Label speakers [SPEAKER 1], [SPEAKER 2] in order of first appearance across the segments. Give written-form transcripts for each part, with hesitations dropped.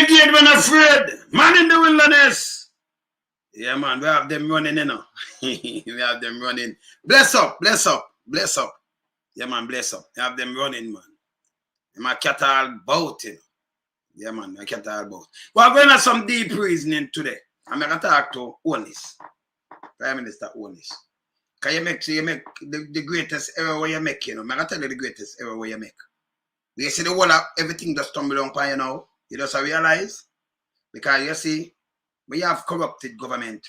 [SPEAKER 1] Renegade when afraid. Man in the wilderness. Yeah, man, we have them running, you know. We have them running. Bless up, bless up, bless up. Yeah, man, bless up. We have them running, man. My cat all bout, you know. Yeah, man, my cat all bout. We're going to some deep reasoning today. I'm going to talk to Holness, Prime Minister Holness. Can you make the greatest error where you make, you know? I'm going to tell you the greatest error where you make. You see the whole of everything just tumble down by you now. You just realize. Because you see, we have corrupted government.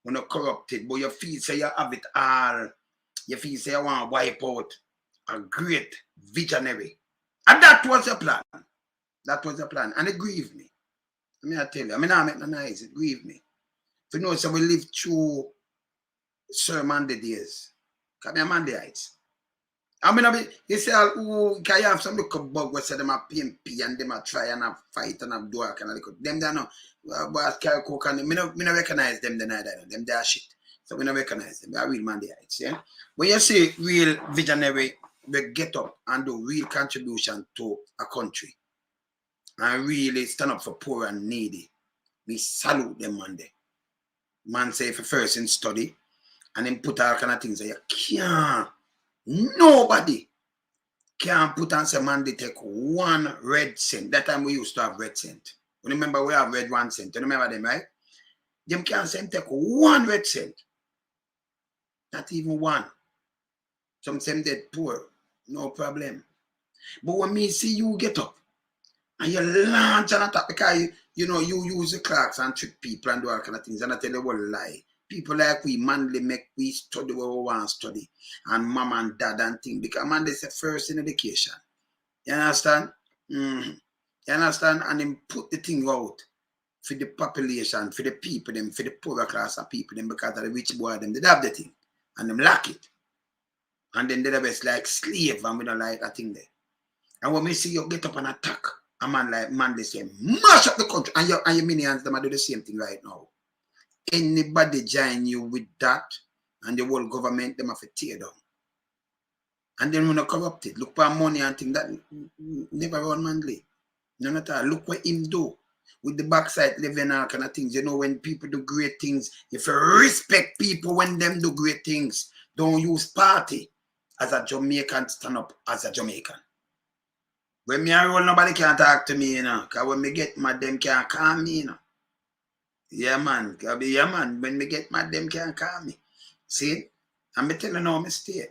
[SPEAKER 1] We're not corrupted, but you feel say you have it all. You feel say you want to wipe out a great visionary. And that was the plan. That was the plan. And it grieved me. I mean, I tell you, I mean, I make no noise. It grieved me. You know, so we lived through Sir Manley days. Because I'm Manleyites. I mean, you say, oh, can you have some little bug where say them are PMP and them are try and have fight and have do all kind of little. Them they know, but carry coke and me no recognize them then either. Them they are shit. So we don't recognize them. They are real Manleyites, yeah? When you say real visionary, they get up and do real contribution to a country and really stand up for poor and needy, we salute them one day. Man say if a person study and then put all kind of things that you can't. Nobody can put and say, man, they take 1 red cent. That time we used to have red cent. You remember we have red 1 cent. You remember them, right? Them can't say take 1 red cent. Not even 1. Some say dead poor. No problem. But when me see you get up and you launch and attack because you know you use the clocks and trick people and do all kind of things and I tell you what lie. People like we Manley make we study what we want to study. And mom and dad and things. Because man, they say first in education. You understand? You understand? And then put the thing out for the population, for the people, them, for the poorer class of people, them, because of the rich boy, them, they have the thing. And them lack it. And then they're the best like slave and we don't like that thing there. And when we see you get up and attack a man like Manley say, mash up the country. And your minions, them, do the same thing right now. Anybody join you with that, and the whole government, them have to tear down. And then when they're corrupted, look for money and things that never run Manley. None at all. Look what him do with the backside living and kind of things. You know, when people do great things, if you respect people when them do great things, don't use party as a Jamaican stand up as a Jamaican. When me roll, nobody can talk to me, you know. Because when me get mad, them can't calm me, you know. Yeah, man. Yeah, man. When me get mad, them can't calm me. See? And me tell you now, me stay.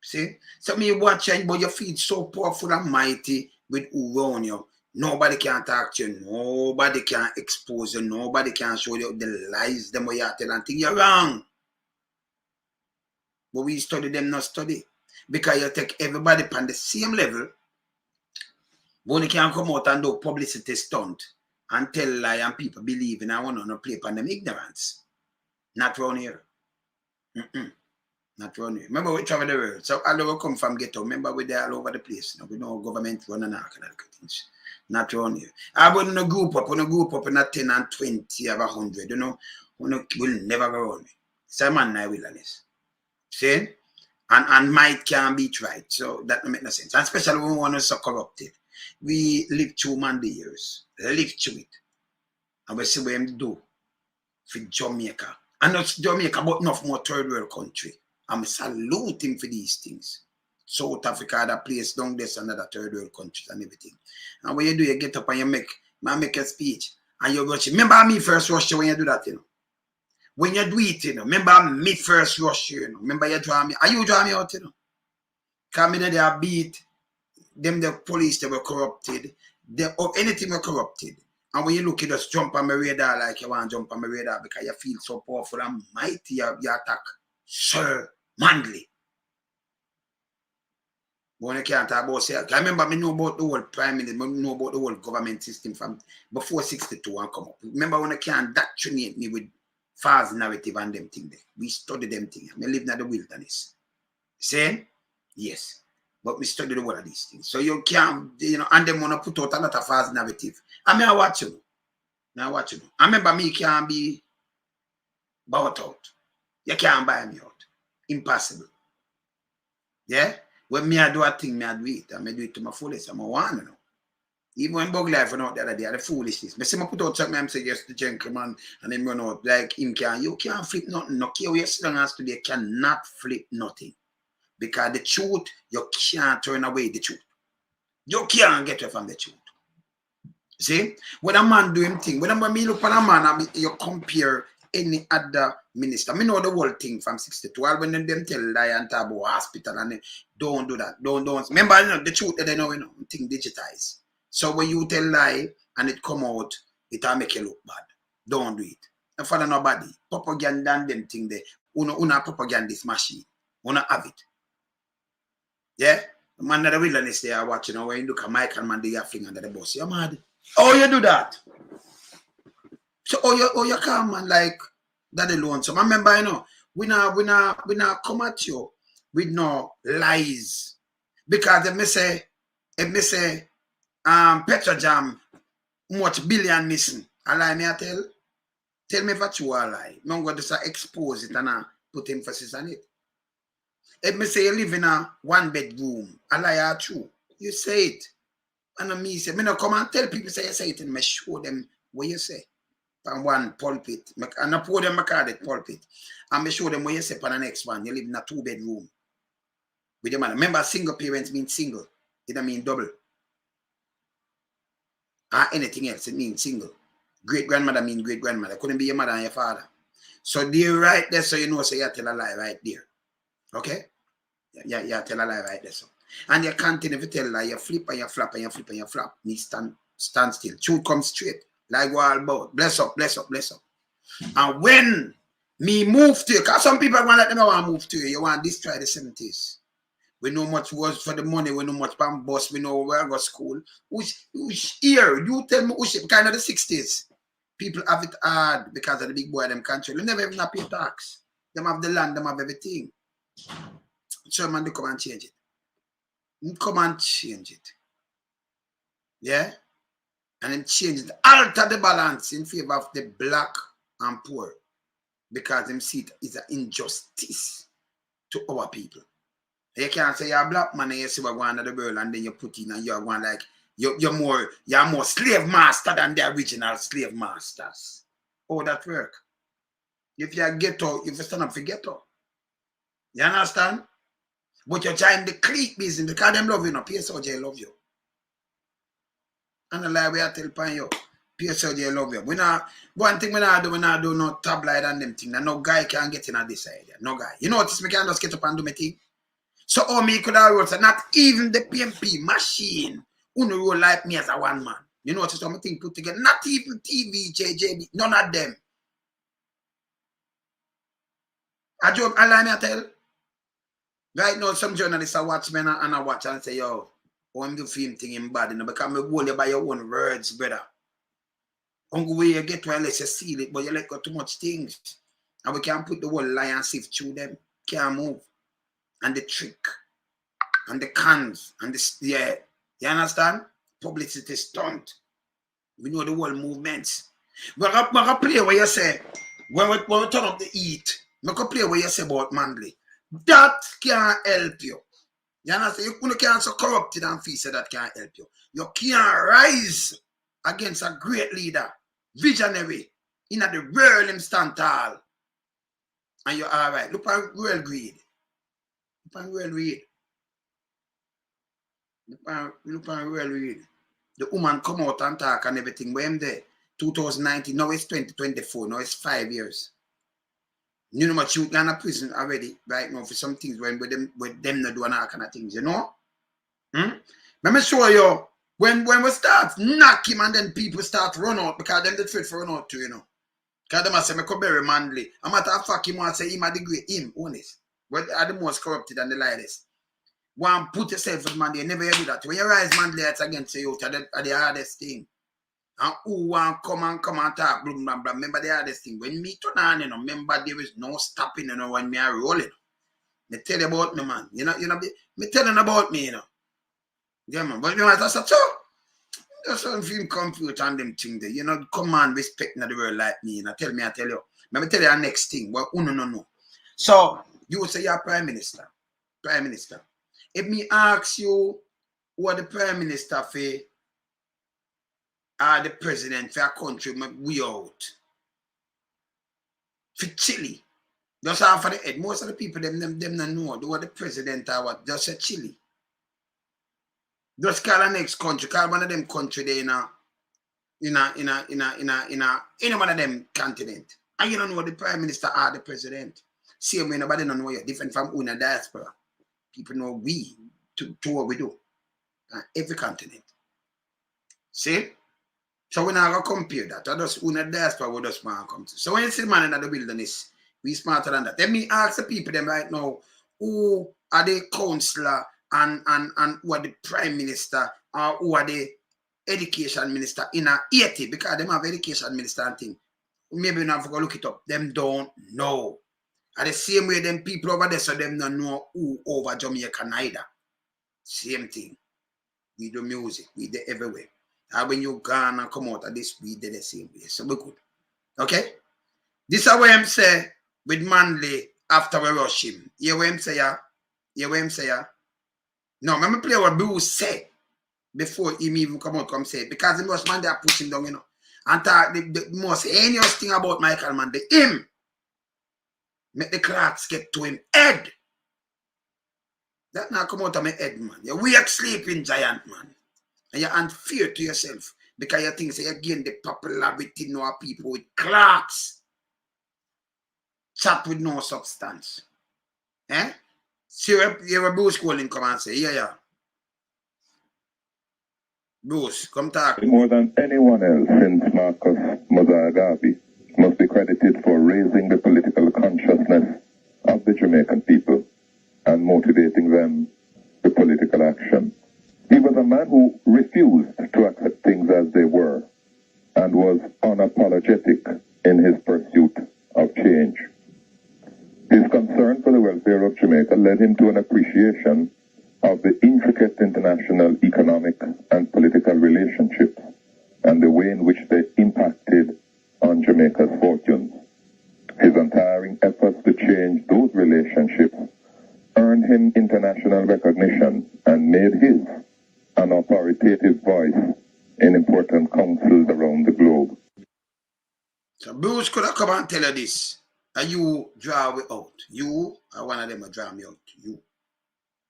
[SPEAKER 1] See? So me watch you, but you feel so powerful and mighty with who around you. Nobody can talk to you. Nobody can expose you. Nobody can show you the lies them what you tell and think you're wrong. But we study them, not study. Because you take everybody on the same level. But you can't come out and do publicity stunt and tell lie and people believe in and want to play upon them ignorance. Not around here. Not around here. Remember we travel the world. So all we come from ghetto. Remember we're there all over the place. We know government run and all kind of things. Not around here. I wouldn't group up. When I group up in a 10 and 20 or 100, you know, we'll never go around me. So man, I wilderness. See? And might can beat right. So that don't make no sense. And especially when we want to so corrupted. We live through Manley years. Live through it. And we see what them do for Jamaica. And not Jamaica, but enough more third world country. And we salute him for these things. South Africa, other place down there, another third world countries and everything. And when you do, you get up and you make a speech. And you rush it. Remember me first rush you when you do that, you know. When you do it, you know. Remember me first rush you, you know. Remember you draw me. Are you draw me out, you know? Because me they are beat. Them the police, they were corrupted. Anything were corrupted. And when you look, you just jump on my radar like you want to jump on my radar because you feel so powerful and mighty of your attack. Sir Manley. When you can't talk about say, I remember me know about the whole prime minister, me know about the whole government system from before 62 and come up. Remember when you can't indoctrinate me with false narrative and them things there. We study them things. I live in the wilderness. See? Yes. But we study the whole of these things. So you can't, you know, and them want to put out a lot of false narrative. I mean, I watch you. I remember me can't be bought out. You can't buy me out. Impossible. Yeah? When me I do a thing, me I do it. I do it to my fullest. I'm a one, you know. Even when Bug Life went out the other day, the foolishness. I see me put out something, I'm saying, yes, the gentleman, and then run out, like him you can't flip nothing. No care where you sit down as today, cannot flip nothing. Because the truth, you can't turn away the truth. You can't get away from the truth. See? When a man do him thing, when me look at a man, you compare any other minister. I know the whole thing from 62. When them tell lie and talk about hospital and don't do that. Don't. Remember, you know, the truth that they know, thing digitized. So when you tell lie and it come out, it'll make you look bad. Don't do it. And for nobody. Propaganda and them thing there. Una propagandist machine. Una have it. Yeah? The man of the wilderness they are watching, when you look at Michael Manley, you're fling under the bus. You're mad. Oh, you do that. So you come man like that alone. So I remember, you know, we not come at you with no lies. Because if me say Petrojam much billion missing. A lie me I tell me if you a lie. I'm going to expose it and put emphasis on it. If me say you live in a 1-bedroom, a lie are true. You say it. And me say, me no come and tell people say you say it and me show them what you say. On one pulpit. And I pour them call it pulpit. And me show them what you say on the next one. You live in a 2-bedroom. With your man. Remember, single parents mean single. It don't mean double. Or anything else, it means single. Great grandmother mean great grandmother. Couldn't be your mother and your father. So they're right there, so you know, so you tell a lie right there. Okay? Yeah, tell a lie right there. So. And you continue to tell a lie, you flip and you flap and you flip and you flap. Me stand still. Truth comes straight. Like what about. Bless up. And when me move to you, because some people want to let them know I want to move to you. You want to destroy the 70s. We know much was for the money. We know much from bus. We know where I go to school. Which here, you tell me, which kind of the 60s. People have it hard because of the big boy them country. They never even pay tax. Them have the land, them have everything. So man, they come and change it. Come and change it. Yeah? And then change it. Alter the balance in favor of the black and poor. Because them see it is an injustice to our people. You can't say you're a black man and you see what going on the world and then you put in and you're going like you're more slave master than the original slave masters. Oh, that work. If you ghetto, if you stand up for ghetto. You understand? But you're trying the clique business because them love you, no. PSOJ love you. And the lie we are telling you, PSOJ love you. One thing we not do no tabloid and them thing. And no guy can get in at this idea. No guy. You notice me can just get up and do my thing. So me could have wrote, so not even the PMP machine who roll like me as a one man. You notice something put together. Not even TV, JJB, none of them. I joke, I lie me I tell. Right now, some journalists are watch me and I watch and say, yo, I'm the film thing in bad, you know, because I'm hold you by your own words, brother. Uncle, where you get to unless you seal it, but you let go too much things. And we can't put the whole lie and sift through them. Can't move. And the trick. And the cons. And the, yeah. You understand? Publicity stunt. We know the whole movements. We're going to play where you say, when we turn up the heat, we're going to play where you say about Manley. That can't help you. You understand? You can't so corrupted and feel say that can't help you. You can't rise against a great leader, visionary, in the world him stand tall. And you're all right. Look at real greed. Look at real greed. Look at real greed. The woman come out and talk and everything. When I'm there, 2019, now it's 2024, now it's 5 years. You know much youth in a prison already right now for some things when with them not doing all kind of things, you know? Let me show you when we start knock him and then people start run out because them the threat for run out too, you know. Because them say me could bury Manley. I'm matter of fact him want say him are the great, him, Holness. But are the most corrupted and the lightest. One put yourself with Manley, you never do that. When you rise Manleyites against you, are the hardest thing. And who want come and talk, blah, blah, blah. Remember the hardest thing. When me turn on, you know, remember there is no stopping, you know, when me are rolling. Me tell you about me, man. You know, me telling about me, you know. Yeah, man. But you know, that's so. Just don't feel confused on them things there. You know, come on, respect in the world like me, you know. Tell me, I tell you. Let me tell you the next thing. Well, no. So, you would say you're Prime Minister. Prime Minister. If me ask you what the Prime Minister for are the president for a country we out. For Chile. Just half of the head. Most of the people them don't know who the president or what. Just say Chile. Just call the next country. Call one of them country there in any one of them continent. And you don't know the prime minister or the president. Same way nobody don't know you're different from una diaspora. People know we to what we do. Every continent. See? So we're not going to compare that. I just una diaspora what just man come to. So when you see the man in the wilderness, we smarter than that. Let me ask the people them right now, who are the councillor and who are the prime minister or who are the education minister in Haiti, because them have education minister and thing. Maybe we have to go look it up. Them don't know. And the same way them people over there, so them don't know who over Jamaica neither. Same thing. We do music. We do everywhere. And when you gone and come out of this, we did the same way. So we good. Okay? This is what I'm saying with Manley after we rush him. You hear what I'm saying? You hear what I'm saying? No, let me play what Bruce said before him even come out come say it. Because the most man they are pushing down, you know. And talk the most heinous thing about Michael Manley, him make the clocks get to him head. That now come out of my head, man. You're weak sleeping giant, man. And you're unfair to yourself. Because you think say again the popularity know people with clocks. Chat with no substance. Eh? See you're a Bruce calling come and say, yeah. Bruce, come talk.
[SPEAKER 2] More than anyone else since Marcus Mozagabi must be credited for raising the political consciousness of the Jamaican people and motivating them to political action. He was a man who refused to accept things as they were and was unapologetic in his pursuit of change. His concern for the welfare of Jamaica led him to an appreciation of the intricate international economic and political relationships and the way in which they impacted on Jamaica's fortunes. His untiring efforts to change those relationships earned him international recognition and made his an authoritative voice in important councils around the globe.
[SPEAKER 1] So Bruce could have come and tell you this. And you draw me out. You are one of them that draw me out. You.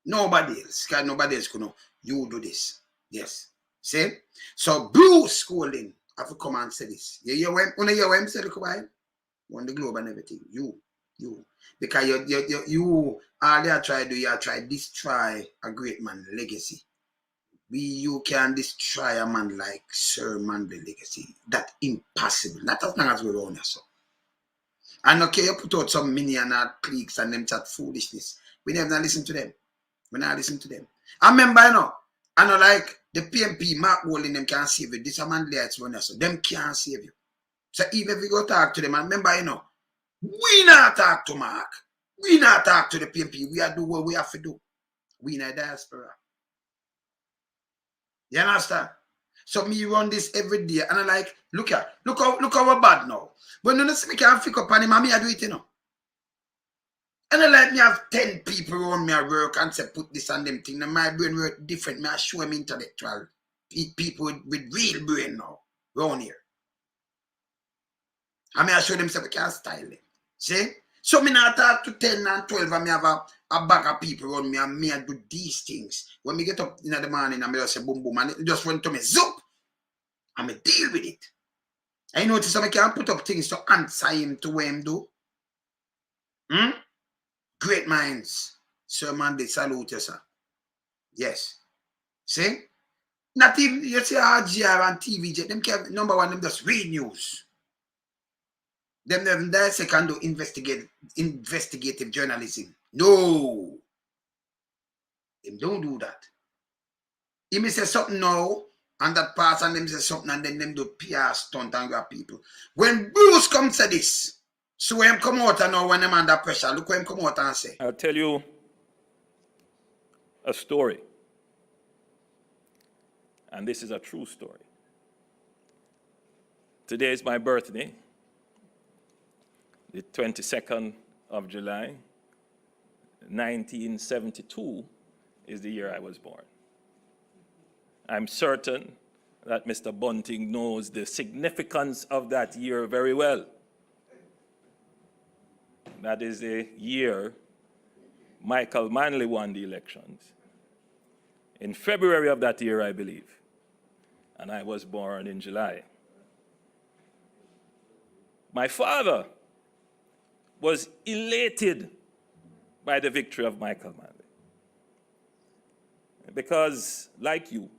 [SPEAKER 1] Nobody else. Because nobody else could know. You do this. Yes. See? So Bruce Golding have to come and say this. You hear what I'm saying? On the globe and everything. You. Because you all they are trying to do, you are trying to destroy a great man's legacy. You can destroy a man like Sir Manley legacy. That's impossible. Not as long as we're on so. And okay, you put out some million cliques and them chat foolishness. We never listen to them. We never listen to them. I remember, you know, I know like the PMP, Mark Walling, them can't save you. This a Manleyites one so them can't save you. So even if you go talk to them, and remember, you know, we not talk to Mark. We not talk to the PMP. We are do what we have to do. We in a diaspora. You understand? So me run this every day, and I like look how bad now. When you see me can't pick up on him, I do it, you know. And I like me have 10 people around me at work and say put this and them thing. And my brain work different. Me I show them intellectual people with real brain now around here. And me I show them say we can't style it. See? So me not talk to 10 and 12 and me have a bag of people around me and me I do these things. When me get up in the morning and me just say boom boom and it just run to me zoop. And me deal with it. And you notice I can't put up things to answer him to what him do. Great minds. Sir Manley, salute you, sir. Yes. See? Not even, you see RGR and TVJ, them can, number one, them just read news. Them that second do investigative journalism. No. Them don't do that. He may say something now, and that pass and them say something, and then them do PR stunt and grab people. When Bruce comes to this, so him come out and now when them under pressure, look what him come out and say.
[SPEAKER 3] I'll tell you a story. And this is a true story. Today is my birthday. The 22nd of July, 1972 is the year I was born. I'm certain that Mr. Bunting knows the significance of that year very well. That is the year Michael Manley won the elections. In February of that year, I believe, and I was born in July. My father was elated by the victory of Michael Manley because, like you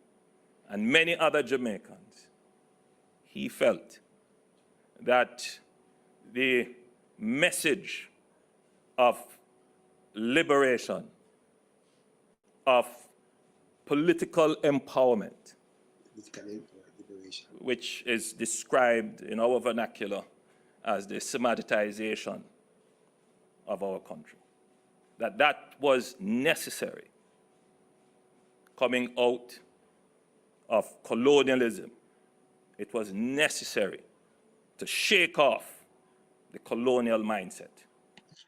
[SPEAKER 3] and many other Jamaicans, he felt that the message of liberation, of political empowerment, which is described in our vernacular as the Semiticization of our country, that was necessary coming out of colonialism. It was necessary to shake off the colonial mindset.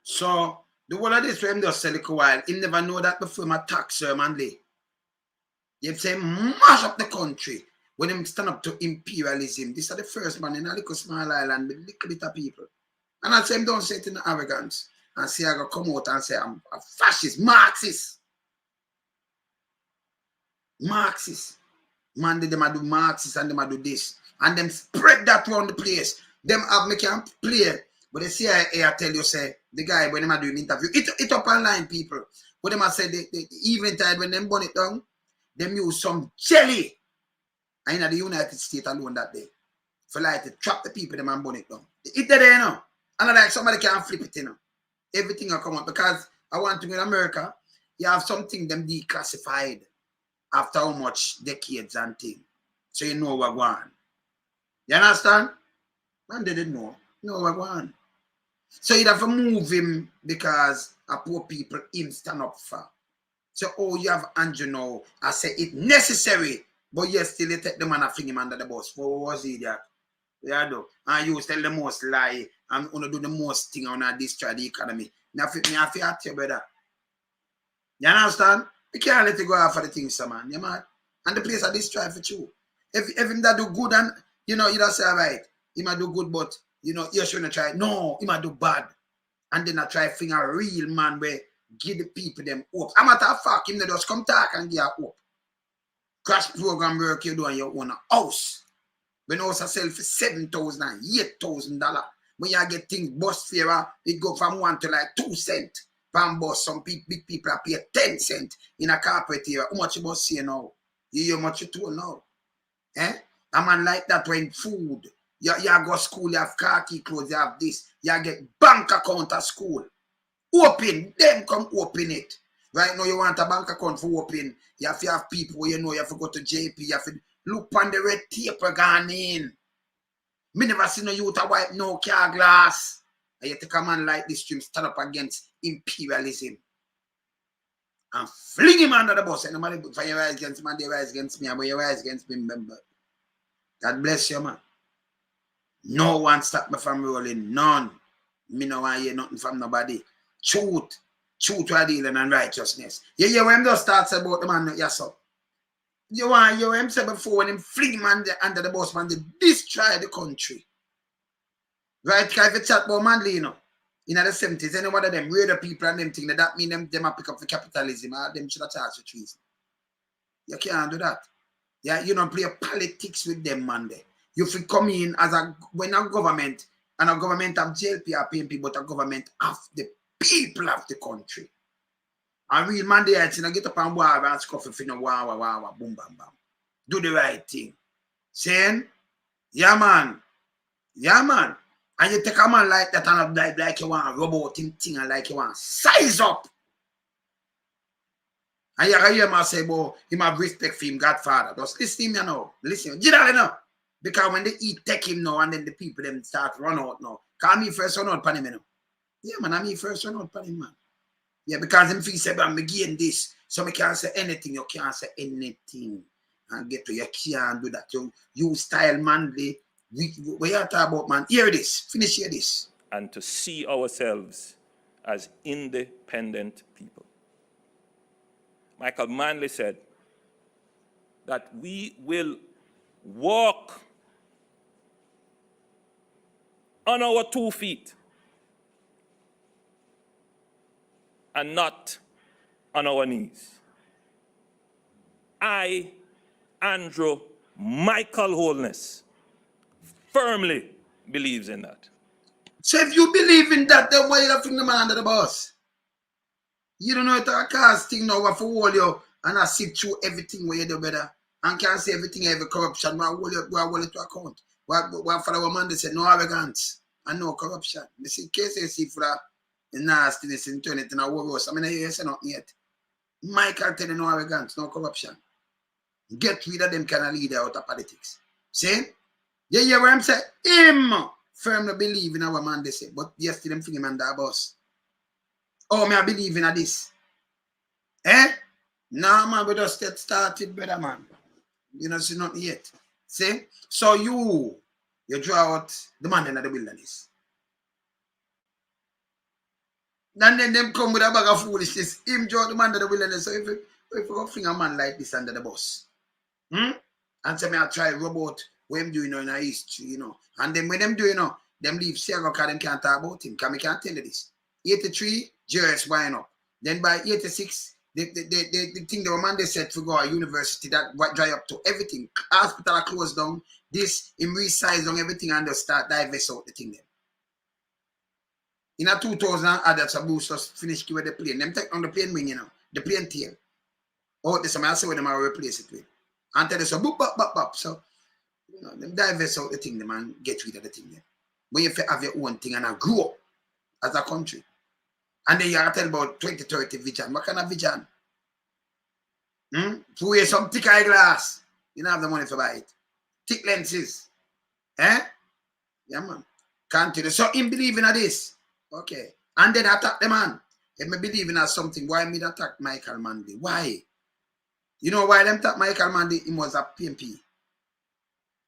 [SPEAKER 1] So the whole of this for him just say a while. He never know that before him attack Sir Manley. You say mash up the country when him stand up to imperialism. This is the first man in a little small island with little bit of people. And I say him don't say it in arrogance and say I go come out and say I'm a fascist, Marxist. Marxist. Man, them a do Marxist and them a do this. And them spread that around the place. Them have me can play. But the CIA I tell you, say, the guy, when them a do an interview, it up online, people. But them a say, the evening time when them burn it down, them use some jelly. And in the United States alone that day. For like to trap the people, them and burn it down. It there, you know. And like somebody can flip it, you know. Everything will come out. Because I want to in America, you have something them declassified after how much decades and things. So you know what going on. You understand? Man, they didn't know. You know what going on. So you'd have to move him because a poor people him stand up for. So oh, you have Andrew now. I say it necessary, but yes, still you take the man and fling him under the bus. For what was he that? Yeah, do. And you tell the most lie and wanna do the most thing on destroy the economy. Me have to ask you, brother. You understand? You can't let it go out for the things, man. You man. And the place are destroyed for you. If him that do good and you know you don't say right, he might do good, but you know you shouldn't try. No, he might do bad. And then I try find a real man where give the people them hope. I'm matter of fact, him that just come talk and give a hope. Crash program work you do on your own house. When house sell for $7,000 and $8,000. When you get things bus fare, it go from 1 to like 2 cents. Pan bus, some big people pay 10 cents in a carpet here. How much you must say now? You hear how much you told now? Eh? A man like that when food. You go to school, you have khaki clothes, you have this. You get bank account at school. Open, then come open it. Right now you want a bank account for open. You have to have people you know, you have to go to JP, you have to look on the red tape gone in. Me never see no youth a wipe no car glass. And you take a man like this stream stand up against imperialism. And fling him under the bus. And nobody for your rise against man, they rise against me. And when you rise against me, remember. God bless you, man. No one stop me from rolling. None. Me no want hear nothing from nobody. Truth. Truth while dealing and righteousness. You hear when him just starts about the man, yes, sir. You want to hear him say before when him fling man under the bus, man, they destroy the country. Right? Because if you chat about Manley, you know, in the 70s, any one of them radar people and them thing, that mean them a pick up for capitalism, or them should have charged for treason. You can't do that. Yeah, you don't play politics with them, man. You feel come in as when a government, and a government of JLP are paying people, but a government of the people of the country. And real Manleyites, you know, get up and war and scuff if you know, wow, boom, bam, bam. Do the right thing. Saying, yeah, man. Yeah, man. And you take a man like that and like you want a robot thing and like you want size up. And you can hear me say, boy, him have respect for him, Godfather. Just listen to him, you know. Listen. Get out, you know. Because when they eat, take him now, and then the people them start run out now. Call me first run out pan him, you know. Yeah, man, I'm me first run out pan him, man. Yeah, because him feel say, I'm again this. So I can't say anything. You can't say anything. And get to you can't do that. You style Manley. We are talking about, man. Hear this. Finish hear this.
[SPEAKER 3] And to see ourselves as independent people. Michael Manley said that we will walk on our 2 feet and not on our knees. I, Andrew Michael Holness, firmly believes in that.
[SPEAKER 1] So if you believe in that, then why you have to the man under the bus? You don't know it's a cast thing now for hold you and I sit through everything where you do better. And can't say everything, every corruption, why hold it to account. Why for our man they said no arrogance and no corruption. You see, case you see for the nastiness and turn it in a war. I mean, I hear say nothing yet. Michael tell you no arrogance, no corruption. Get rid of them kind of leader out of politics. See? You hear what I'm saying? Him firmly believe in our man, they say, but yesterday them fling him under a bus. Oh, me I believe in this. Eh? Nah, man, we just get started, brother, man. You know, see nothing yet. See? So you draw out the man in the wilderness. And then them come with a bag of foolishness. Him draw the man in the wilderness. So if you go fling a man like this under the bus, and say me I try robot what him doing in our history, you know. And then when them do, you know, them leave Sierra because them can't talk about him. Because me can't tell you this. 83, Jerez wind up. Then by 86, the thing the man they said to go to university that dry up to everything. Hospital closed down. This him resize down everything and just start divest out the thing then. In a 2000 others a boost just finish with the plane. Them take on the plane wing, you know, the plane tail. Oh, this I say what them are replace it with. And tell us so boop, bop, bop, bop. So you know, them divest out the thing, them and get rid of the thing then. When you have your own thing and grow up as a country. And then you have to tell about 2030 vision. What kind of vision? To wear some thick eyeglass. You don't have the money to buy it. Thick lenses. Eh? Yeah, man. Continue. So him believing in this. Okay. And then attack the man. If me believing in something, why me attack Michael Manley? Why? You know why them attack Michael Manley? He was a PMP.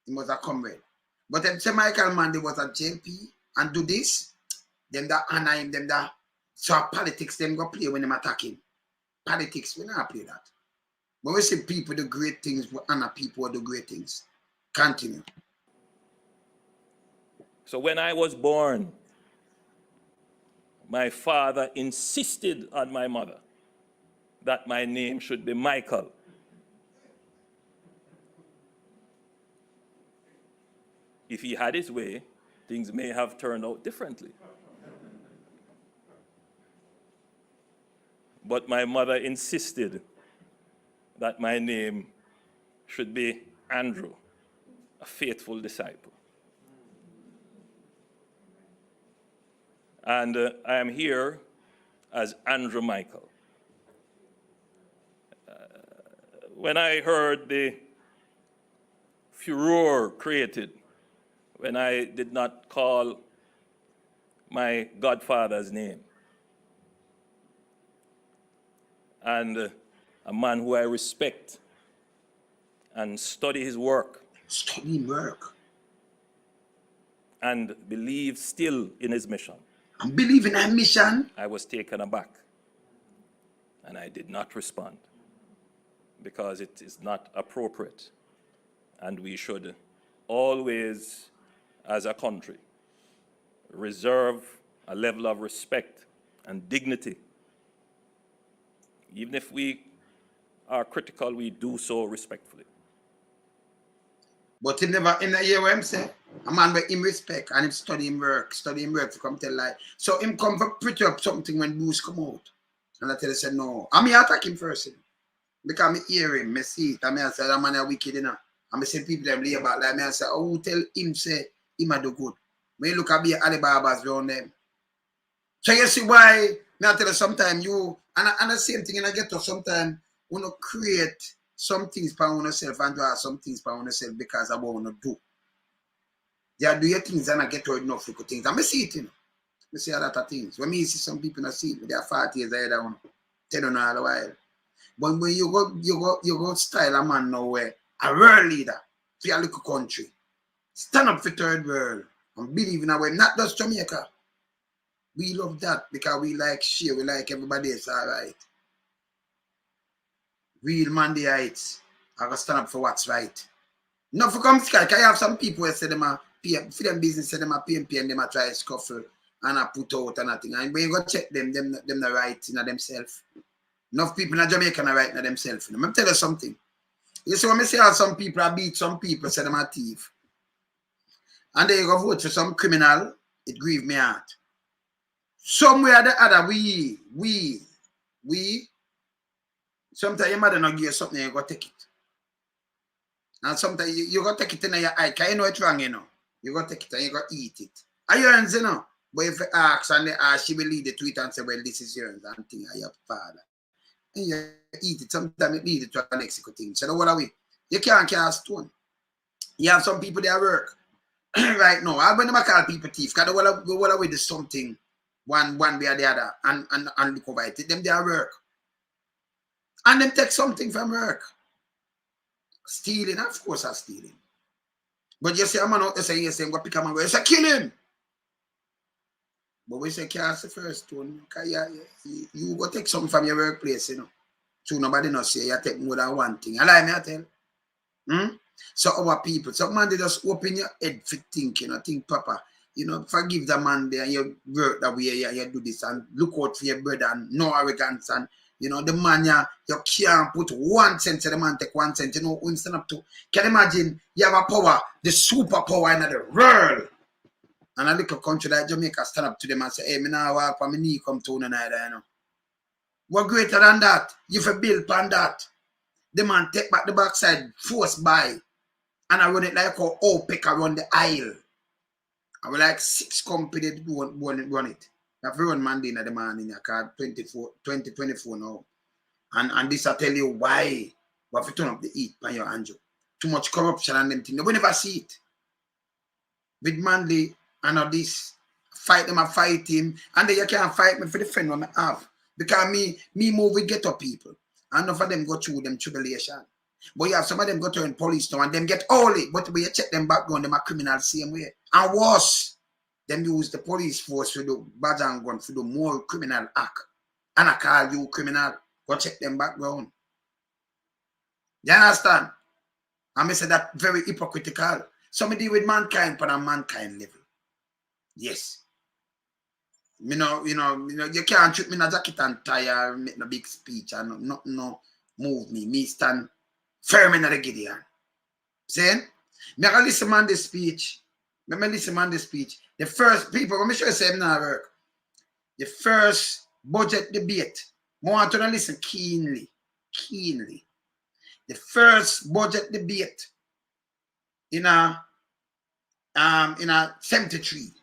[SPEAKER 1] He was a comrade. But if say Michael Manley was a JP and do this, them that honor him, them that so politics them go play when them attack him. Politics, we not play that. But we see people do great things, we honor people who do great things. Continue.
[SPEAKER 3] So when I was born, my father insisted on my mother that my name should be Michael. If he had his way, things may have turned out differently. But my mother insisted that my name should be Andrew, a faithful disciple. And I am here as Andrew Michael. When I heard the furor created when I did not call my godfather's name, and a man who I respect and study his work.
[SPEAKER 1] Study work.
[SPEAKER 3] And believe still in his mission.
[SPEAKER 1] And believe in that mission.
[SPEAKER 3] I was taken aback. And I did not respond. Because it is not appropriate. And we should always, as a country, reserve a level of respect and dignity. Even if we are critical, we do so respectfully.
[SPEAKER 1] But him never, in the year where him say, a man with him respect and him study him work to come tell lie. So him come for pretty up something when booze come out. And I tell him, say no. And me attack him first. Because me hear him, me see it, and me say, that man is wicked, you know. And me see people them lay about like me and say, oh, tell him say, him a do good. When you look at me, Alibabas around them. So you see why, me I tell you sometimes you, and the same thing, and I get to sometimes, you know, create some things for yourself and draw some things for yourself because of what you do. You do your things and I get to enough for things. And I see it, you know. I see a lot of things. When me see some people not see it, they are 40 years ahead of 10 on all the while. But when you go style a man now where a world leader for a little country, stand up for third world and believe in a way, not just Jamaica. We love that because we like share, we like everybody else, all right. Real Manleyites are going to stand up for what's right. Not for come sky. I have some people who say them a pay for them business, say them a pay and them a try scuffle and a put out and nothing. And when you go check them the right in themselves. Enough people in Jamaica are right in themselves. Let me tell you something. You see, when I say how some people are beat some people, say them a thief. And they go vote for some criminal, it grieve me heart. Somewhere or the other, we, sometimes your mother not give you something, you go take it. And sometimes you go take it in your eye, because you know it's wrong, you know. You go take it and you go eat it. And yours, you know. But if you ask and they ask, she will lead the tweet and say, well, this is yours and thing of your father. And you eat it. Sometimes it lead it to an Mexico thing. So what are we? You can't cast stone. You have some people that work. Right now, I'm going to call people thief because they will away do something one way or the other and look over it. Them they are work. And them take something from work. Stealing, of course, I'm stealing. But you say, I'm not saying, go pick a man, you say, kill him. But we say, cast the first stone. You go take something from your workplace, you know. So nobody not say you take more than one thing. I lie me, I tell. So our people, so man, they just open your head for thinking, think, Papa, you know, forgive the man there, and you work that way, you do this, and look out for your brother, and no arrogance, and, you know, the man, you can't put 1 cent to the man, take 1 cent, you know, who stand up to. Can you imagine, you have a power, the superpower in the world, and a little country like Jamaica stand up to them and say, hey, me now walk on my knee come to another, you know. What greater than that? You for build upon that. The man take back the backside, force by, and I run it like how OPEC around the aisle. I will like 6 companies run it. You have to run Monday in the morning, your card 2024 now. And this I tell you why. You have to turn up the heat by your angel. Too much corruption and them things. Nobody never see it. With Manley and all this, fight them, I fight him. And then you can't fight me for the friend what I have. Because me move with ghetto people. And enough of them go through them tribulation. But you have some of them go to the police now and them get holy. But when you check them background, them are criminal same way. And worse, them use the police force for the badge and gun for the more criminal act. And I call you criminal. Go check them background. You understand? And I say that very hypocritical. Some deal with mankind but on mankind level. Yes. You know, you can't treat me in a jacket and tie or make no big speech and no move me. Me stand firm in the Gideon. See? Me I listen man this speech. Me listen man this speech. The first people, let me show you say now work. The first budget debate. I want to listen keenly. The first budget debate in a 73.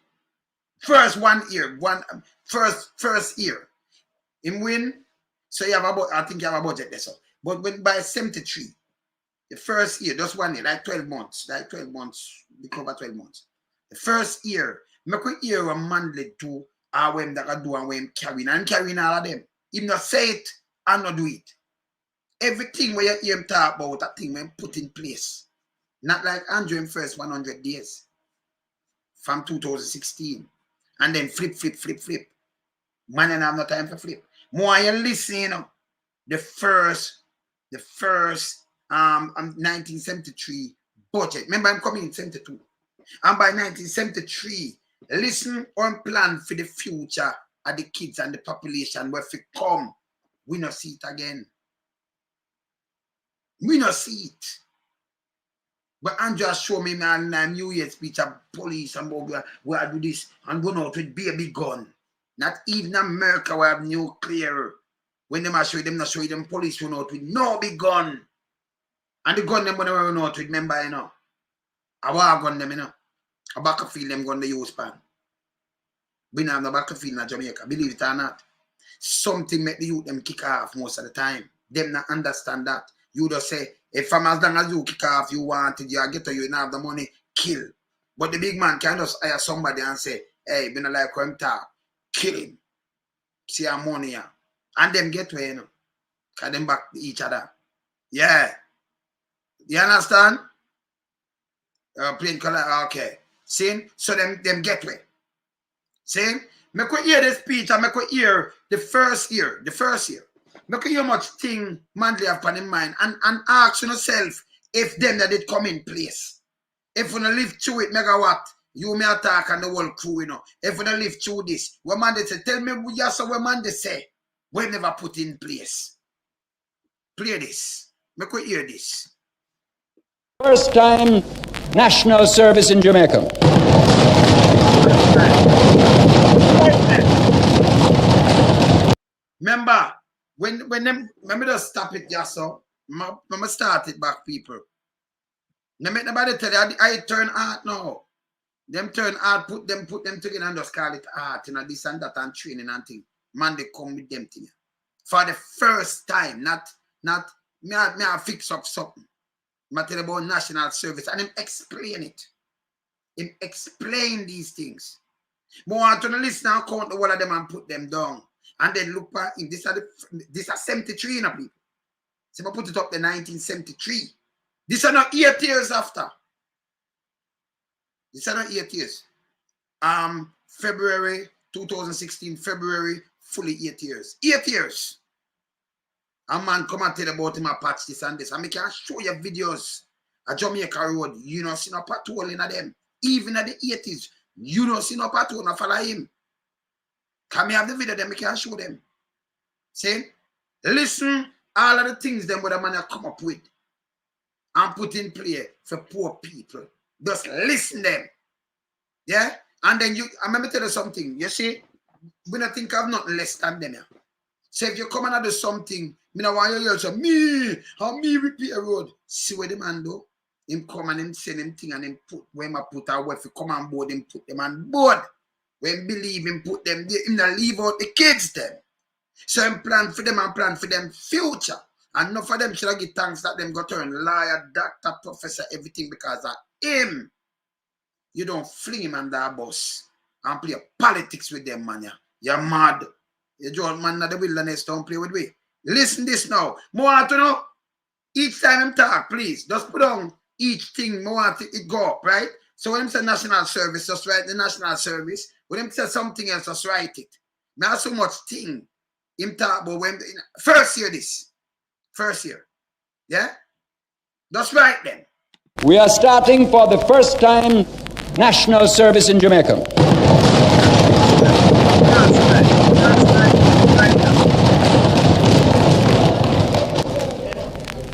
[SPEAKER 1] First 1 year, first year. Him win. So you have I think you have a budget there. So. But when by 73, the first year, just 1 year, like 12 months, we cover 12 months. The first year, make we hear a Manley do when that can do and when carrying all of them. Him not say it and not do it. Everything where you hear him talk about, that thing when put in place. Not like Andrew in first 100 days from 2016. And then flip. Man, and have no time for flip. More you listen, you know, the first 1973 budget. Remember, I'm coming in 72. And by 1973, listen and plan for the future of the kids and the population where if it come, we not see it again. We not see it. But Andrew show me man New Year's speech of police and where I do this and go out with baby gun. Not even America where have nuclear. When them show them not show them police run out with no big gun. And the gun them when they run out with, remember, you know. A war gun them, you know. A battlefield them gun the use pan. We don't have no battlefield in Jamaica, believe it or not. Something make the youth them kick off most of the time. Them not understand that. You just say, if from as long as you kick off, you want it, you get to you don't have the money, kill. But the big man can just hire somebody and say, hey, we don't like him talk, kill him. See our money here. And them get away, you know. Cause them back to each other. Yeah. You understand? Plain color, okay. See? So them get away. See? Make we hear the speech and make we hear the first year. Make we hear much thing Manley have on in mind and ask yourself, if them that did come in place. If we don't live through it, megawatt, you may attack and the whole crew, you know. If we don't live through this, what man they say, tell me yes, what man they say, we never put in place. Play this. Make we hear this.
[SPEAKER 4] First time national service in Jamaica.
[SPEAKER 1] Remember, when them, let me just stop it, just so. Let me start it back, people. Now make nobody tell you, I turn art now. Them turn art, put them together and just call it art, you know, this and that and training and thing. Man, they come with them thing. For the first time, not me I fix up something. I tell about national service and him explain it. Him explain these things. But I want to listen and count the one of them and put them down. And then look back in this are 73 you know, people. So I put it up to 1973. This are not 8 years after. This are not 8 years. February 2016, February, fully 8 years. 8 years. A man come and tell about him a patch this and this. And I can show you videos at Jamaica Road. You know, see no patrol in them. Even at the 80s, you know, see no patrol, no follow him. Can me have the video them, I can show them. See? Listen, all of the things them what the man have come up with and put in play for poor people. Just listen them. Yeah? And then I remember tell you something. You see, we don't think of nothing less than them. Yeah? So if you come and do something, me no want you to say, me repair road. See what the man do? Him come and him send him thing and him put, when I put our wife, come on board, him put them on board. When believe him put them there, him not leave out the kids them. So him plan for them and plan for them future. And not for them should I give thanks that them go turn lawyer, doctor, professor, everything because of him. You don't fling him under a bus and play politics with them, man. You're mad. You join man in the wilderness, don't play with me. Listen this now. More want to know. Each time him talk, please, just put on each thing more want it go up, right? So when him say national service, just write the national service. When him say something else, just write it. Not so much thing. Him talk about when first year this. First year. Yeah? Just write them.
[SPEAKER 4] We are starting for the first time national service in Jamaica.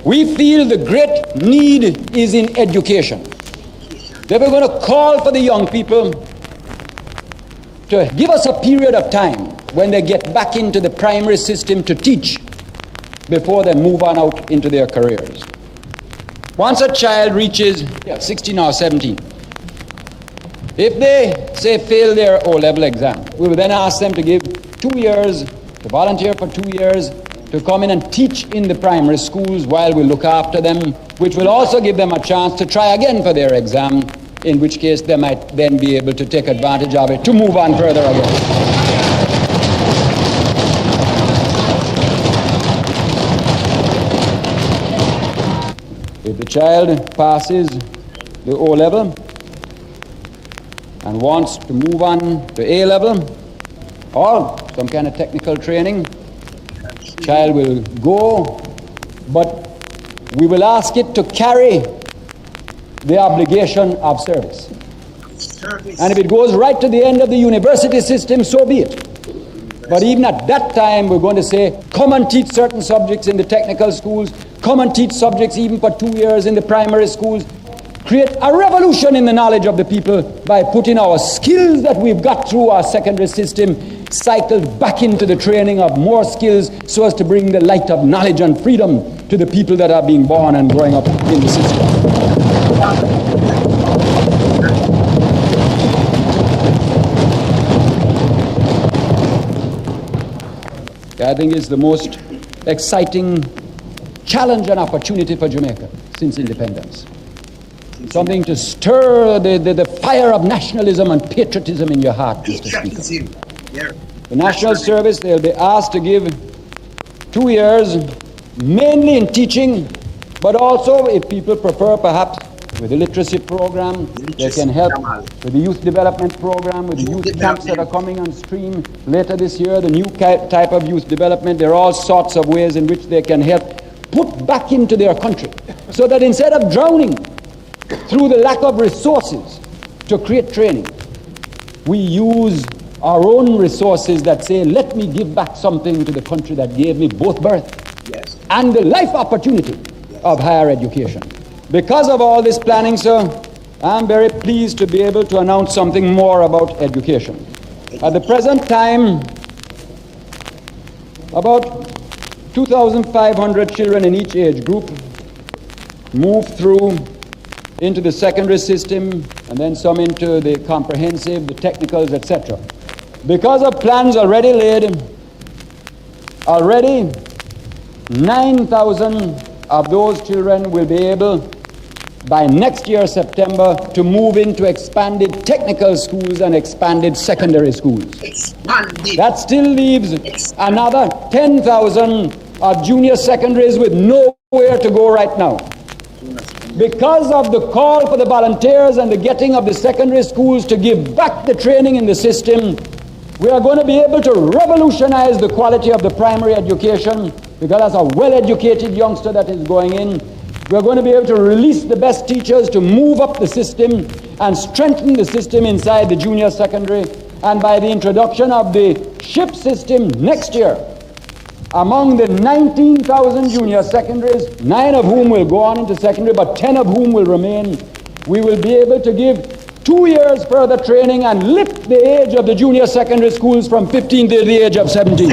[SPEAKER 4] We feel the great need is in education. That we're going to call for the young people to give us a period of time when they get back into the primary system to teach before they move on out into their careers. Once a child reaches 16 or 17, if they, say, fail their O-level exam, we will then ask them to give 2 years, to volunteer for 2 years, to come in and teach in the primary schools while we look after them, which will also give them a chance to try again for their exam, in which case they might then be able to take advantage of it to move on further again. If the child passes the O-level and wants to move on to A-level or some kind of technical training, child will go, but we will ask it to carry the obligation of service. And if it goes right to the end of the university system, so be it. But even at that time, we're going to say, come and teach certain subjects in the technical schools, come and teach subjects even for 2 years in the primary schools. Create a revolution in the knowledge of the people by putting our skills that we've got through our secondary system cycled back into the training of more skills so as to bring the light of knowledge and freedom to the people that are being born and growing up in the system. I think it's the most exciting challenge and opportunity for Jamaica since independence. Something to stir the fire of nationalism and patriotism in your heart, Mr. Speaker. The National Service, they'll be asked to give 2 years, mainly in teaching, but also, if people prefer, perhaps with the literacy program, they can help with the youth development program, with the youth camps that are coming on stream later this year, the new type of youth development. There are all sorts of ways in which they can help put back into their country, so that instead of drowning through the lack of resources to create training, we use our own resources that say, let me give back something to the country that gave me both birth and the life opportunity of higher education. Because of all this planning, sir, I'm very pleased to be able to announce something more about education. At the present time, about 2,500 children in each age group move through into the secondary system, and then some into the comprehensive, the technicals, etc. Because of plans already laid, already 9,000 of those children will be able, by next year, September, to move into expanded technical schools and expanded secondary schools. That still leaves another 10,000 of junior secondaries with nowhere to go right now. Because of the call for the volunteers and the getting of the secondary schools to give back the training in the system, we are going to be able to revolutionize the quality of the primary education, because that's a well-educated youngster that is going in. We're going to be able to release the best teachers to move up the system and strengthen the system inside the junior secondary. And by the introduction of the SHIP system next year, among the 19,000 junior secondaries, 9 of whom will go on into secondary, but 10 of whom will remain, we will be able to give 2 years further training and lift the age of the junior secondary schools from 15 to the age of 17.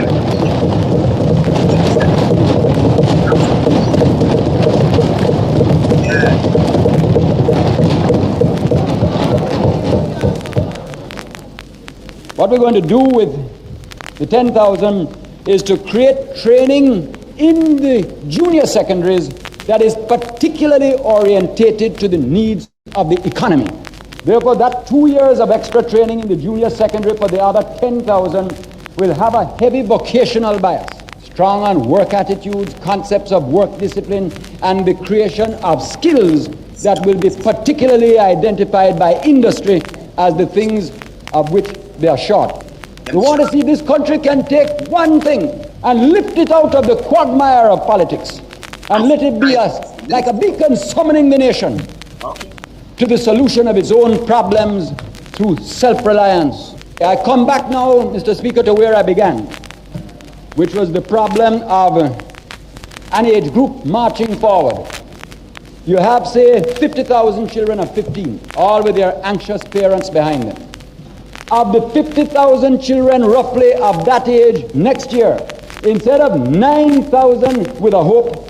[SPEAKER 4] What we're going to do with the 10,000 is to create training in the junior secondaries that is particularly orientated to the needs of the economy. Therefore, that 2 years of extra training in the junior secondary for the other 10,000 will have a heavy vocational bias, strong on work attitudes, concepts of work discipline, and the creation of skills that will be particularly identified by industry as the things of which they are short. We want to see this country can take one thing and lift it out of the quagmire of politics and let it be like a beacon summoning the nation to the solution of its own problems through self-reliance. I come back now, Mr. Speaker, to where I began, which was the problem of an age group marching forward. You have, say, 50,000 children of 15, all with their anxious parents behind them. Of the 50,000 children roughly of that age next year, instead of 9,000 with a hope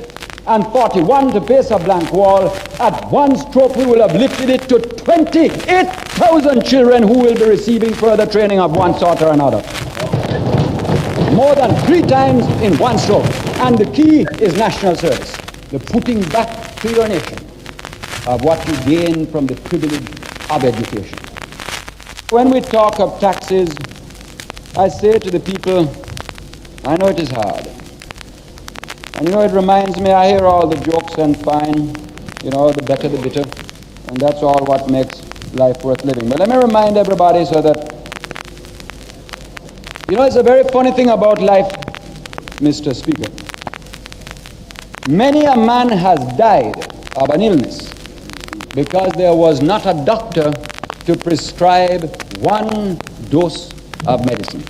[SPEAKER 4] and 41 to face a blank wall, at one stroke we will have lifted it to 28,000 children who will be receiving further training of one sort or another. More than 3 times in one stroke. And the key is national service, the putting back to your nation of what you gain from the privilege of education. When we talk of taxes, I say to the people, I know it is hard. And it reminds me, I hear all the jokes and fine, the better the bitter, and that's all what makes life worth living. But let me remind everybody so that, it's a very funny thing about life, Mr. Speaker. Many a man has died of an illness because there was not a doctor to prescribe one dose of medicine.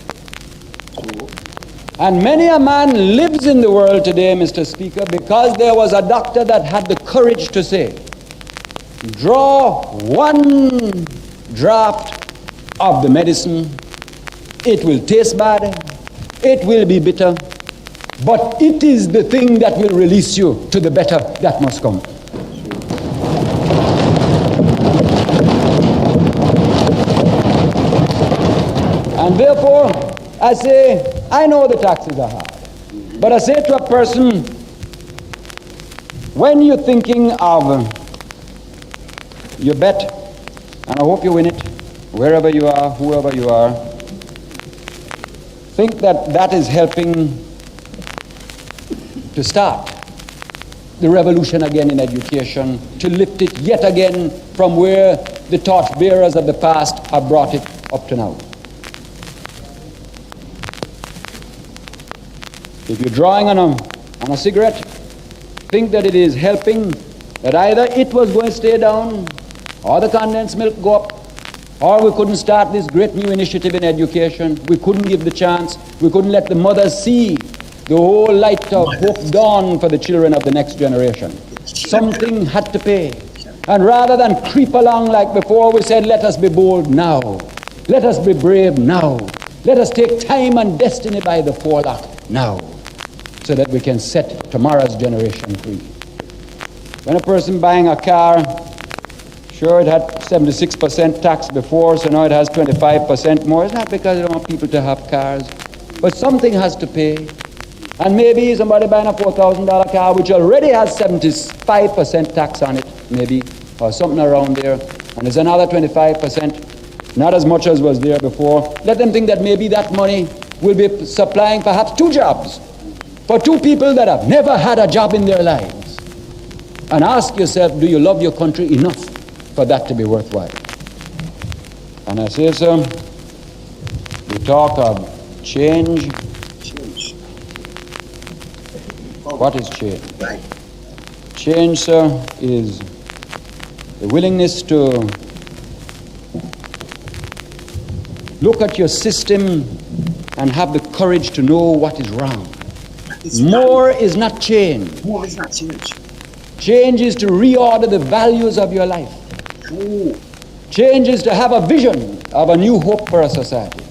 [SPEAKER 4] And many a man lives in the world today, Mr. Speaker, because there was a doctor that had the courage to say, draw one draft of the medicine, it will taste bad, it will be bitter, but it is the thing that will release you to the better that must come. And therefore, I say, I know the taxes are hard, but I say to a person, when you're thinking of your bet, and I hope you win it, wherever you are, whoever you are, think that that is helping to start the revolution again in education, to lift it yet again from where the torchbearers of the past have brought it up to now. If you're drawing on a cigarette, think that it is helping, that either it was going to stay down, or the condensed milk go up, or we couldn't start this great new initiative in education. We couldn't give the chance. We couldn't let the mothers see the whole light of hope dawn for the children of the next generation. Something had to pay. And rather than creep along like before, we said, let us be bold now. Let us be brave now. Let us take time and destiny by the forelock now, so that we can set tomorrow's generation free. When a person buying a car, sure, it had 76% tax before, so now it has 25% more. It's not because they don't want people to have cars, but something has to pay. And maybe somebody buying a $4,000 car, which already has 75% tax on it, maybe, or something around there, and there's another 25%, not as much as was there before. Let them think that maybe that money will be supplying perhaps 2 jobs for 2 people that have never had a job in their lives. And ask yourself, do you love your country enough for that to be worthwhile? And I say, sir, we talk of change. What is change? Change, sir, is the willingness to look at your system and have the courage to know what is wrong. More is not change.
[SPEAKER 1] More is not change.
[SPEAKER 4] Change is to reorder the values of your life. Change is to have a vision of a new hope for a society.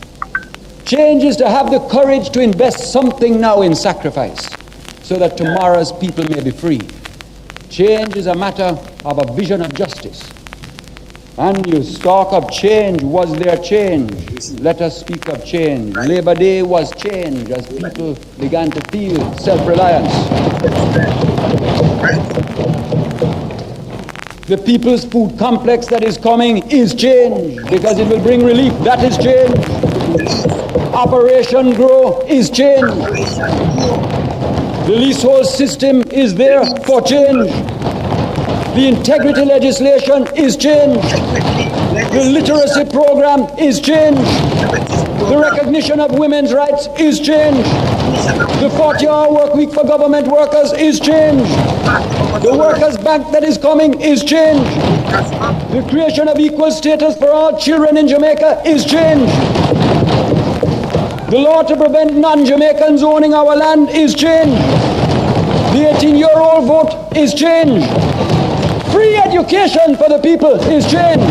[SPEAKER 4] Change is to have the courage to invest something now in sacrifice, so that tomorrow's people may be free. Change is a matter of a vision of justice. And you talk of change. Was there change? Let us speak of change. Labor Day was change as people began to feel self-reliance. The People's Food Complex that is coming is change, because it will bring relief. That is change. Operation Grow is change. The leasehold system is there for change. The integrity legislation is change. The literacy program is change. The recognition of women's rights is change. The 40-hour work week for government workers is change. The workers' bank that is coming is change. The creation of equal status for all children in Jamaica is change. The law to prevent non-Jamaicans owning our land is change. The 18-year-old vote is change. Free education for the people is change.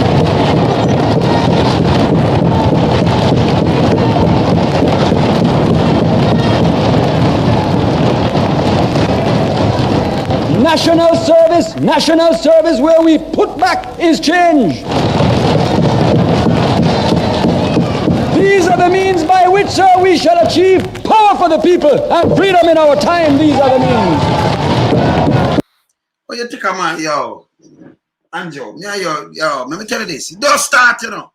[SPEAKER 4] National service where we put back is change. These are the means by which, sir, we shall achieve power for the people and freedom in our time. These are the means.
[SPEAKER 1] Oh, you take a man, yo. Anjo, yo, let me tell you this. Don't start, you know.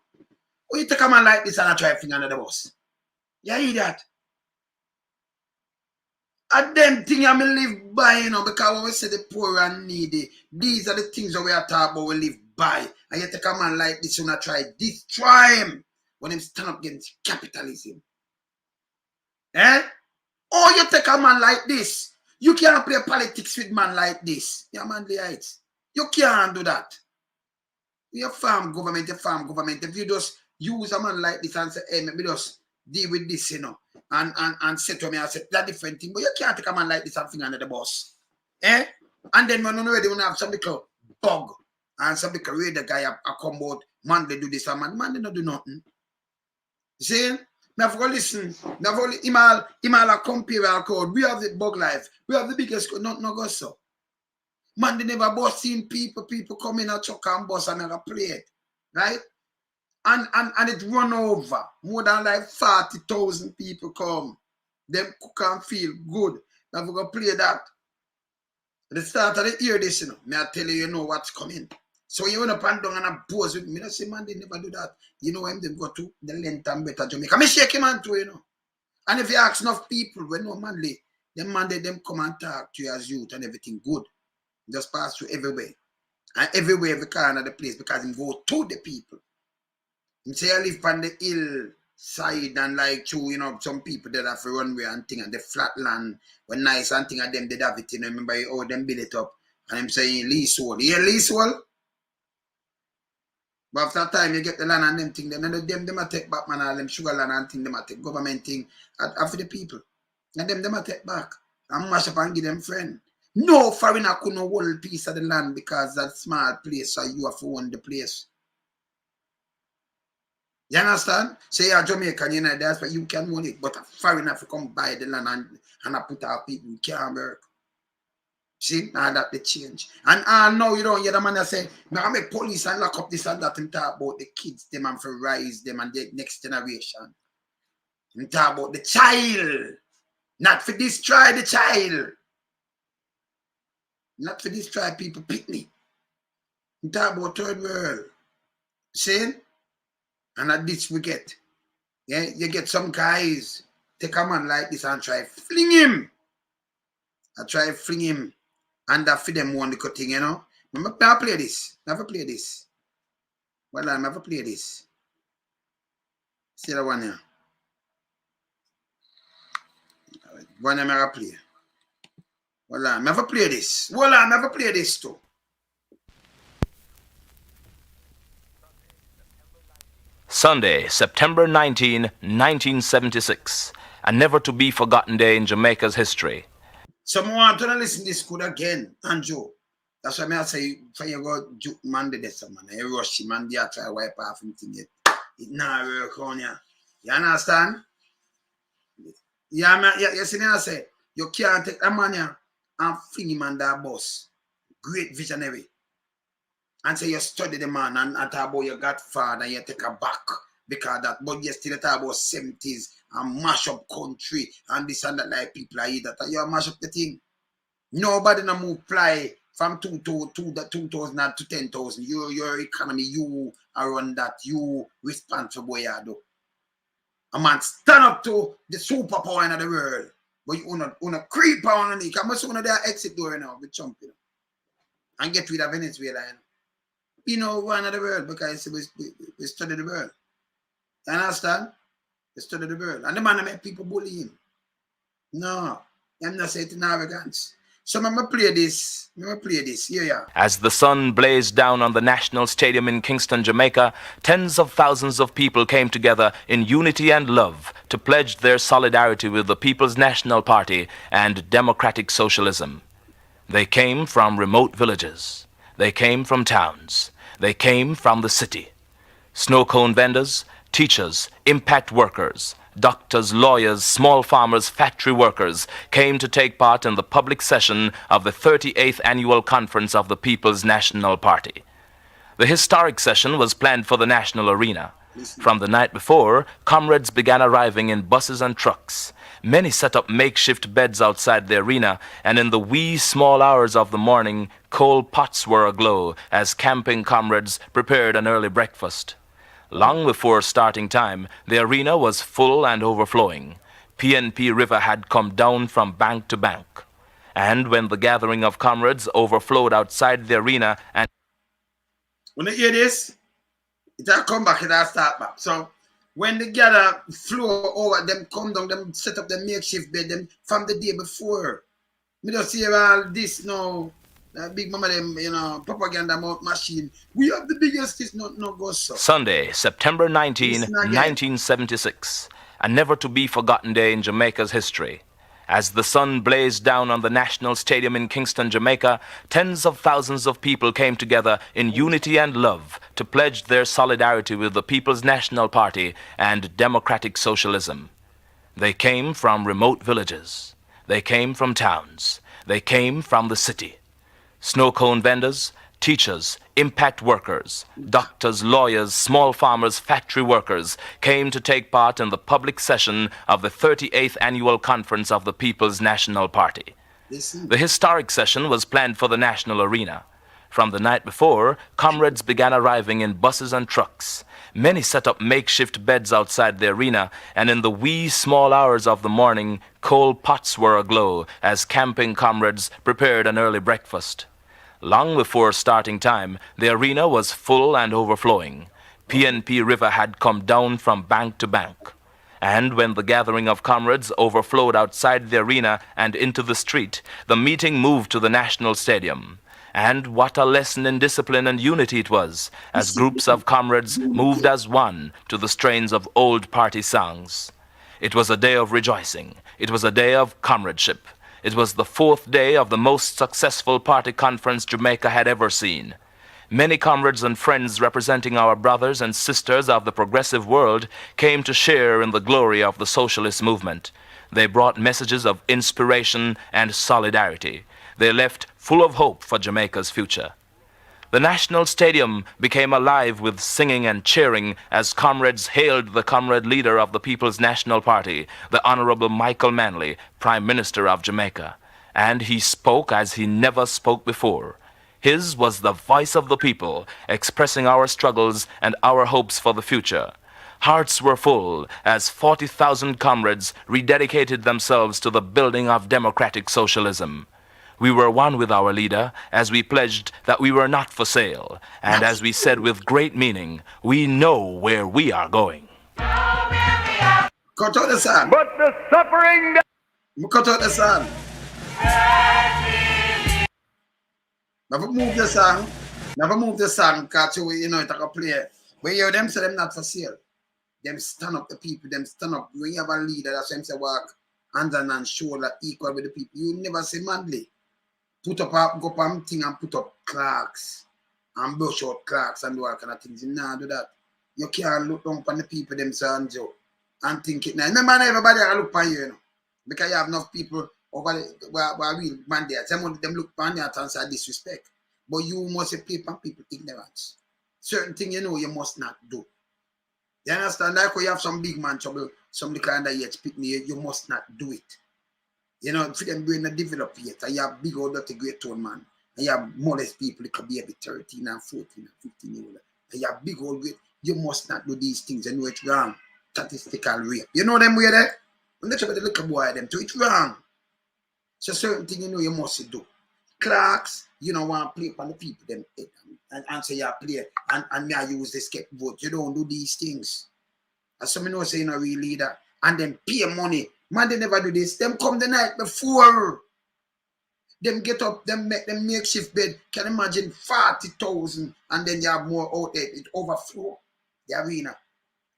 [SPEAKER 1] Oh, you take a man like this and I try to finger under the bus. You hear that? And them things I live by, you know, because when we say the poor and needy, these are the things that we are talking about, we live by. And you take a man like this and I try to destroy him when him stand up against capitalism. Eh? Or you take a man like this. You can't play politics with man like this. Yeah, Manleyites. You can't do that. You farm government. If you just use a man like this and say, hey, maybe just deal with this, you know, and say to me, I said, that different thing. But you can't take a man like this and finger under the boss. Eh? And then when you're ready, when you have some little bug and some little radio guy I come out, man, they do this, and man, they don't do nothing. You see? Now, if you listen, now only email a compare code. We have the bug life. We have the biggest code. Not go so. Man, they never bust in people come in a truck and bus and never play it. Right? And it run over. More than like 40,000 people come. Them cook and feel good. Now we're gonna play that. At the start of the year, this, you know, may I tell you, you know what's coming. So you wanna pan down and a pose with me. I say, man, they never do that. You know when they go to the length and better Jamaica. Me shake him on too, you know. And if you ask enough people, when no Manley, them come and talk to you as youth and everything good. Just pass through everywhere. And everywhere, every corner of the place, because him go to the people. Him say I live on the hill side and like true, you know, some people that have to runway and thing and the flat land when nice and thing and them they have it, you know, remember how them build it up and them saying leasehold. Yeah, leasehold. But after that time you get the land and them thing, then them a take back man all them sugar land and thing them a take government thing after the people. And them a take back and mash up and give them friend. No foreigner could no hold piece of the land because that small place so you have to own the place. You understand? Say you're Jamaican, you know, that's why you can own it, but a foreigner have to come buy the land and I put our people, you can't work. See, now that they change. And now you don't hear the man that say, I make police and lock up this and that and talk about the kids, them and for rise them and the next generation. And talk about the child. Not for destroy the child. Not for destroy people picnic. And talk about third world. See? And at this we get. Yeah, you get some guys take a man like this and try fling him. I try fling him. And that for them one little thing, you know. Never play this. Never play this. Well, I never play this. See that one here. One I never play. Well, I never play this. Well, I never play this too.
[SPEAKER 3] Sunday, September 19, 1976, a never-to-be-forgotten day in Jamaica's history.
[SPEAKER 1] Someone want to listen to this good again, Andrew. That's why I say, for you go juke man the death man. You rush him and they try to wipe off him thing yet. It not work on you. You understand? Yeah, man, you see me I say, you can't take that man here and fling him on that bus. Great visionary. And say you study the man and talk about your godfather and you take a back because that, but you still talk about 70s and mash up country and this and that like people are that you mash up the thing. Nobody no move fly from 2000 to 10,000. Your economy, you are on that, you responsible boy you do. A man stand up to the superpower in the world. But you wanna creep on it. Come on, their exit door now, we jump you know, and get rid of Venezuela. You know, one of the world because we study the world. You understand? We study the world. And the man make people bully him. No, I'm not saying it in arrogance. So I'm going to play this. Yeah.
[SPEAKER 3] As the sun blazed down on the National Stadium in Kingston, Jamaica, tens of thousands of people came together in unity and love to pledge their solidarity with the People's National Party and democratic socialism. They came from remote villages. They came from towns. They came from the city. Snow cone vendors, teachers, impact workers, doctors, lawyers, small farmers, factory workers came to take part in the public session of the 38th Annual Conference of the People's National Party. The historic session was planned for the National Arena. From the night before, comrades began arriving in buses and trucks. Many set up makeshift beds outside the arena, and in the wee small hours of the morning, coal pots were aglow as camping comrades prepared an early breakfast. Long before starting time, the arena was full and overflowing. PNP River had come down from bank to bank. And when the gathering of comrades overflowed outside the arena and...
[SPEAKER 1] When you hear this, it'll come back, it'll start back. So when they gather flow over, them come down, them set up the makeshift bed them from the day before. Me just see all this now. Big mama them, you know, propaganda machine. We have the biggest, this no go so.
[SPEAKER 3] Sunday, September 19, 1976, a never-to-be-forgotten day in Jamaica's history. As the sun blazed down on the National Stadium in Kingston, Jamaica, tens of thousands of people came together in unity and love to pledge their solidarity with the People's National Party and democratic socialism. They came from remote villages. They came from towns. They came from the city. Snow cone vendors, teachers, impact workers, doctors, lawyers, small farmers, factory workers came to take part in the public session of the 38th Annual Conference of the People's National Party. The historic session was planned for the National Arena. From the night before, comrades began arriving in buses and trucks. Many set up makeshift beds outside the arena, and in the wee small hours of the morning, coal pots were aglow as camping comrades prepared an early breakfast. Long before starting time, the arena was full and overflowing. PNP River had come down from bank to bank.
[SPEAKER 5] And when the gathering of comrades overflowed outside the arena and into the street, the meeting moved to the National Stadium. And what a lesson in discipline and unity it was, as groups of comrades moved as one to the strains of old party songs. It was a day of rejoicing. It was a day of comradeship. It was the fourth day of the most successful party conference Jamaica had ever seen. Many comrades and friends representing our brothers and sisters of the progressive world came to share in the glory of the socialist movement. They brought messages of inspiration and solidarity. They left full of hope for Jamaica's future. The National Stadium became alive with singing and cheering as comrades hailed the comrade leader of the People's National Party, the Honorable Michael Manley, Prime Minister of Jamaica. And he spoke as he never spoke before. His was the voice of the people, expressing our struggles and our hopes for the future. Hearts were full as 40,000 comrades rededicated themselves to the building of democratic socialism. We were one with our leader as we pledged that we were not for sale, and as we said with great meaning, we know where we are going.
[SPEAKER 1] Cut out the song.
[SPEAKER 6] But the suffering that
[SPEAKER 1] Cut out the song. Never move the song. Never move the song, because you know it can play. But you them say them not for sale. Them stand up the people, them stand up. When you have a leader, that's why them say walk hand on hand, shoulder equal with the people. You never say Manley. Put up a go up thing and put up clerks and brush out clerks and do all kind of things. You nah do that. You can't look down upon the people themselves and think it now. Remember, everybody can look upon you, you know, because you have enough people over the where real mandates. Some of them look upon you and say disrespect. But you must pay upon people ignorance. Certain things you know you must not do. You understand? Like when you have some big man trouble, some little under yet pick me, you must not do it. You know, if them brain not develop yet, and you have big old dirty great tone man, and you have modest people, it could be a bit 13 and 14 and 15 years old, and you have big old great, you must not do these things. You know it's wrong. Statistical rape. You know them way there? When they try to look a boy them, so it's wrong. So certain thing you know you must do. Clerks, you don't want to play upon the people them and say you play and me I use the scapegoat. You don't do these things. As some know say you know real leader and then pay money. Man, they never do this. Them come the night before. Them get up, them make them makeshift bed. Can you imagine 40,000 and then you have more out there. It overflow the arena.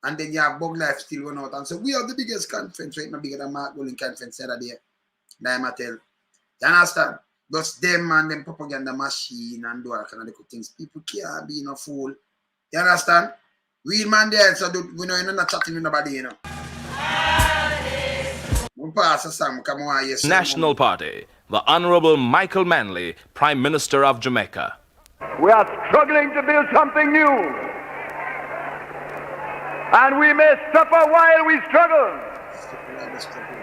[SPEAKER 1] And then you have Bug Life still run out. And so we have the biggest conference, right? No bigger than Mark Willing conference the other day. Now tell. You understand? Just them and them propaganda machine and do all kind of little things. People can't be no fool. You understand? Real man there, so we know you're not chatting with nobody, you know.
[SPEAKER 5] National Party, the Honorable Michael Manley, Prime Minister of Jamaica.
[SPEAKER 6] we are struggling to build something new. And we may suffer while we struggle.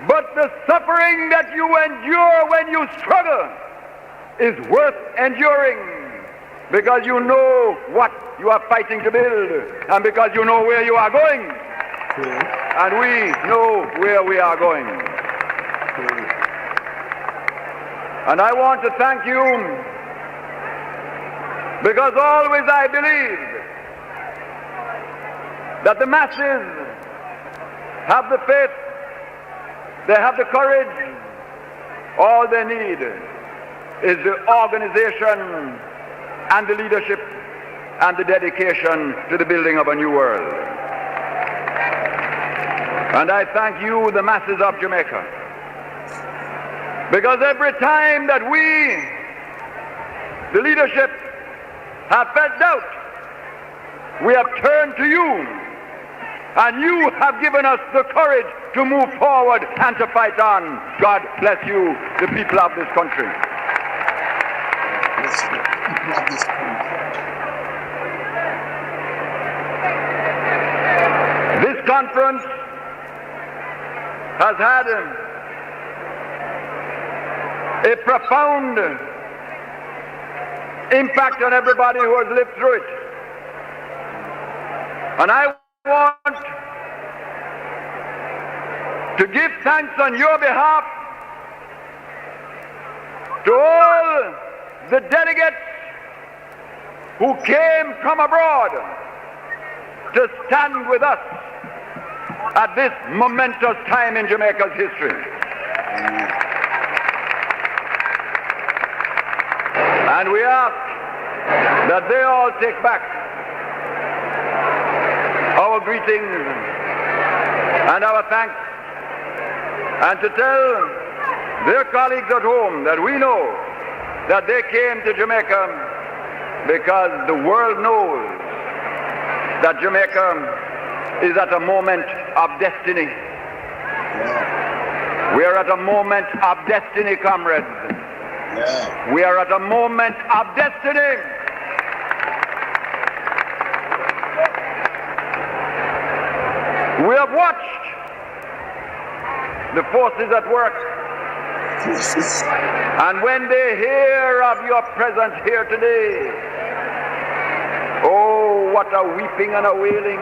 [SPEAKER 6] But the suffering that you endure when you struggle is worth enduring, because you know what you are fighting to build, and because you know where you are going. And we know where we are going. And I want to thank you, because always I believe that the masses have the faith, they have the courage. All they need is the organization and the leadership and the dedication to the building of a new world. And I thank you, the masses of Jamaica, because every time that we, the leadership, have felt doubt, we have turned to you, and you have given us the courage to move forward and to fight on. God bless you, the people of this country. This conference has had a profound impact on everybody who has lived through it. And I want to give thanks on your behalf to all the delegates who came from abroad to stand with us at this momentous time in Jamaica's history. And we ask that they all take back our greetings and our thanks, and to tell their colleagues at home that we know that they came to Jamaica because the world knows that Jamaica is at a moment of destiny. We are at a moment of destiny, comrades. We are at a moment of destiny. We have watched the forces at work. And when they hear of your presence here today, oh, what a weeping and a wailing.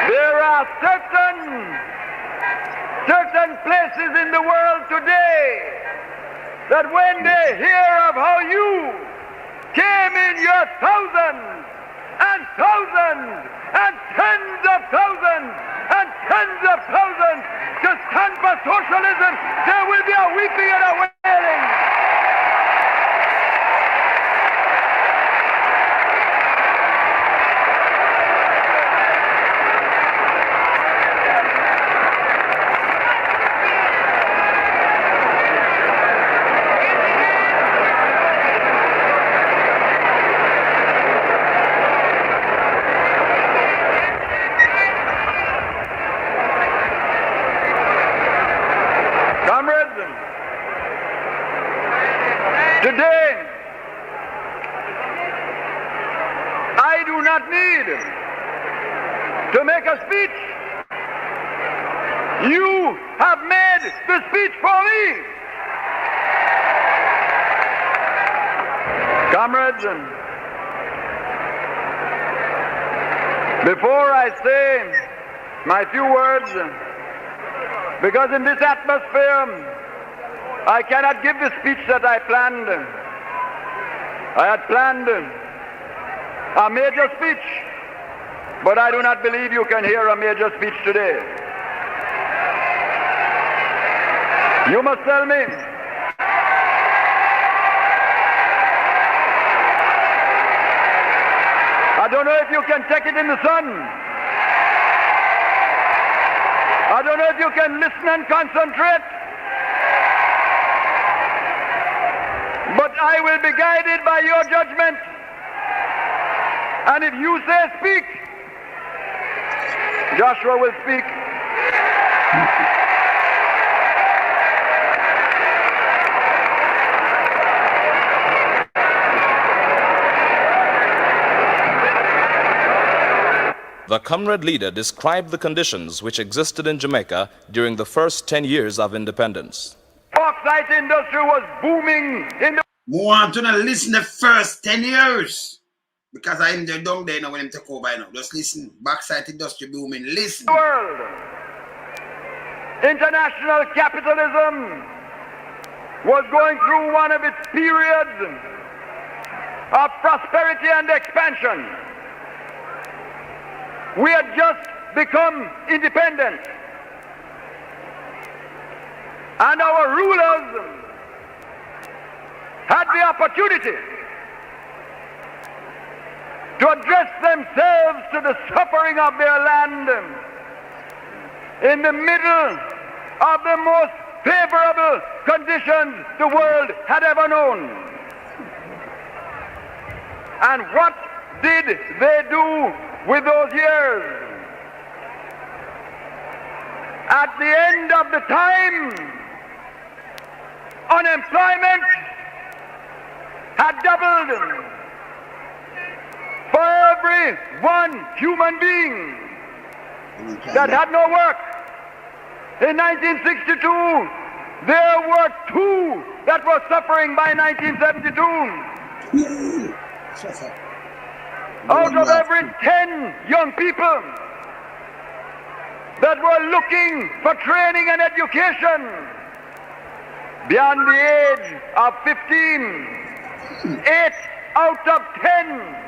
[SPEAKER 6] There are certain places in the world today that when they hear of how you came in your thousands and thousands and tens of thousands and tens of thousands to stand for socialism, there will be a weeping and a wailing. Today, I do not need to make a speech. You have made the speech for me. Comrades, before I say my few words, because in this atmosphere, I cannot give the speech that I planned. I had planned a major speech, but I do not believe you can hear a major speech today. You must tell me. I don't know if you can take it in the sun. I don't know if you can listen and concentrate. But I will be guided by your judgment. And if you say speak, Joshua will speak.
[SPEAKER 5] The comrade leader described the conditions which existed in Jamaica during the first 10 years of independence.
[SPEAKER 6] Bauxite industry was booming in the
[SPEAKER 1] want to listen the first 10 years. Because I'm the down there now when I'm take over now. Just listen. Bauxite industry booming. Listen.
[SPEAKER 6] world. International capitalism was going through one of its periods of prosperity and expansion. We had just become independent. And our rulers had the opportunity to address themselves to the suffering of their land in the middle of the most favorable conditions the world had ever known. And what did they do with those years? At the end of the time, unemployment had doubled. For every one human being that had no work, in 1962, there were 2 that were suffering by 1972. Out of every 10 young people that were looking for training and education beyond the age of 15, 8 out of 10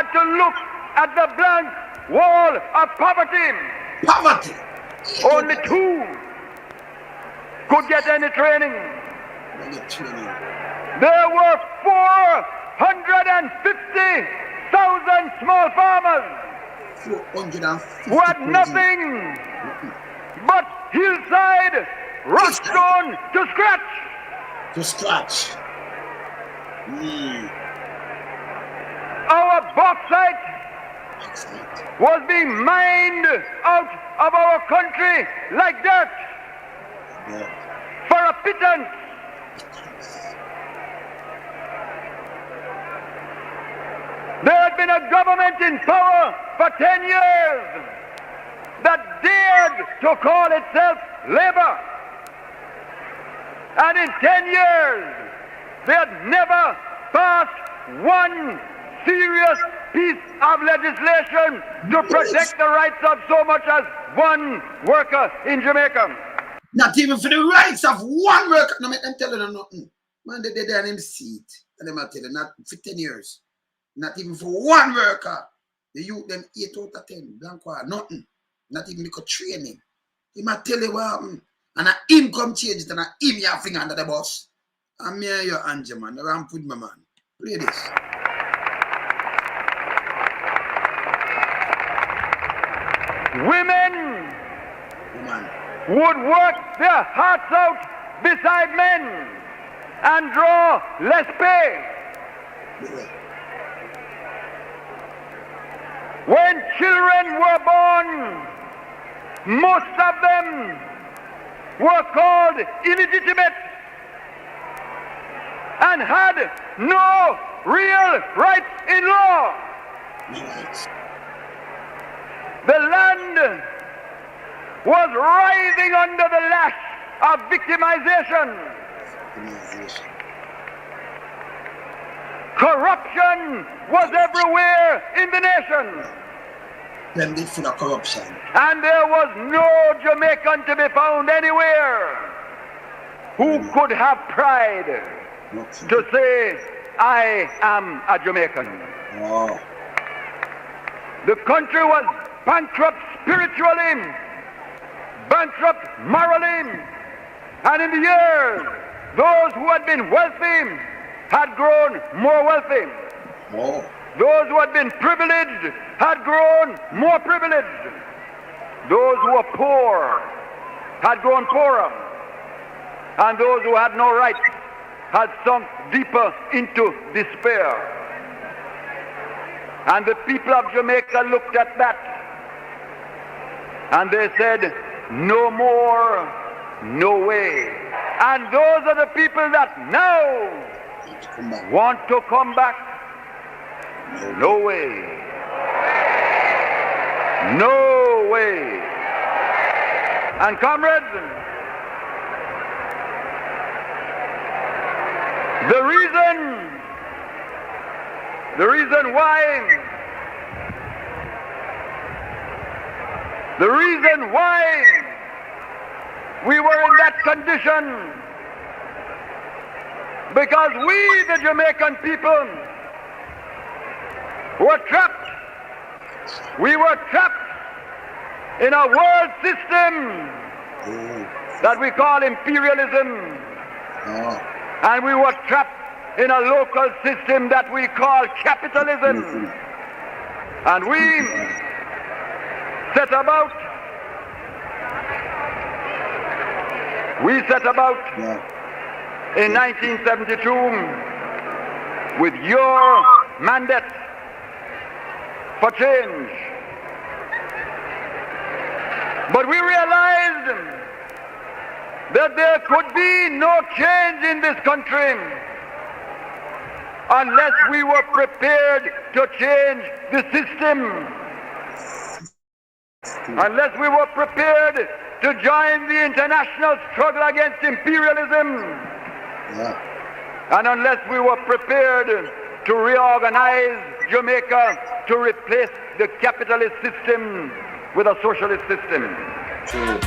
[SPEAKER 6] had to look at the blank wall of poverty.
[SPEAKER 1] Poverty.
[SPEAKER 6] Only 2 could get any training. There were 450,000 small farmers who had nothing but hillside rockstone to scratch. Our bauxite was being mined out of our country like dirt for a pittance. There had been a government in power for 10 years that dared to call itself labor. And in 10 years, they had never passed one serious piece of legislation to protect the rights of so much as one worker in Jamaica.
[SPEAKER 1] Not even for the rights of one worker. No, make them tell them nothing. Man, they there in the seat. And them tell them not for 10 years. Not even for one worker. The youth them 8 out of 10. Blanco, nothing. Not even because training. He might tell you what happened. And an income change and an him your finger under the bus. And me and your Angel, man. I'm putting my man. Play this.
[SPEAKER 6] Women would work their hearts out beside men and draw less pay. When children were born, most of them were called illegitimate and had no real rights in law. The land was writhing under the lash of victimization. Corruption was everywhere in the nation.
[SPEAKER 1] Them did full of corruption.
[SPEAKER 6] And there was no Jamaican to be found anywhere who could have pride to say, I am a Jamaican.
[SPEAKER 1] Oh.
[SPEAKER 6] The country was bankrupt spiritually, bankrupt morally, and in the years, those who had been wealthy had grown more wealthy.
[SPEAKER 1] Oh.
[SPEAKER 6] Those who had been privileged had grown more privileged. Those who were poor had grown poorer. And those who had no rights had sunk deeper into despair. And the people of Jamaica looked at that and they said, no more, no way. And those are the people that now want to come back. No way. No way. And comrades, the reason why we were in that condition, because we, the Jamaican people, were trapped. We were trapped in a world system that we call imperialism. And we were trapped in a local system that we call capitalism. And we set about in 1972 with your mandate for change. But we realized that there could be no change in this country unless we were prepared to change the system, unless we were prepared to join the international struggle against imperialism, and unless we were prepared to reorganize Jamaica to replace the capitalist system with a socialist system.
[SPEAKER 1] True.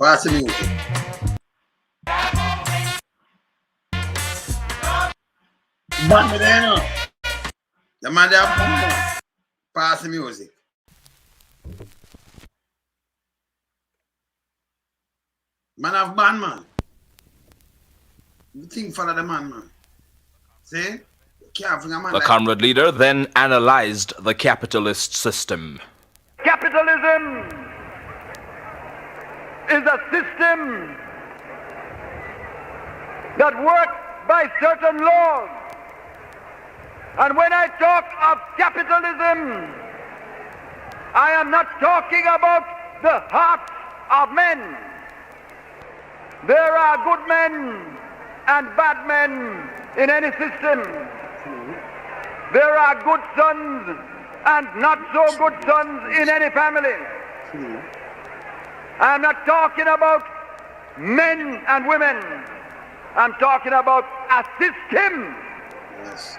[SPEAKER 1] Pass the music. Band me there, you know. The man there pass the music. Man have band, man. You think follow the man. See? Can't bring a man
[SPEAKER 5] The
[SPEAKER 1] like
[SPEAKER 5] comrade leader then analyzed the capitalist system.
[SPEAKER 6] Capitalism is a system that works by certain laws. And when I talk of capitalism, I am not talking about the hearts of men. There are good men and bad men in any system. There are good sons and not so good sons in any family. I'm not talking about men and women. I'm talking about a system.
[SPEAKER 1] Yes.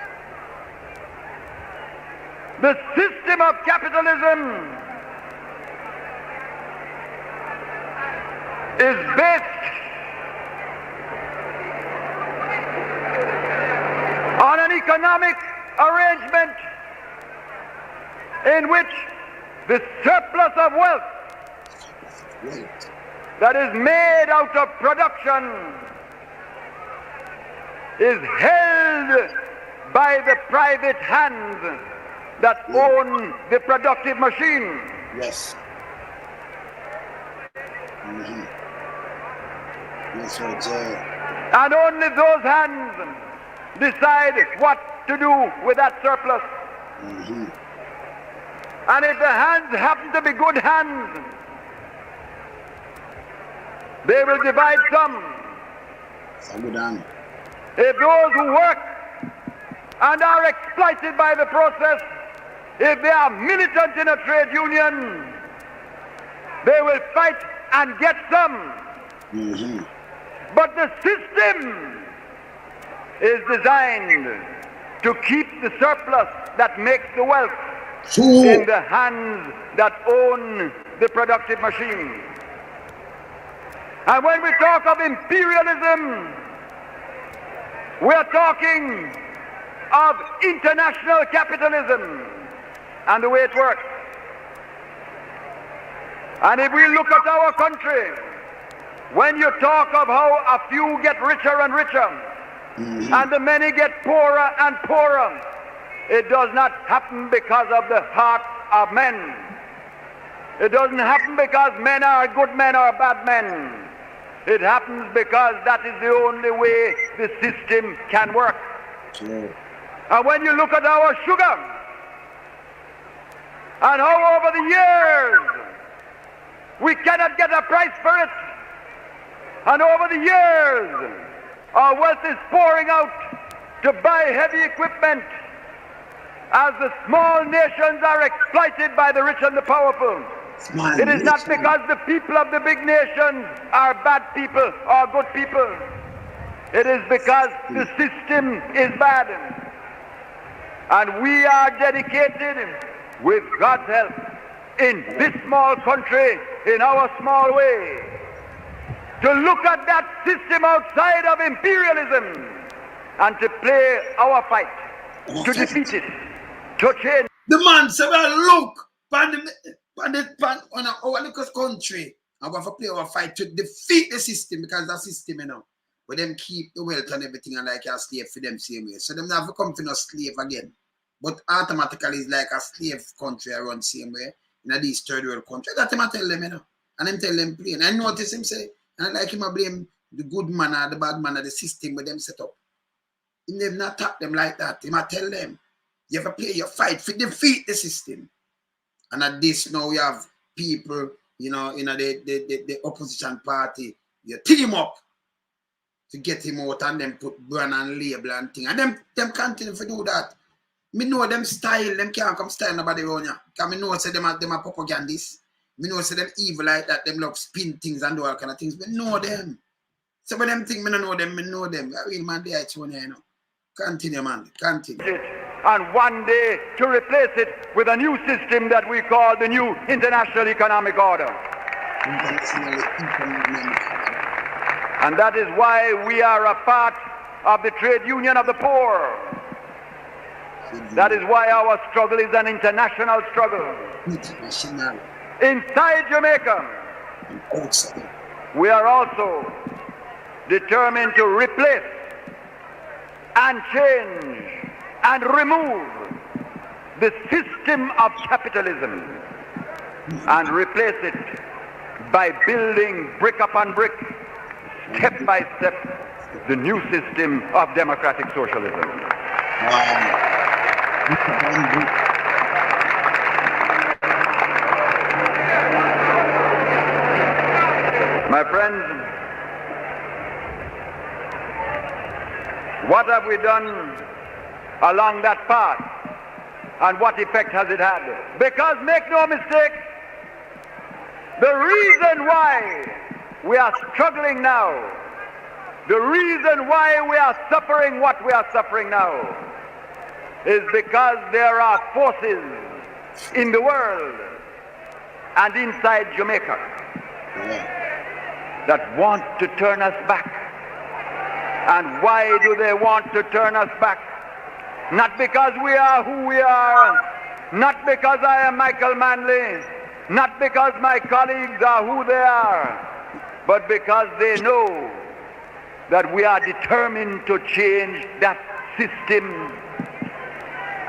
[SPEAKER 6] The system of capitalism is based on an economic arrangement in which the surplus of wealth that is made out of production is held by the private hands that own the productive machine.
[SPEAKER 1] Yes. Yes, right.
[SPEAKER 6] And only those hands decide what to do with that surplus. And if the hands happen to be good hands, they will divide some. If those who work and are exploited by the process, if they are militant in a trade union, they will fight and get some. But the system is designed to keep the surplus that makes the wealth in the hands that own the productive machine. And when we talk of imperialism, we are talking of international capitalism and the way it works. And if we look at our country, when you talk of how a few get richer and richer, and the many get poorer and poorer, it does not happen because of the hearts of men. It doesn't happen because men are good men or bad men. It happens because that is the only way the system can work. And when you look at our sugar, and how over the years we cannot get a price for it, and over the years our wealth is pouring out to buy heavy equipment as the small nations are exploited by the rich and the powerful. It is not because the people of the big nations are bad people or good people. It is because the system is bad. And we are dedicated, with God's help, in this small country, in our small way, to look at that system outside of imperialism and to play our fight, to defeat it, to change.
[SPEAKER 1] The man said, well, look, on our little country, and we have to play our fight to defeat the system, because the system, you know, where them keep the wealth and everything and like a slave for them same way. So them never come to no slave again. But automatically it's like a slave country around same way in these third world country. That's him I tell them, you know. And him tell them plain. I notice him say, and like him I blame the good man or the bad man or the system with them set up. He never not tap them like that. He might tell them, you have to play your fight to defeat the system. And at this now we have people, you know, in the opposition party, you team up to get him out and then put brand and label and thing. And them continue to do that. Me know them style, them can't come style nobody around here. Because me know say them are propagandists. Me know say them evil like that, them love spin things and do all kind of things. Me know them. So when them think me don't know them, me know them. I real man, they are one here, you know. Continue, man. Continue.
[SPEAKER 6] And one day to replace it with a new system that we call the new international economic order. And that is why we are a part of the trade union of the poor. That is why our struggle is an international struggle.
[SPEAKER 1] International.
[SPEAKER 6] Inside Jamaica,
[SPEAKER 1] And outside.
[SPEAKER 6] we are also determined to replace and change and remove the system of capitalism and replace it by building brick upon brick, step by step, the new system of democratic socialism. My friends, what have we done along that path, and what effect has it had? Because make no mistake, the reason why we are struggling now, the reason why we are suffering what we are suffering now, is because there are forces in the world and inside Jamaica that want to turn us back. And why do they want to turn us back? Not because we are who we are, not because I am Michael Manley, not because my colleagues are who they are, but because they know that we are determined to change that system.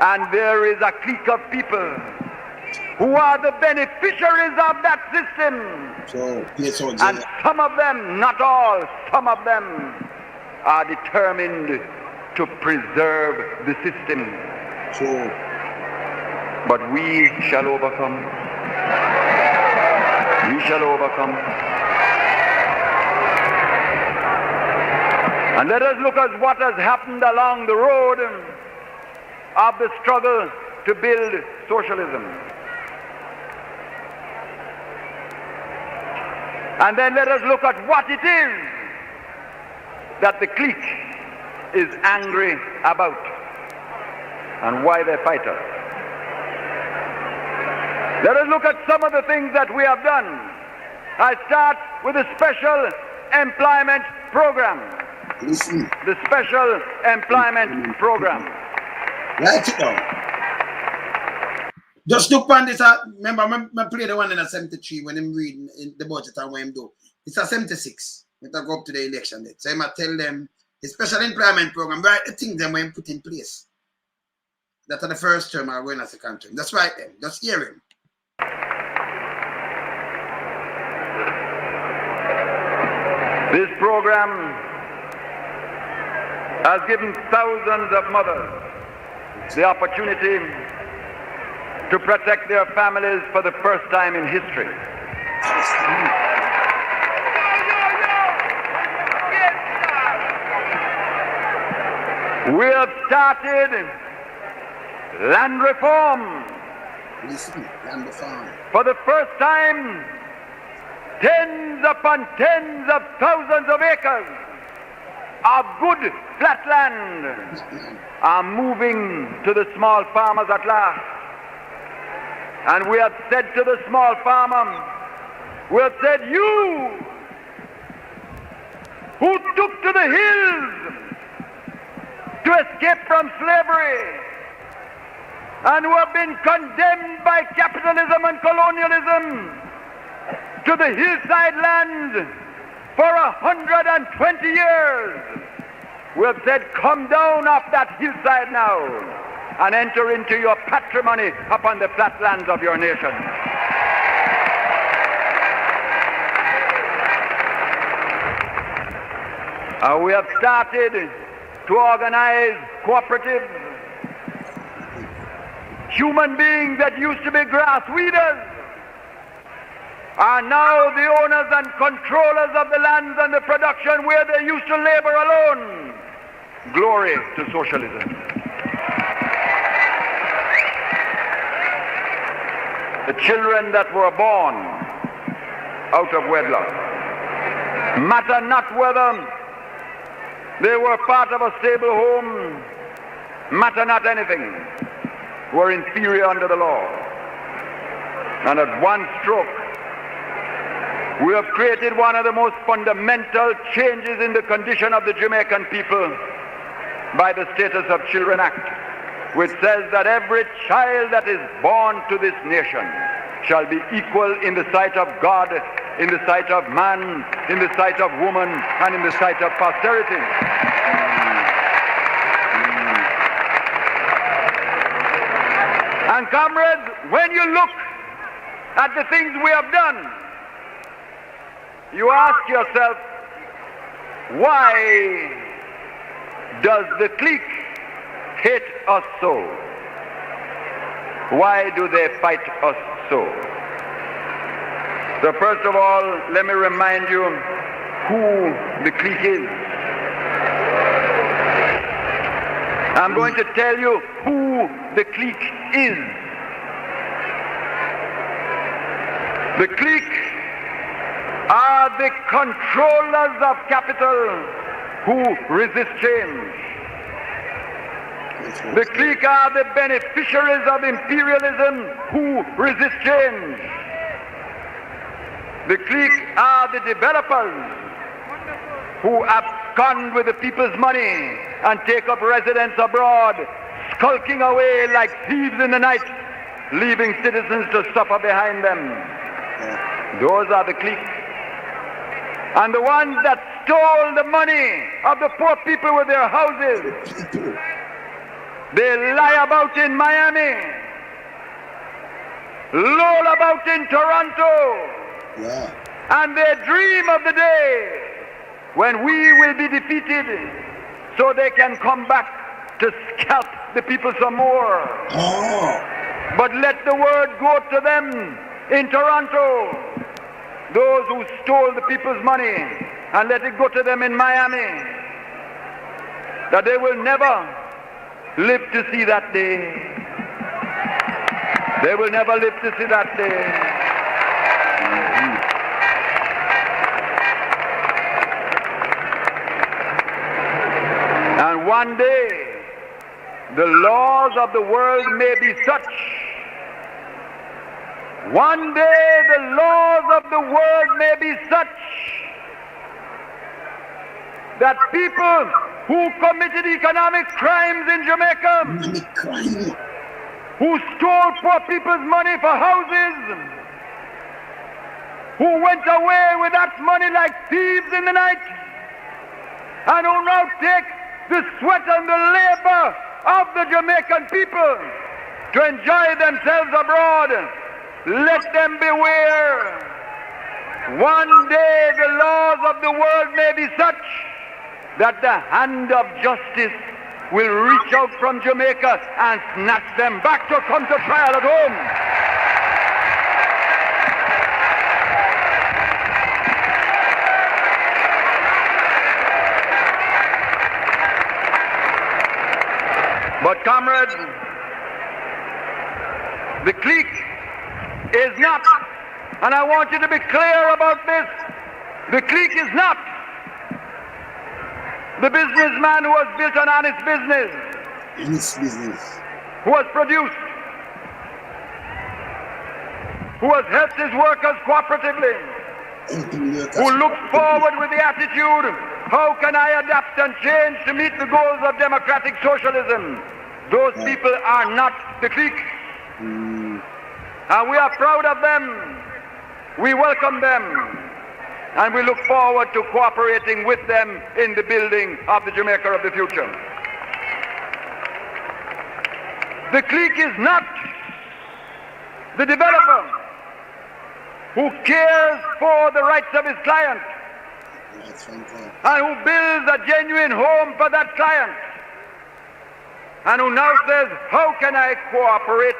[SPEAKER 6] And there is a clique of people who are the beneficiaries of that system. And some of them, not all, some of them are determined to preserve the system. But we shall overcome. We shall overcome. And let us look at what has happened along the road of the struggle to build socialism. And then let us look at what it is that the clique is angry about and why they fight us. Let us look at some of the things that we have done. I start with the special employment program.
[SPEAKER 1] Listen.
[SPEAKER 6] The special employment program.
[SPEAKER 1] Write it down. Just look on this. Remember, I play the one in a 73 when I'm reading in the budget and when I'm doing. It's a 76. When I go up to the election date. So I'm going to tell them the special employment program, write the things them when put in place. That are the first term I win as a country. That's right then. Just hear him.
[SPEAKER 6] This program has given thousands of mothers the opportunity to protect their families for the first time in history. We have started land reform.
[SPEAKER 1] Listen, land reform.
[SPEAKER 6] For the first time, tens upon tens of thousands of acres of good flat land are moving to the small farmers at last. And we have said to the small farmer, we have said, you who took to the hills to escape from slavery and who have been condemned by capitalism and colonialism to the hillside land for 120 years. We have said, come down off that hillside now and enter into your patrimony upon the flatlands of your nation. We have started to organize cooperatives. Human beings that used to be grass weeders are now the owners and controllers of the lands and the production where they used to labor alone. Glory to socialism. The children that were born out of wedlock, matter not whether they were part of a stable home, matter not anything, were inferior under the law. And at one stroke, we have created one of the most fundamental changes in the condition of the Jamaican people by the Status of Children Act. which says that every child that is born to this nation shall be equal in the sight of God, in the sight of man, in the sight of woman, and in the sight of posterity. And comrades, when you look at the things we have done, you ask yourself, why does the clique hate us so? Why do they fight us so? So first of all, let me remind you who the clique is. I'm going to tell you who the clique is. The clique are the controllers of capital who resist change. The clique are the beneficiaries of imperialism who resist change. The clique are the developers who abscond with the people's money and take up residence abroad, skulking away like thieves in the night, leaving citizens to suffer behind them. Those are the clique. And the ones that stole the money of the poor people with their houses, they lie about in Miami, loll about in Toronto, and they dream of the day when we will be defeated so they can come back to scalp the people some more. But let the word go to them in Toronto, those who stole the people's money, and let it go to them in Miami, that they will never live to see that day. They will never live to see that day. And one day, the laws of the world may be such. One day, the laws of the world may be such that people who committed economic crimes in Jamaica, who stole poor people's money for houses, who went away with that money like thieves in the night, and who now take the sweat and the labor of the Jamaican people to enjoy themselves abroad, let them beware. One day the laws of the world may be such that the hand of justice will reach out from Jamaica and snatch them back to come to trial at home. But comrades, the clique is not, and I want you to be clear about this, the clique is not the businessman who has built an honest business, who has produced, who has helped his workers cooperatively, who looks forward with the attitude, how can I adapt and change to meet the goals of democratic socialism? Those people are not the clique. And we are proud of them. We welcome them. And we look forward to cooperating with them in the building of the Jamaica of the future. The clique is not the developer who cares for the rights of his client and who builds a genuine home for that client and who now says, how can I cooperate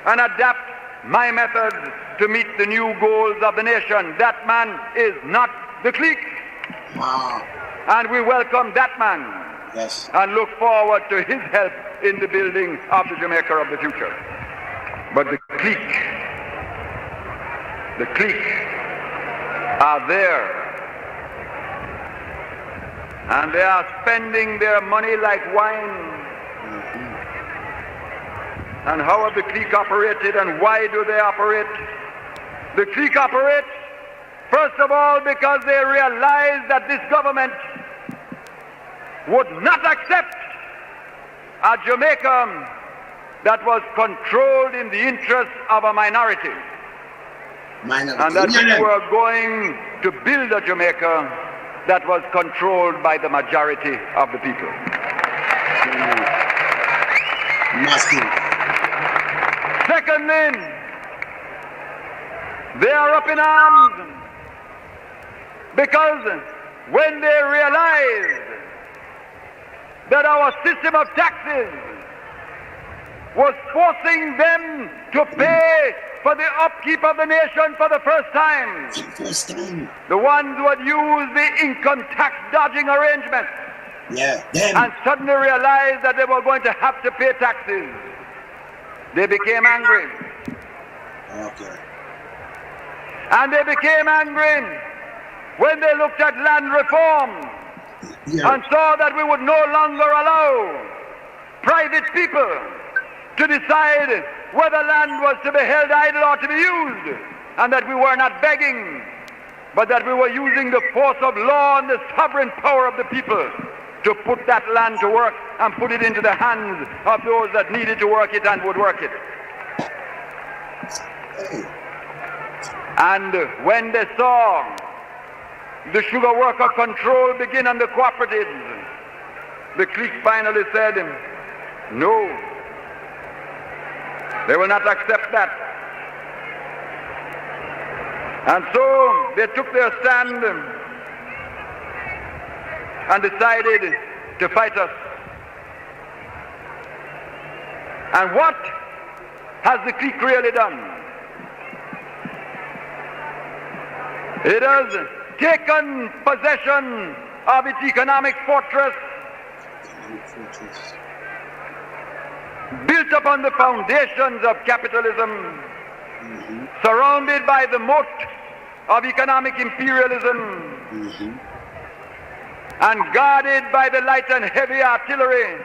[SPEAKER 6] and adapt my methods to meet the new goals of the nation? That man is not the clique. And we welcome that man and look forward to his help in the building of the Jamaica of the future. But the clique are there, and they are spending their money like wine. And how have the clique operated, and why do they operate? The clique operates, first of all, because they realize that this government would not accept a Jamaica that was controlled in the interest of a minority. And that we were going to build a Jamaica that was controlled by the majority of the people. Secondly, they are up in arms because when they realized that our system of taxes was forcing them to pay for the upkeep of the nation for the first time. The ones who had used the income tax dodging arrangement and suddenly realized that they were going to have to pay taxes. They became angry. And they became angry when they looked at land reform and saw that we would no longer allow private people to decide whether land was to be held idle or to be used, and that we were not begging, but that we were using the force of law and the sovereign power of the people to put that land to work and put it into the hands of those that needed to work it and would work it. And when they saw the sugar worker control begin on the cooperatives, the clique finally said, no, they will not accept that. And so they took their stand and decided to fight us. And what has the clique really done? It has taken possession of its economic fortress, built upon the foundations of capitalism, surrounded by the moat of economic imperialism, and guarded by the light and heavy artillery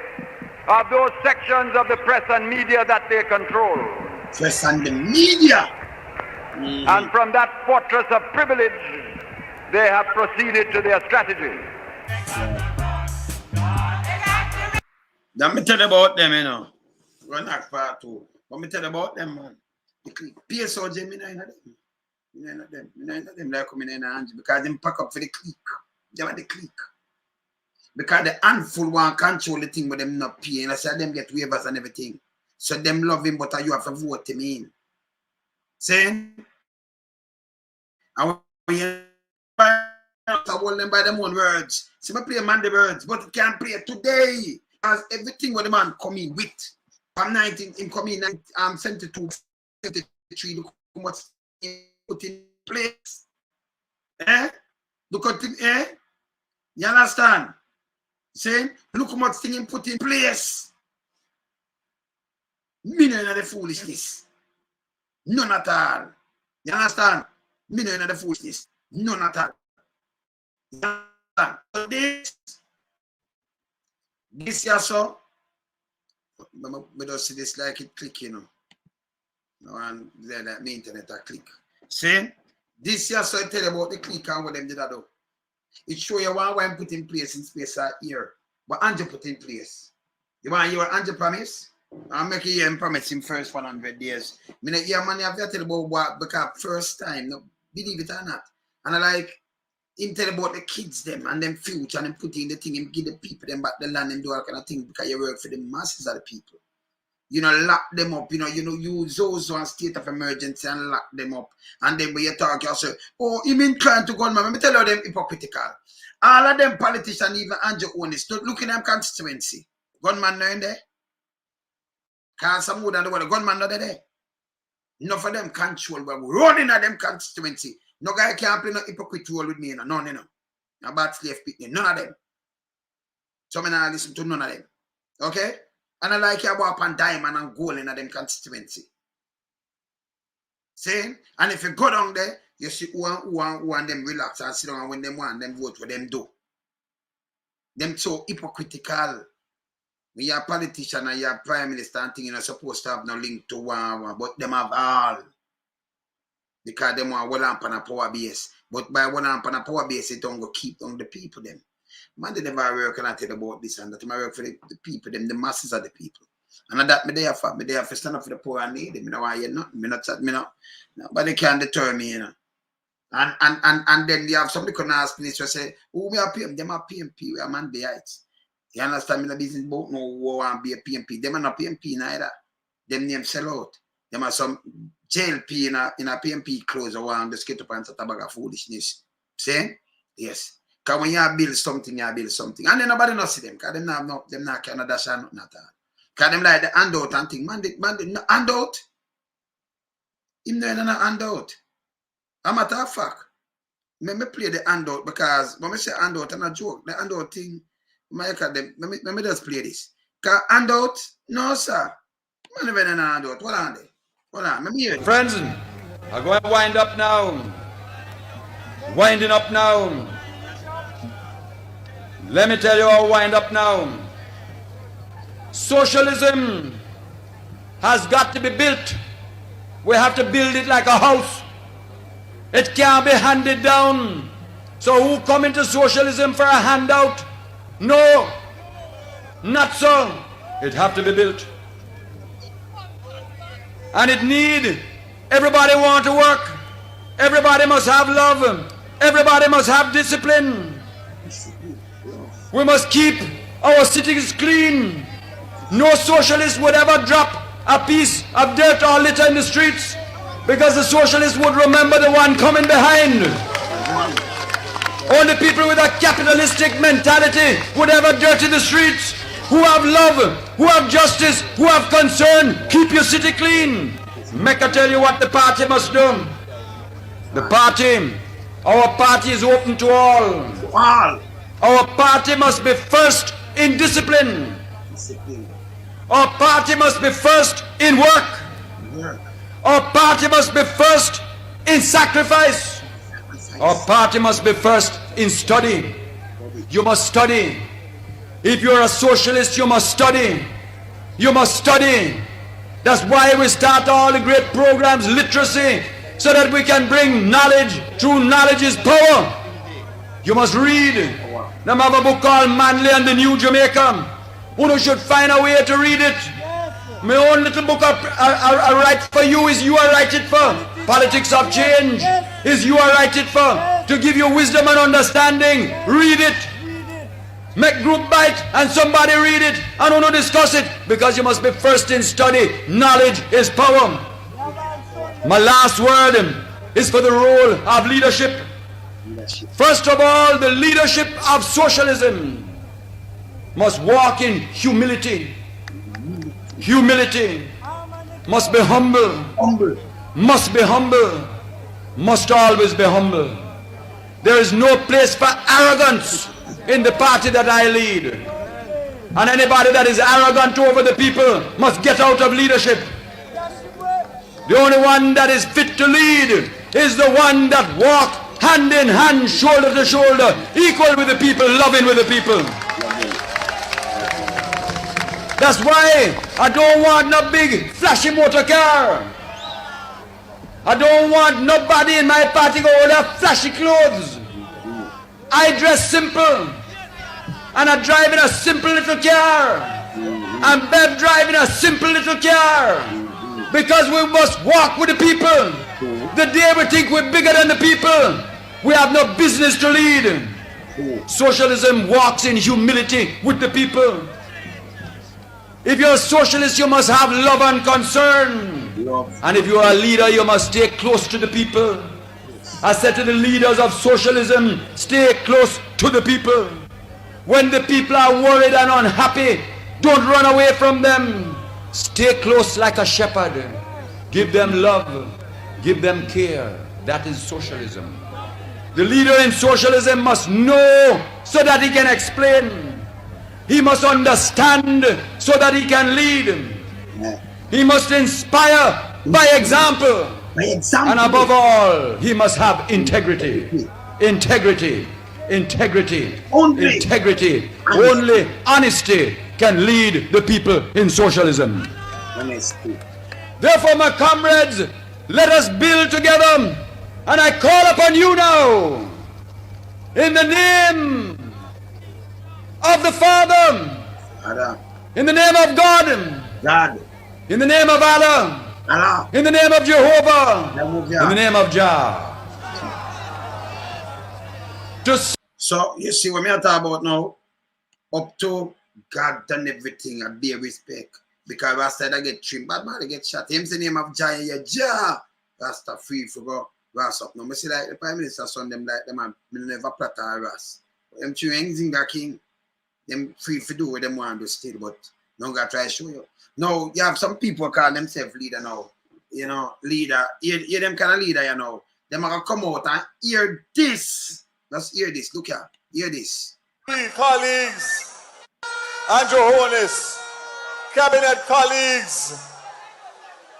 [SPEAKER 6] of those sections of the press and media that they control.
[SPEAKER 1] Press and the media.
[SPEAKER 6] And from that fortress of privilege, they have proceeded to their strategy.
[SPEAKER 1] Let me tell you about them, you know. Run that part too. Let me tell you about them, man. The clique. PSOJ, me not them. Me not them. Me not them like me in Angie because them pack up for the clique. They are the clique. Because the handful want control the thing, but them not paying. I say them get waivers and everything. So them love him, but you have to vote him in. Saying, and when you hold them by them own words. See me play man the words, but it can't play today. As everything what the man come in with. From 19, him come in 72, 73, look how much he put in place. Look at him, You understand? Saying, look how much thing he put in place. Me no know the foolishness. None at all. You understand? Me no know the foolishness. None at all. You understand? So this year, so, we don't see this like it click, you know. No one there that me internet a click. See? This year, so I tell you about the click and what them did do. It show you one put in place in space here. But Andrew put in place. You want to hear what Andrew promise? I'm making you promise him first 100 days. I mean, yeah, man, you have to tell about what because first time, no, believe it or not. And I like him tell about the kids them and them future and him put in the thing, him give the people them back the land and do all kind of thing because you work for the masses of the people. You know, lock them up, you know, use those one state of emergency and lock them up. And then when you talk, you say, oh, him inclined to gunman. Let me tell you them hypocritical. All of them politicians, even Andrew Holness, don't look in them constituency. Gunman no in there. Because some would have the gunman not there. Enough of them control, but running at them constituency. No guy can't play no hypocrite role with me, you know. None, you know. About slave people, none of them. So I not listen to none of them. Okay? And I like you about on diamond and gold in them constituency. See? And if you go down there, you see who and them relax and sit down and when them want them vote for them do. Them so hypocritical. When you're a politician and you're a prime minister and thing, you're not supposed to have no link to one, but them have all. Because them want one lamp on a power base. But by one lamp on a power base, it don't go keep on the people them. Man, they never work and I tell about this and that. I work for the people, them, the masses of the people. And that me there for stand up for the poor and needy. Me know why you nothing. Me not chat, me not. Nobody can deter me, you know. And then you have somebody can ask me, so say, who me are PM? Them are PMP, we are Manleyites. You understand me? The business about no who want be a PMP. Them are not PMP neither. Them name sell out. Them are some JLP in a PMP clothes or want to skate up and start a bag of foolishness. See? Yes. Because when you build something, you build something. And then nobody not see them. Because them not kind of dash and nothing at all. Because them like the handout and thing. Man, the handout. Him no in a handout. A matter of fact. Me play the handout because when I say handout, I'm not joke. The handout thing, let me just play this. Because handout, no sir. Man never in a handout. What on there? Hold on, let me hear it.
[SPEAKER 4] Friends, I'm going to wind up now. Winding up now. Let me tell you how wind up now. Socialism has got to be built. We have to build it like a house. It can't be handed down. So who come into socialism for a handout? No, not so. It have to be built. And it need, everybody want to work. Everybody must have love. Everybody must have discipline. We must keep our cities clean. No socialist would ever drop a piece of dirt or litter in the streets, because the socialist would remember the one coming behind. Only people with a capitalistic mentality would ever dirty the streets. Who have love, who have justice, who have concern, keep your city clean. Make I tell you what the party must do. The party, our party is open to all. Our party must be first in discipline. Our party must be first in work. Our party must be first in sacrifice. Our party must be first in study. You must study. If you're a socialist, you must study. You must study. That's why we start all the great programs, literacy, so that we can bring knowledge. True knowledge is power. You must read. Them have a book called Manley and the New Jamaica. Who should find a way to read it. My own little book I write for you is you I write it for. Politics of Change is you I write it for. To give you wisdom and understanding. Read it. Make group bite and somebody read it and want to discuss it, because you must be first in study. Knowledge is power. My last word is for the role of leadership. First of all, the leadership of socialism must walk in humility. Humility. Must be humble. Must be humble. Must always be humble. There is no place for arrogance in the party that I lead. And anybody that is arrogant over the people must get out of leadership. The only one that is fit to lead is the one that walks hand in hand, shoulder to shoulder, equal with the people, loving with the people. That's why I don't want no big flashy motor car. I don't want nobody in my party go with flashy clothes. I dress simple, and I drive in a simple little car, and Bev drive in a simple little car, because we must walk with the people. The day we think we're bigger than the people, we have no business to lead. Socialism walks in humility with the people. If you're a socialist, you must have love and concern. And if you're a leader, you must stay close to the people. I said to the leaders of socialism, stay close to the people. When the people are worried and unhappy, don't run away from them. Stay close like a shepherd. Give them love. Give them care. That is socialism. The leader in socialism must know so that he can explain. He must understand so that he can lead. He must inspire by example. And above all, he must have integrity. Integrity. Integrity. Integrity. Only honesty can lead the people in socialism. Therefore, my comrades, let us build together. And I call upon you now, in the name of the Father,
[SPEAKER 1] Father,
[SPEAKER 4] in the name of God,
[SPEAKER 1] God,
[SPEAKER 4] in the name of Allah,
[SPEAKER 1] Allah,
[SPEAKER 4] in the name of Jehovah,
[SPEAKER 1] name of
[SPEAKER 4] in the
[SPEAKER 1] Jah.
[SPEAKER 4] name of Jah. Just
[SPEAKER 1] So you see what me I talk about now? Up to God done everything and be respect. Because Rasta I get trimmed, bad man I get shot. Him the name of Jah, yeah, Jah. Rasta free for go Ras up. Now me see like the Prime Minister son them like them man, me never platter a Ras. Them two anything that king, them free for do what them want to still, but no God try to show you. Now you have some people call themselves leader now. You know, leader, hear them kind of leader, you know. Them are gonna come out and hear this. Let's hear this. Look here. Hear this.
[SPEAKER 7] Colleagues, Andrew Holness, cabinet colleagues,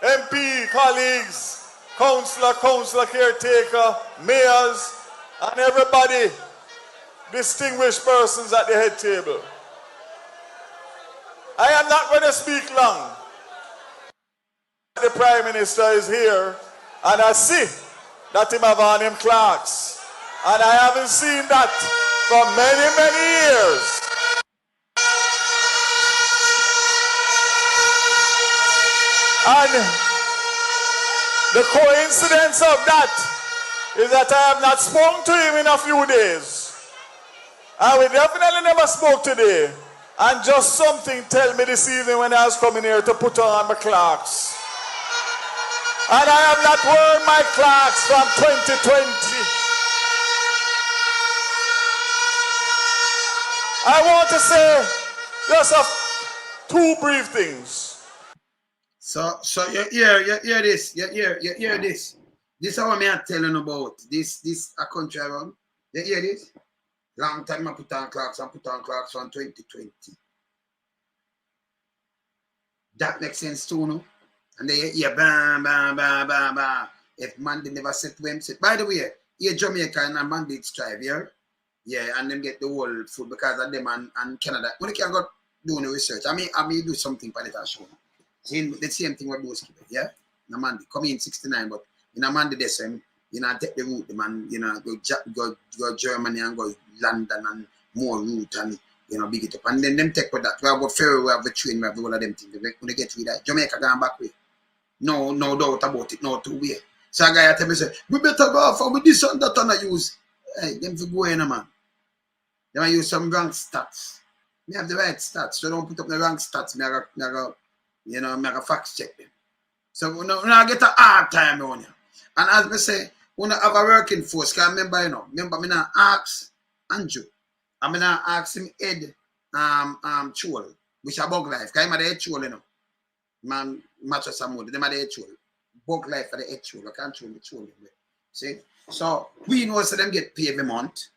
[SPEAKER 7] MP colleagues, councillor, caretaker, mayors, and everybody, distinguished persons at the head table. I am not going to speak long. The Prime Minister is here, and I see that him have on him clocks. And I haven't seen that for many, many years. And the coincidence of that is that I have not spoken to him in a few days. I will definitely never spoke today. And just something tell me this evening when I was coming here to put on my clocks. And I have not worn my clocks from 2020. I want to say just two brief things.
[SPEAKER 1] So you hear this. You hear this. This is what me are telling about. This a country around. You hear this? Long time I put on clocks from 2020. That makes sense too, no? And they hear bam, bam, bam, bam, bam. If man they never set to him set. By the way, here Jamaica and Manleyites strive here. Yeah, and them get the whole food because of them and Canada. When they can go do the research, I mean do something for that show. See the same thing with those people, yeah? In a Monday, come in 69, but in a Monday this time, you know, take the route, the man, you know, go Germany and go London and more route and you know, big it up. And then them take with that. We have a ferry, we have a train, we have all of them things. When they get with that, Jamaica going back way. No doubt about it, no two way. So a guy tell me, say, we better go off with this and that and I use. Hey, them to go in, man. They might use some wrong stats. We have the right stats, so don't put up the wrong stats. Me I fact check them. So we get a hard time on you. And as we say, we have a working force. Because remember, me not ask Andrew. I'm not ask him Ed Chul, which are bug life. Because I'm the head Chul, you know. Man, matches some more. Them are the head Chul. Bug life for the head Chul. I can't Chul the Chul. See? So we know so them get paid every month.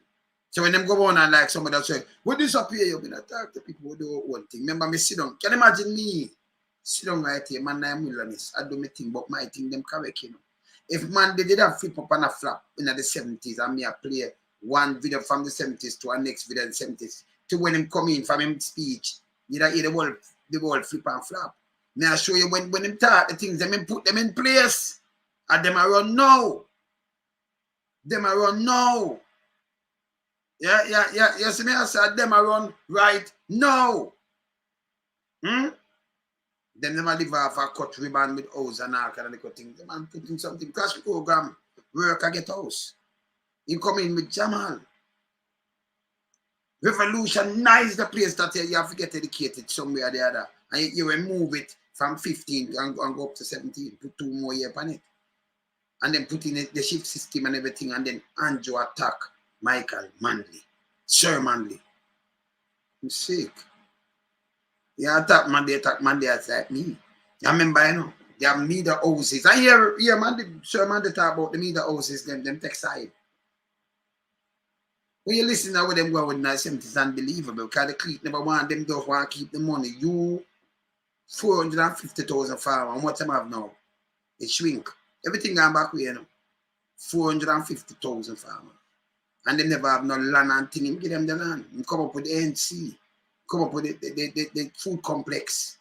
[SPEAKER 1] So when them go on and like somebody else say, what this up here? You been talk to people who do one thing. Remember me sit down. Can you imagine me? Sit down right here, man, I'm wilderness. I do my thing, but my thing them correct, you know. If man they did have flip up and a flap in the 70s and me I play one video from the 70s to our next video in the 70s to when him come in from him speech, you know, hear the world flip and flap. May I show you when him talk the things, them put them in place. And them around now. Them around now. Yeah. You see me, I said them around right now. Them never live off a cut ribbon with house and all kind of little things. The man putting something, crash program, work and get house. He come in with Jamal. Revolutionize the place that you have to get educated somewhere or the other. And you remove it from 15 and go up to 17, put 2 more years on it. And then put in the shift system and everything, and then Andrew attack Michael Manley, Sir Manley. I'm sick. Yeah, attack Manley, that's like me. I remember, you know, they have media houses. I hear Sir Manley talk about the media houses, them take side. When you listen to what them go with now, it's unbelievable because the clique never want them don't want to keep the money. You 450,000 farmers, and what them have now? It shrink. Everything gone back way, you know. 450,000 farmers. And they never have no land and thing. Him give them the land. Him come up with the NC. Come up with the food complex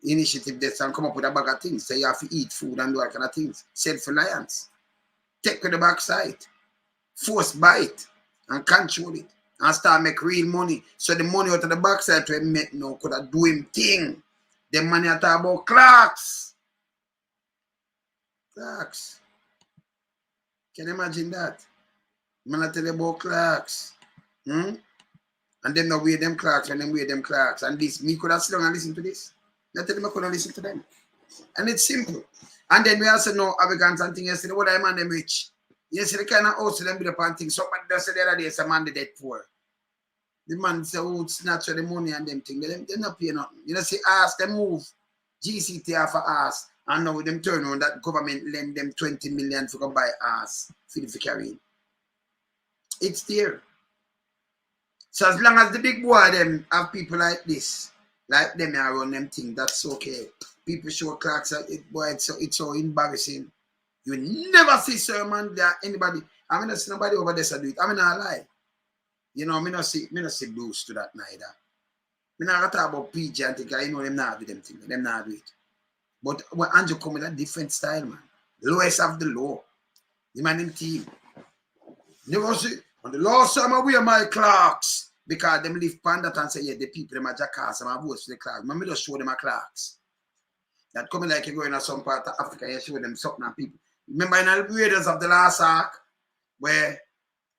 [SPEAKER 1] initiative that's and come up with a bag of things. So you have to eat food and do all kind of things. Self-reliance. Take to the backside. Force bite and control it. and start make real money. So the money out of the backside we make now could have do him thing. The money I talk about clocks. Clocks. Can you imagine that? Man, I tell you about clocks. And them not wear them clocks when them wear them clocks. And this, me could have sit down and listen to this. I tell them I couldn't listen to them. And it's simple. And then we also know arrogance and things yesterday. What I man them rich. You see the kind of house them build up and things. Somebody just said the other day, some man the dead poor. The man say, oh, snatch the money and them things. They not pay nothing. You know, see, ask them move. GCT for ass. And now them turn on that government lend them 20 million to go buy ass for the carrying. It's there. So as long as the big boy them have people like this, like them around them thing, that's okay. People show clocks at it, boy, it's so embarrassing. You never see sermon there anybody. I mean, I see nobody over there do it. I mean, I lie. You know, me not see blues to that neither. Me not talk about PG and think, you know, them not do them thing. Them not do it. But when Andrew come with a different style, man. Lowest of the low. The man in team. Never see. On the last time I wear my clocks. Because them live pan that and say, yeah, the people, them are jackass, and I vote for the clocks. Man, me just show them my clocks. That coming like you go in some part of Africa, you show them something and people. Remember in the Raiders of the last arc, where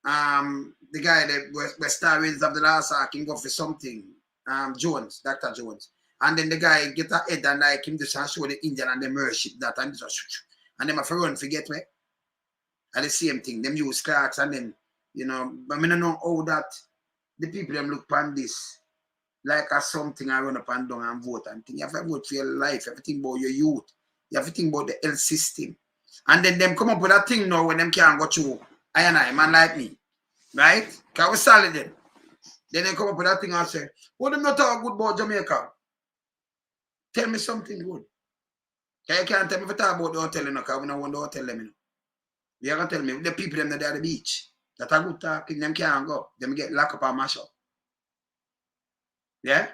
[SPEAKER 1] the guy that was Star Raiders of the last arc can go for something, Jones, Dr. Jones. And then the guy get a head and like him just show the Indian and them worship that and just and them have to run forget where. And the same thing, them use clocks and then, you know, but I don't know how that the people them look upon this like as something I run up and down and vote and think. You have to vote for your life, you have to think about your youth, you have to think about the health system. And then them come up with a thing now when them can't go through I and I, man like me. Right? Because we solid them. Then they come up with that thing and say, what them not talk good about Jamaica? Tell me something good. Because you can't tell me if I talk about the hotel, because we don't want the hotel them. You can tell me the people them that are at the beach. That are good talking, them can't go. Them get locked up and mash up. Yeah?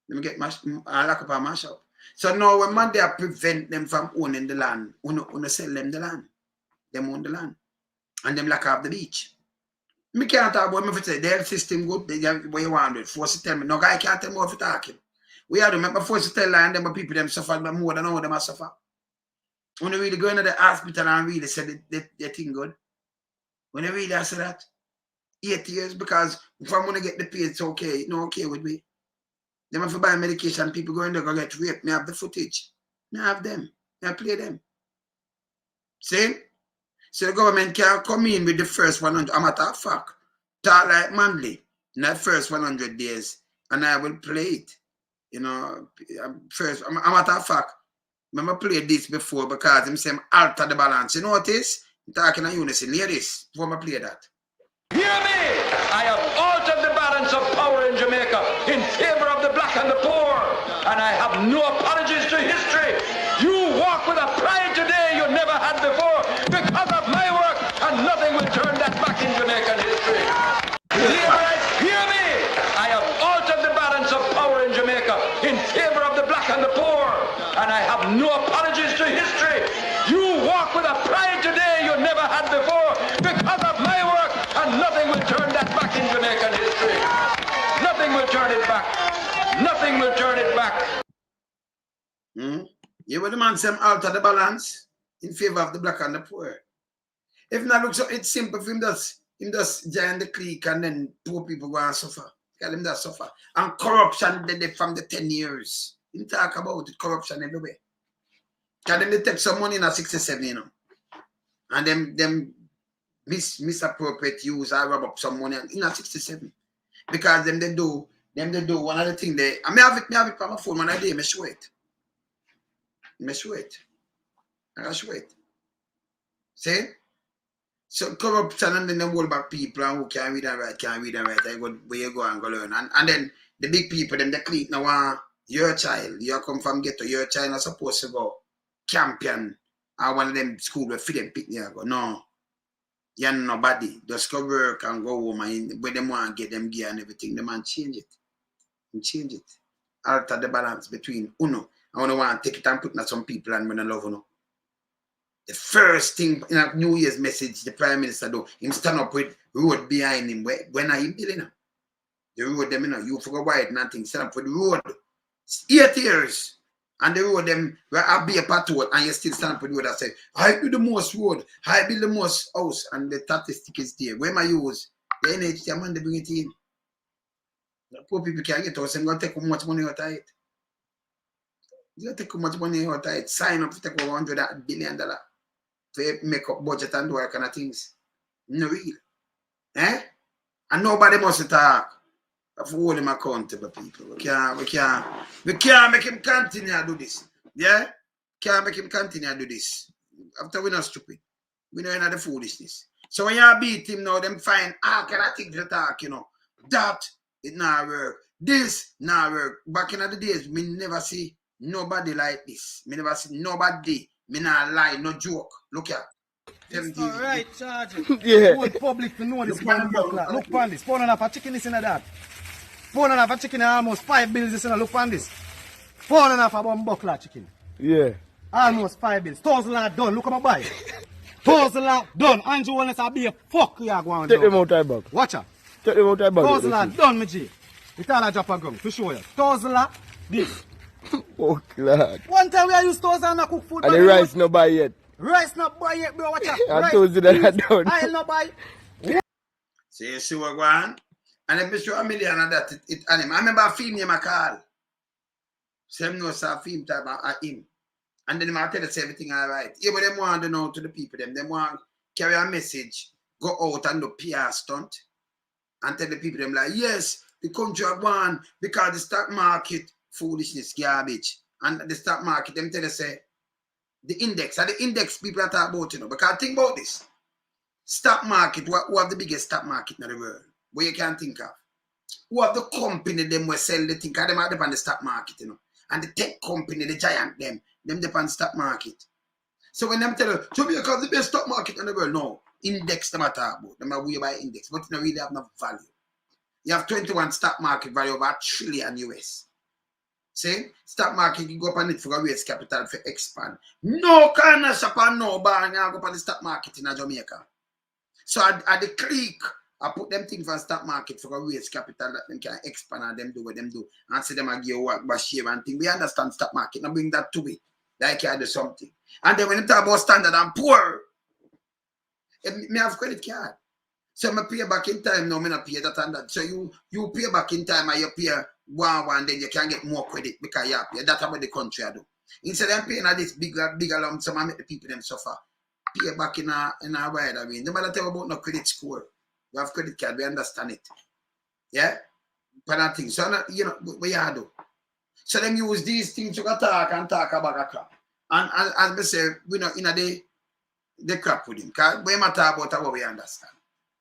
[SPEAKER 1] Them get locked up and mash up. So now when man they prevent them from owning the land, wanna sell them the land. Them own the land. And them lock up the beach. Me can't talk about me if it say their system good, they have what you want to do. Force to tell me. No guy can't tell me what you're talking. We have to remember force to tell and them people them suffer more than all them are suffer. When you really go into the hospital and really say they thing good. When you really say that, 8 years, because if I'm gonna get the pay, it's okay, no okay with me. Them have to buy medication, people go in there go get raped. Me have the footage. Me have them. Me play them. See? So the government can come in with the first 100. I'm a talk fact. Talk like Manley in that first 100 days. And I will play it. You know, first, I'm a talk fact. Remember play this before because I'm saying alter the balance. You know what it is? I'm talking in unison. Hear this before I play that.
[SPEAKER 8] Hear me! I have altered the balance of power in Jamaica in favor of the black and the poor. And I have no apologies to history. You walk with a pride today you never had before because of my work, and nothing will turn that back in Jamaican history. Hear me! I have altered the balance of power in Jamaica in favor of the black and the poor. And I have no apologies to history. You walk with a pride today you never had before because of my work, and nothing will turn that back in Jamaican history. Nothing will turn it back. Nothing will turn it back.
[SPEAKER 1] You will demand some alter the balance in favor of the black and the poor. If not look so it's simple for him just join the clique and then poor people go and suffer. Tell him that suffer. And corruption did from the 10 years. Him talk about it, corruption everywhere. Can them they take some money in a 67, you know. And them misappropriate use or rub up some money in a 67. Because them they do one of the things they I may have it on my phone when I do, I show it. I show it. See? So corruption and then them hold back people and who can't read and write, I go where you go and go learn. And then the big people, them they click now your child, you come from ghetto, your child not supposed to go champion or one of them school where feed them pick me go. No. You're nobody. Just go work and go home and when them want to get them gear and everything, the man change it. Alter the balance between uno. I want to take it and put it on some people and when I love uno. The first thing in a New Year's message the Prime Minister do, him stand up with road behind him when I him building him. The road them, you know, you forgot wide nothing. Stand up for the road. 8 years. And the road them where I be a patrol and you still stand up for the road and say, I do the most road, I build the most house, and the statistic is there. Where my use? The NHT man they bring it in. The poor people can't get us and gonna take how much money out of it. You take how much money out of it. Sign up to take $100 billion for make up budget and do all kind of things. No real. Eh? And nobody must talk. For hold him accountable, people. We can't make him continue to do this. Yeah? Can't make him continue to do this. After we're not stupid. We know the foolishness. So when you beat him now, them find all kind of things to talk, you know. That it not work. This not work. Back in the days, me never see nobody like this. Me never see nobody. Me not lie, no joke. Look at.
[SPEAKER 9] It's not right, charge.
[SPEAKER 10] Yeah.
[SPEAKER 9] You want public to know this man buckler. Look upon this. Pound and half a chicken is in that. Pound and half a chicken almost 5 bills is in. Look upon this. Pound and half a buckler chicken.
[SPEAKER 10] Yeah.
[SPEAKER 9] Almost 5 bills. 1,000 lot done. Look at my buy. 1,000 lot done. Andrew Holness will be a fuck you are going
[SPEAKER 10] Take them out of bag.
[SPEAKER 9] Watch out.
[SPEAKER 10] Take them out of bag.
[SPEAKER 9] 1,000 lot done, my G. It's all a drop of ground. To show you. 1,000 lot. This.
[SPEAKER 10] Oh, Lord.
[SPEAKER 9] One time we used 1,000 and cook food.
[SPEAKER 10] And the rice no buy yet.
[SPEAKER 9] Rice not buy yet, bro. Watch out.
[SPEAKER 10] I told you that I don't.
[SPEAKER 9] I not buy.
[SPEAKER 1] So you see what going on? And if you show $1 million of that, I remember a film name I call. Same no saw film type of him. And then I tell us everything all right. Yeah, but them want to know to the people, them want to carry a message, go out and do PR stunt, and tell the people them like, yes, the country are gone because the stock market foolishness, garbage. And the stock market, them tell us say, the index, and the index people are talking about, you know, because think about this. Stock market, who have the biggest stock market in the world? Where you can think of. Who have the company them will sell the thing, because them are depend on the stock market, you know. And the tech company, the giant them depend on the stock market. So when them tell you, Jamaica have the best stock market in the world, no. Index them are talking about. Them are way by index, but they don't really have no value. You have 21 stock market value of $1 trillion US. See? Stock market, you go up on it for a raise capital for expand. No corner shop and no bar, and you go up on the stock market in Jamaica. So at the click, I put them things for stock market for a raise capital that them can expand and them do what them do. And say them a give you work, but share and thing. We understand stock market. Now bring that to me. Like you do something. And then when you talk about standard and poor, me have credit card. So I pay back in time, no, I not pay that and that. So you pay back in time and you pay one, then you can get more credit because you pay. That's what the country I do. Instead of paying this bigger lump sum, I make the people them suffer. Pay back in a wide. I mean, no matter tell about no credit score. We have credit card, we understand it. Yeah? But that thing. So you know what you do. So them use these things to talk about a crap. And as I say, we know in a day the crap with him. Because we matter about what we understand.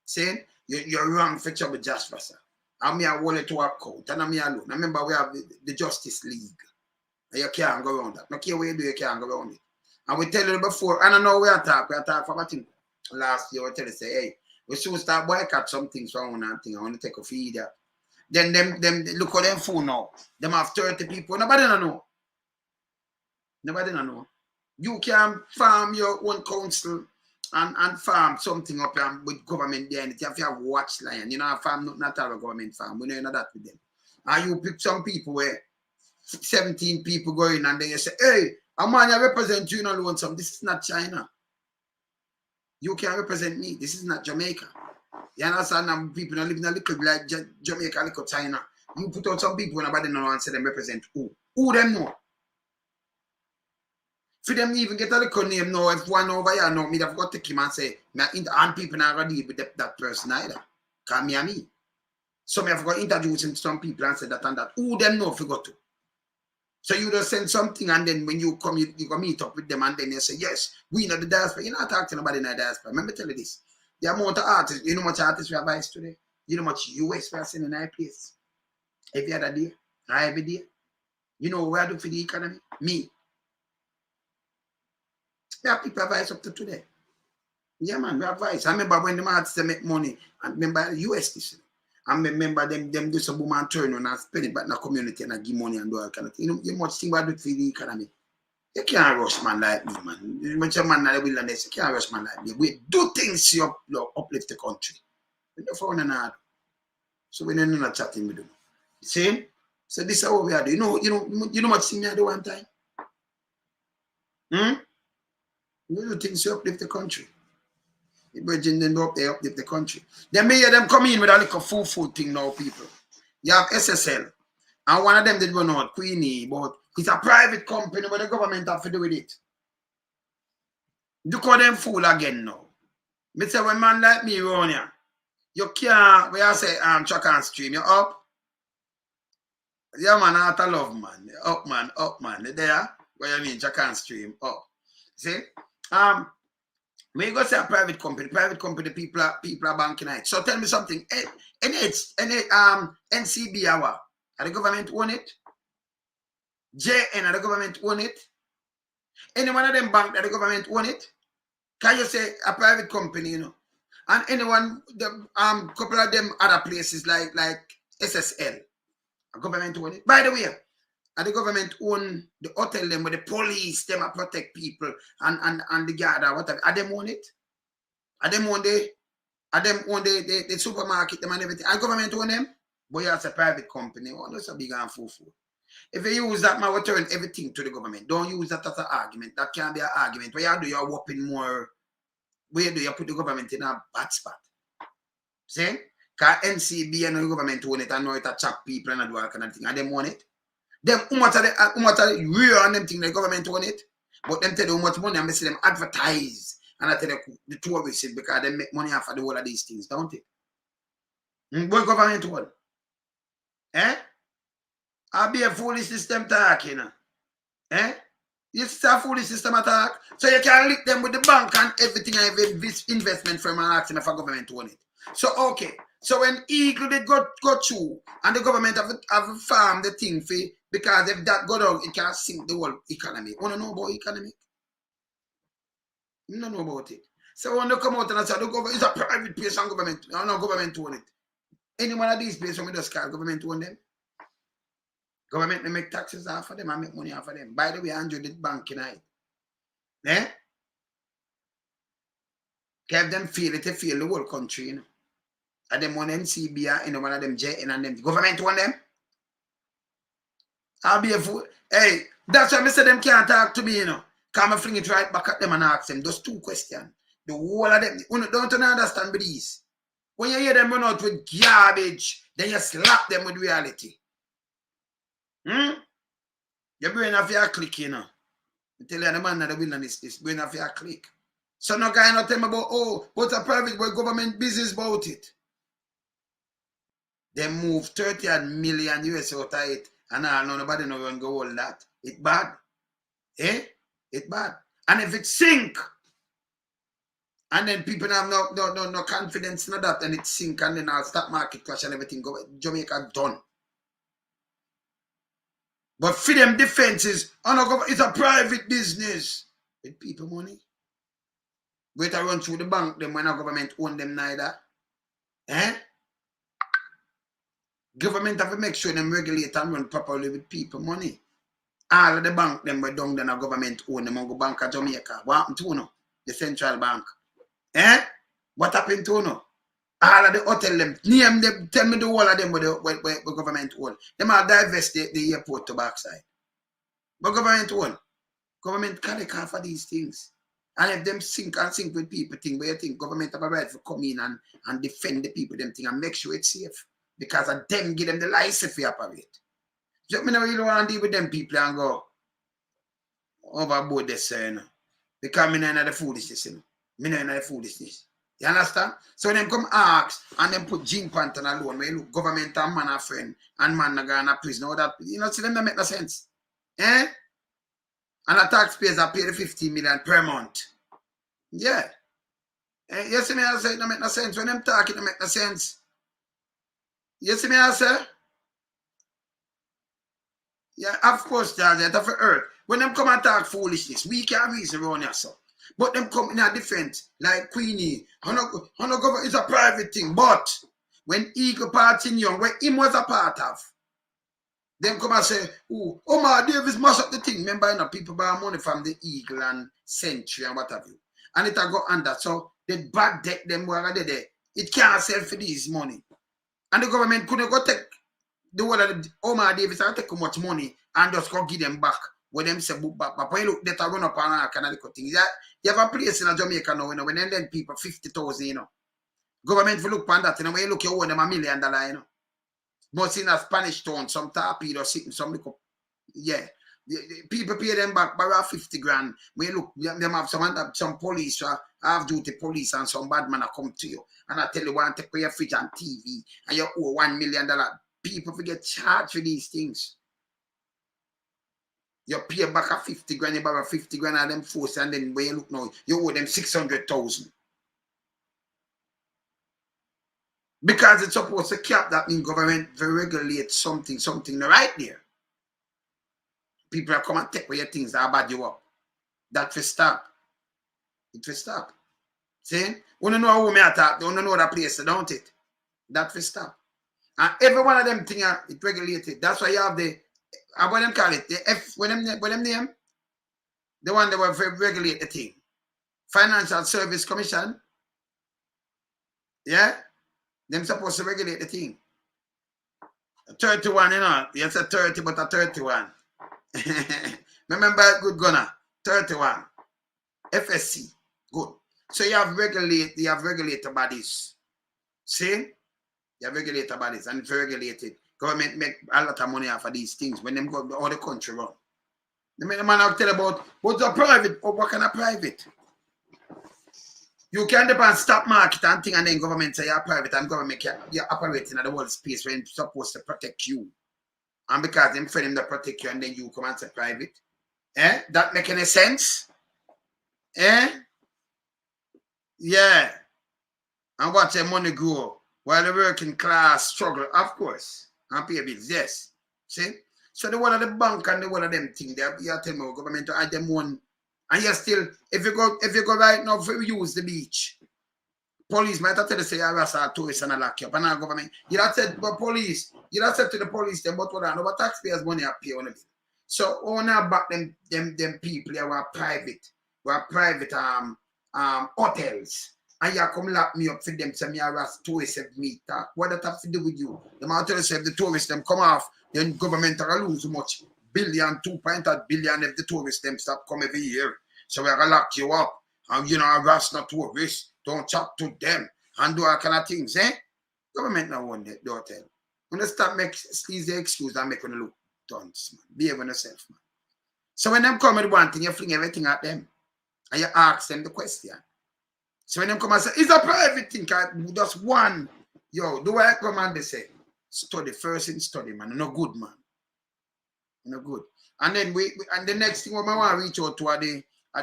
[SPEAKER 1] Saying you're wrong for trouble just for sir. And me I want it to work out. And I'm me alone. I remember we have the Justice League. And you can't go around that. No care what you do, you can't go around it. And we tell you before, and I know we talk for what thing. Last year we tell you say, hey, we should start boycott some things for one and thing. I want to take a feed there. Then them look at them phone now. Them have 30 people. Nobody don't know. Nobody don't know. You can farm your own council and farm something up with government behind it. You have to have watch line. You know, farm not all a government farm. We know that with them. And you pick some people where 17 people go in and then you say, hey, a man I represent you in alone some. This is not China. You can represent me. This is not Jamaica. You understand? And people are living a little like Jamaica, little China. You put out some people nobody know and say them represent who? Who them know? For them even get a little name now, if one over here know, me have got to take him and say, and people not going to deal with that person either. Because me and me. So me have got to introduce him to some people and say that and that. Who them know if you got to? So you just send something and then when you come, you go meet up with them and then you say, yes, we know the diaspora. You're not talking to nobody in the diaspora. Let me tell you this. The amount of artists, you know how much artists we have advice today? You know how much US we are sending in our place? Every other day, every day. You know what I do for the economy? Me. We have people advice up to today. Yeah, man, we have advice. I remember when the artists make money, and remember US this. I remember them do some boom and turn on and spend it back in the community and give money and do all kind of thing. You know, you much thing we do for the economy. You can't rush man like me, man. You much a man in the wilderness, you can't rush man like me. We do things to uplift the country. We don't find another. So we don't not chatting with them. See? So this is what we are doing. You know what see me at the one time? We do things to uplift the country. The Virgin then up there uplift the country. Then may hear them come in with a little food thing now, people. You have SSL. And one of them did run out, Queenie, but it's a private company, but the government have to do with it. You call them fool again now. Me say when man like me around here, you can't, where I say, track and stream, you up? Yeah, man, out of love, man. Up, man. You there? What you mean, track and stream, up. See? When you go say a private company, people are banking it. So tell me something. NCB, are the government own it? JN, are the government own it? Any one of them bank that the government own it? Can you say a private company, you know? And anyone, the couple of them other places like SSL, a government own it. By the way, the government own the hotel them with the police, them protect people and the guard or whatever. Are them own it? Are them own the supermarket them and everything? Are government own them? But it's a private company. Oh, that's a big and full. If you use that, man, we turn everything to the government. Don't use that as an argument. That can't be an argument. Where you do your whopping more, where do you put the government in a bad spot? See? Because NCB and the government own it and know it a chop people and do all kind of thing. And them own it. Them how much are the real and them thing the government own it. But them tell you how much money and I see them advertise. And I tell you the tourists because they make money off of the whole of these things, don't it? What government own? I'll be a foolish system talk, you know. It's a foolish system attack. So you can link them with the bank and everything and every investment firm and asking if a government own it. So okay. So when Eagle did go through and the government have farmed the thing for because if that go down, it can sink the whole economy. Wanna know about economy? You don't know about it. So when they come out and say the government is a private place and government, no government own it. Any one of these places when we just call government own them. Government they make taxes off of them and make money off of them. By the way, Andrew did banking it. Have them feel it, they feel the whole country, you know. And them one NCB, you know, one of them JN and them. Government one them. I'll be a fool. Hey, that's why I said them can't talk to me, you know. Come and fling it right back at them and ask them. Those two questions. The whole of them. Don't understand with these. When you hear them run out with garbage, then you slap them with reality. Your brain have your click, you know. I tell you the man of the wilderness, this brain have your click. So no guy not tell me about, what's a private boy government business about it. They move 30 million US out of it, and nobody no run go all that. It bad. It bad. And if it sink, and then people have no confidence in that, and it sink, and then our stock market crash and everything go, Jamaica done. But for them defenses, it's a private business with people money. Wait to run through the bank, them when a government own them neither. Government have to make sure them regulate and run properly with people money. All of the bank them were down then a government own them on go Bank of Jamaica. What happened to no? The central bank. What happened to no? All of the hotel them, name them, tell me the whole of them where government own. Them all divest the airport to backside. But government own. Government can't account for these things. And if them sink with people thing, where you think government have a right to come in and defend the people them thing and make sure it's safe. Because of them give them the license to operate. So me know you don't want to deal with them people and go overboard this, you know. Because me know the foolishness, you know. Me know the foolishness. You understand? So when them come ask and them put Jean Panton alone, where you look government and man a friend and man a go in a prison, all that, you know, see them that make no sense. And the taxpayers are paid 15 million per month. Yeah. You see me I say it don't make no sense. When them talk, it don't make no sense. You see me I say? Yeah, of course, that's for earth. When them come and talk foolishness, we can't reason around here, so. But them come in a different, like Queenie. It's a private thing. But when Eagle Party Young, where him was a part of, them come and say, oh, Omar Davis mash up the thing. Remember, you know, people buy money from the Eagle and Century and what have you. And it will go under. So the bad debt them were there. It can't sell for this money. And the government couldn't go take the whole of the Omar Davis and take too much money and just go give them back. When them say book back. But when you look, they run up on all kind of things. You have a place in Jamaica now, you know, when they lend people 50,000, you know. Government will look on that, you know, when you look, you owe them $1 million, you know. But in a Spanish town, some torpedo sitting, some look up, yeah. The people pay them back by around 50 grand. When you look, them have some police, half-duty police, and some bad man come to you. And I tell you, want to take your fridge and TV, and you owe $1 million. People forget charged for these things. You pay back a 50 grand, you borrow 50 grand of them force, and then when you look now, you owe them 600,000. Because it's supposed to cap, that means government will regulate something right there. People are come and take away your things that bad you up. That will stop. It will stop. See? You don't know how me attack, you don't know that place, don't it? That will stop. And every one of them things are regulated. That's why you have the, what them call it, the F, what them name? The one that will regulate the thing. Financial Service Commission. Yeah? Them supposed to regulate the thing. 31, you know. You said 30, but a 31. Remember, good gunner. 31. FSC. Good. So you have regulator bodies. See? You have regulator bodies, and it's regulated. Government make a lot of money off of these things when them go all the country run. The man I'll tell about what's a private or what kind of private. You can depend stock market and thing, and then government say you're private, and government you're operating in the world space when it's supposed to protect you. And because them friend them to protect you, and then you come and say private. Eh? That make any sense? Eh? Yeah. And watch their money grow while the working class struggle, of course, and pay bills, yes. See? So the one of the bank and the one of them thing, you tell me government to add them one. And you still, if you go right now, if you use the beach, police might have tell you say you're a tourist and a lock you up, and now government, you have said to the police, you have said to the police, them but what I know, but taxpayers' money are pay on it. So owner back them people who are private hotels. And you come lock me up for them, say me are tourists of me. What that have to do with you? The man tell you say if the tourists them come off, then government are lose much. Billion, 2.8 billion if the tourists them stop come every year. So we're gonna lock you up. And you know, harass not tourists. Don't chat to them. And do all kind of things, eh? Government now want that, don't tell. When they stop make sleazy excuse and make them look dunce, man. Behave on yourself, man. So when them come with one thing, you fling everything at them. And you ask them the question. So when them come and say, it's a private thing, just one. Yo, do I come and they say, study first in study, man. No good, man. No good. And then and the next thing we want to reach out to when I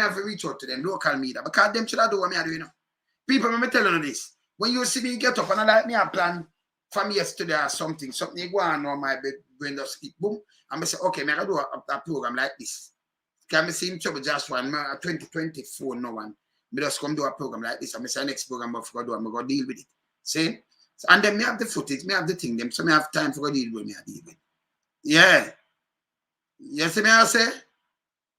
[SPEAKER 1] have to reach out to them, local media, because them should have do what me are doing. People, let me tell you this. When you see me get up and I like me a plan from yesterday or something you go on my bed, brain just hit, boom, and I say, okay, I'm going to do a program like this. Can I see him trouble just one, 2024, no one. I just come do a program like this, and I say next program I'm going to deal with it. See? And then me have the footage, me have the thing, them, so me have time for deal with me. Yeah. Yes, me I say?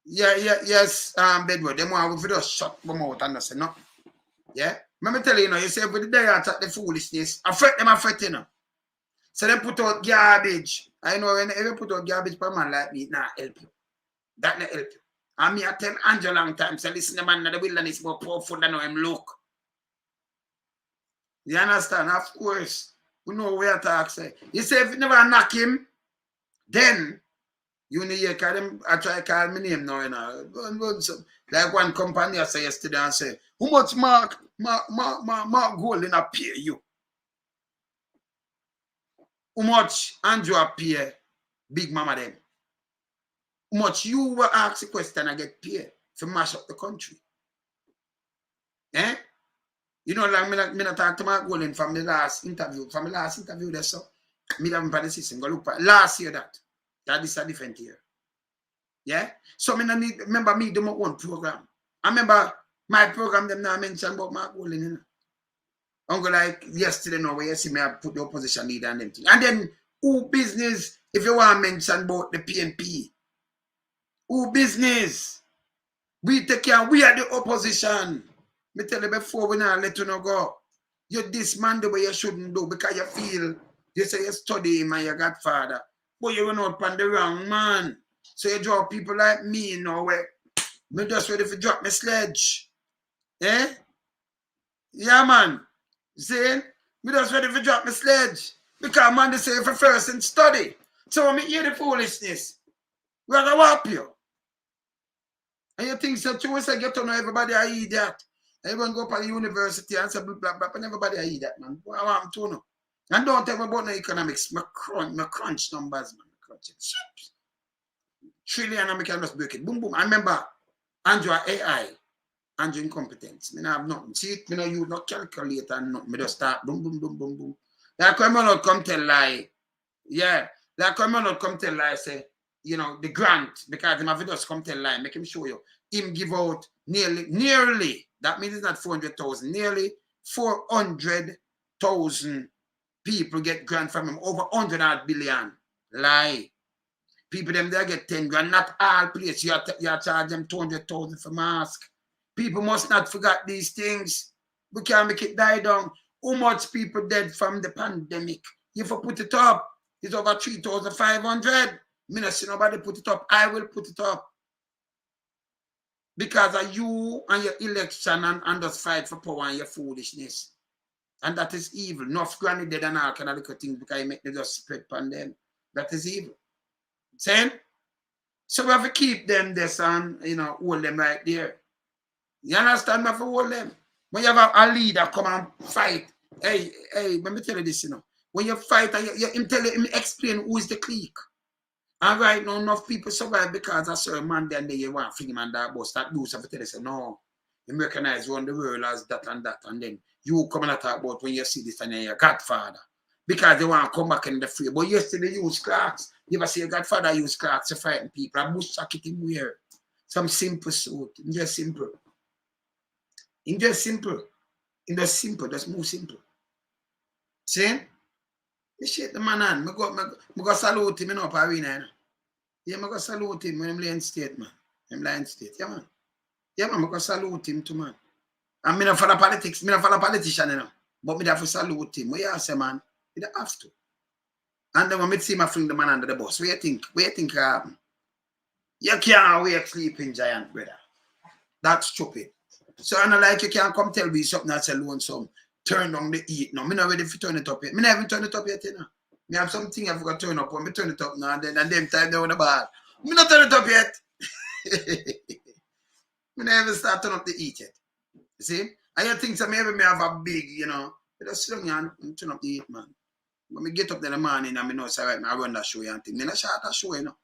[SPEAKER 1] Yeah, yes, Bedward, them want to just shut them out and say no. Yeah? Let me tell you, you say every day I attack the foolishness, affect them, you know. So they put out garbage. I know when they put out garbage for a man like me, it not help you. That not help you. And me I tell Angela long time, say listen, the man in the wilderness more powerful than him look. You understand? Of course. We know where to talk say. You say if you never knock him, then you need to call him, I try to call my name now, you know. Like one company I say yesterday and say, how much Mark Gold in a pay you? How much Andrew pay Big Mama them? How much you will ask the question and get paid to mash up the country? Eh? You know, like me not talk to Mark Golden from the last interview. From the last interview there, so me have the system. Go look at last year that is a different year. Yeah? So me not need, remember me do my own program. I remember my program them now mention about Mark Golden, you know. I'm go like yesterday now where you see me I put the opposition leader and them thing. And then who business if you want to mention about the PNP? Who business? We take care, we are the opposition. Me tell you before we not let you know go. You this man the way you shouldn't do because you feel you say you study him and your godfather. But you run out on the wrong man. So you draw people like me, you know, where me just ready to drop my sledge. Eh? Yeah, man. See? Me just ready to drop my sledge. Because man, they say for first and study. So when me hear the foolishness, we're gonna whop you. And you think so too, say get to know everybody I eat that. Everyone go up to the university and say blah blah blah, and everybody I eat that, man. What I want to know. And don't tell me about no economics. My crunch numbers, man. Crunch it. Trillion and I can just break it. Boom boom. I remember Andrew AI. Andrew incompetence. Me not have nothing. See it, me no use no calculator and nothing. Me just start boom boom boom boom boom. Like when man not come tell lie. Yeah. Like when man not come tell lie, say, you know, the grant, because him have to just come tell lie, make him show you. Him give out nearly, that means it's not 400,000, nearly 400,000 people get grant from him, over 100 billion. Lie. People them there get 10 grand, not all place. You charge them 200,000 for mask. People must not forget these things. We can't make it die down. How much people dead from the pandemic? If I put it up, it's over 3,500. Me not see nobody put it up. I will put it up. Because of you and your election and just fight for power and your foolishness. And that is evil. Enough granny dead and all kind of little things because you make them just spread upon them. That is evil. Saying? So we have to keep them this and, you know, hold them right there. You understand? We have to hold them. When you have a leader come and fight, hey, let me tell you this, you know. When you fight, him explain who is the clique. And right now, enough people survive because I saw a man then they want to film and that bus. That boost have to tell you, say, no, you recognize around the world as that. And then you come and talk about when you see this and then your godfather. Because they want to come back in the free. But yesterday they use clocks. You ever see a godfather use clocks to frighten people? A bush jacket in wear. Some simple suit. Just simple. In just simple. In just simple. Just move simple. See? Me shake the man on. I go salute him in up arena. You know? Yeah, I go salute him when I'm laying state, man. I'm laying state. Yeah, man. Yeah, man, I go salute him too, man. And me not follow politics. Me not follow politician, you know. But me have to salute him. What you say, man? You don't have to. And then when me see him, I fling the man under the bus. What you think? What you think happen? You can't wake sleeping giant, brother. That's stupid. So I know like you can't come tell me something that's alone some. Turn down the heat now. Me not ready to turn it up yet. Me not even turn it up yet, you know. Me have something I've got to turn up when me turn it up now and then time down the bar. Me not turn it up yet. Me never start turn up the heat yet. You see? And you think so maybe me have a big, you know, you just sit down and turn up the heat, man. When me get up in the morning and me know say right, I run that show and thing. Me not shot that show, you know.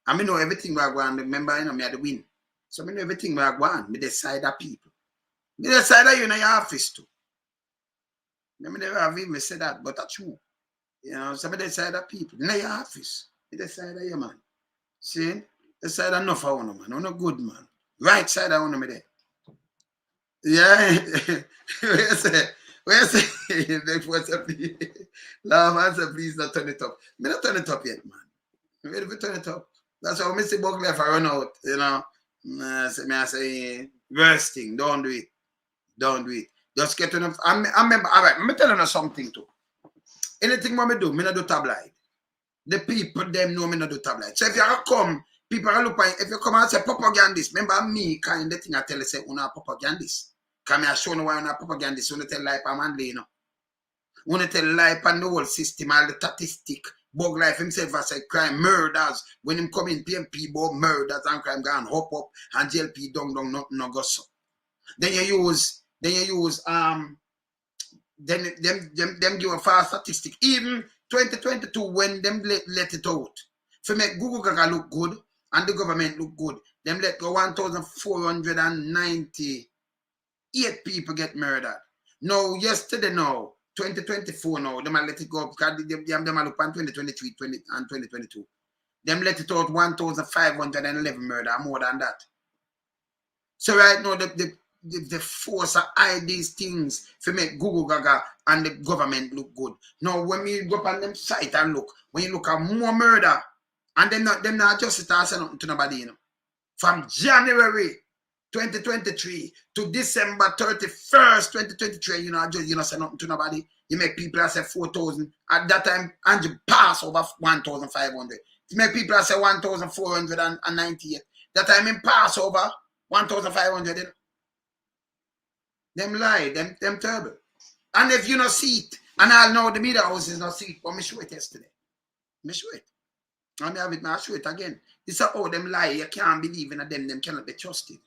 [SPEAKER 1] And me know everything where I go on. Remember, you know, me had the win. So me know everything where I go on. Me decide that people. Me decide that you in your office too. Me never have even said that, but that's true. You know, somebody decide that people in your office. Me decide that you, man. See? Decide enough for one, man. I'm not good, man. Right side of one me there. Yeah. Where you say? Where you say? What's up? Laugh and say, please not turn it up. Me not turn it up yet, man. I'm ready to turn it up. That's how I say Buck left I run out, you know. I say, worst thing, don't do it. Don't do it. Just get enough. I remember, all right, I'm telling you something too. Anything what me do, me not do tabloid. The people, them know me not do tabloid. So if you come, people are looking, if you come and say propagandist, remember me kind of thing I tell you, say, una propagandist. Come here, show you why una propagandist, you tell lie pa Manley, you know. You tell lie pa the whole system, all the statistic. Bug life himself as a crime, murders. When him come in PMP, both murders and crime gone hop up and JLP down, nothing no go so. Then you use them give a false statistic. Even 2022 when them let it out. For make Google Gaga look good and the government look good. Them let go 1,498 people get murdered. Now yesterday now. 2024 now, them let it go because them look on 2023 and 2022. Them let it out 1,511 murder, more than that. So right now, the force of hide these things to make Google Gaga and the government look good. Now, when we go up on them site and look, when you look at more murder, and them not just start saying nothing to nobody, you know. From January 2023 to December 31st, 2023, you know, say nothing to nobody. You make people say 4,000. At that time, Andrew pass over 1,500. You make people say 1,498. That time in pass over 1,500. You know? Them lie, them terrible. And if you not see it, and I'll know the media house is not see it, but me show it yesterday. Me show it. And me have it, I show it again. This is how them lie. You can't believe in them cannot be trusted.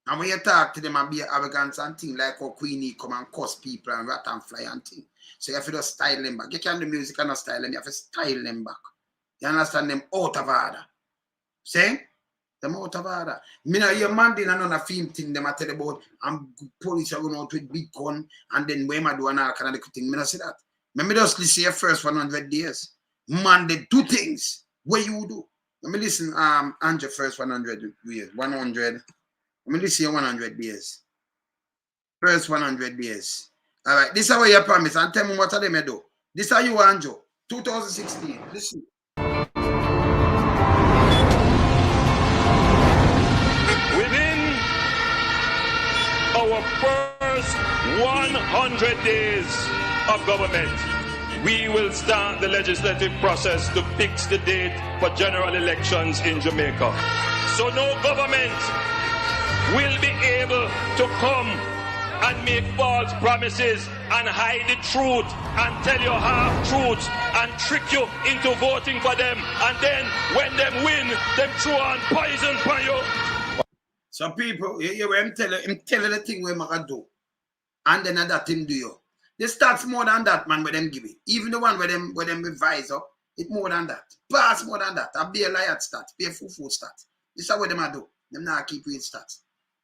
[SPEAKER 1] And when you talk to them and be arrogant and thing, like how Queenie come and cuss people and rat and fly and thing. So you have to just style them back. You can't do music and not style them. You have to style them back. You understand them out of order. See? Them out of order. Me know your man didn't know a film thing them I tell about and police are going out with big gun and then when I do an all kind of thing. Me not see that. Me just listen your first 100 days. Man, they do things. What you do? Let me listen Andrew first 100 days. 100. Let me listen 100 days. First 100 days. All right. This is what you promise. And tell me what they may do. This is how you, Andrew. 2016. Listen.
[SPEAKER 11] Within our first 100 days of government, we will start the legislative process to fix the date for general elections in Jamaica. So no government will be able to come and make false promises and hide the truth and tell you half-truths and trick you into voting for them. And then when them win, them throw on poison for you.
[SPEAKER 1] Some people, you tell the thing where I do. And then that thing do you. They start more than that, man, where them give it. Even the one where them revise up, it's more than that. Pass more than that. I be a liar stat, be a full stat. This is what them do. Them not keep real stats.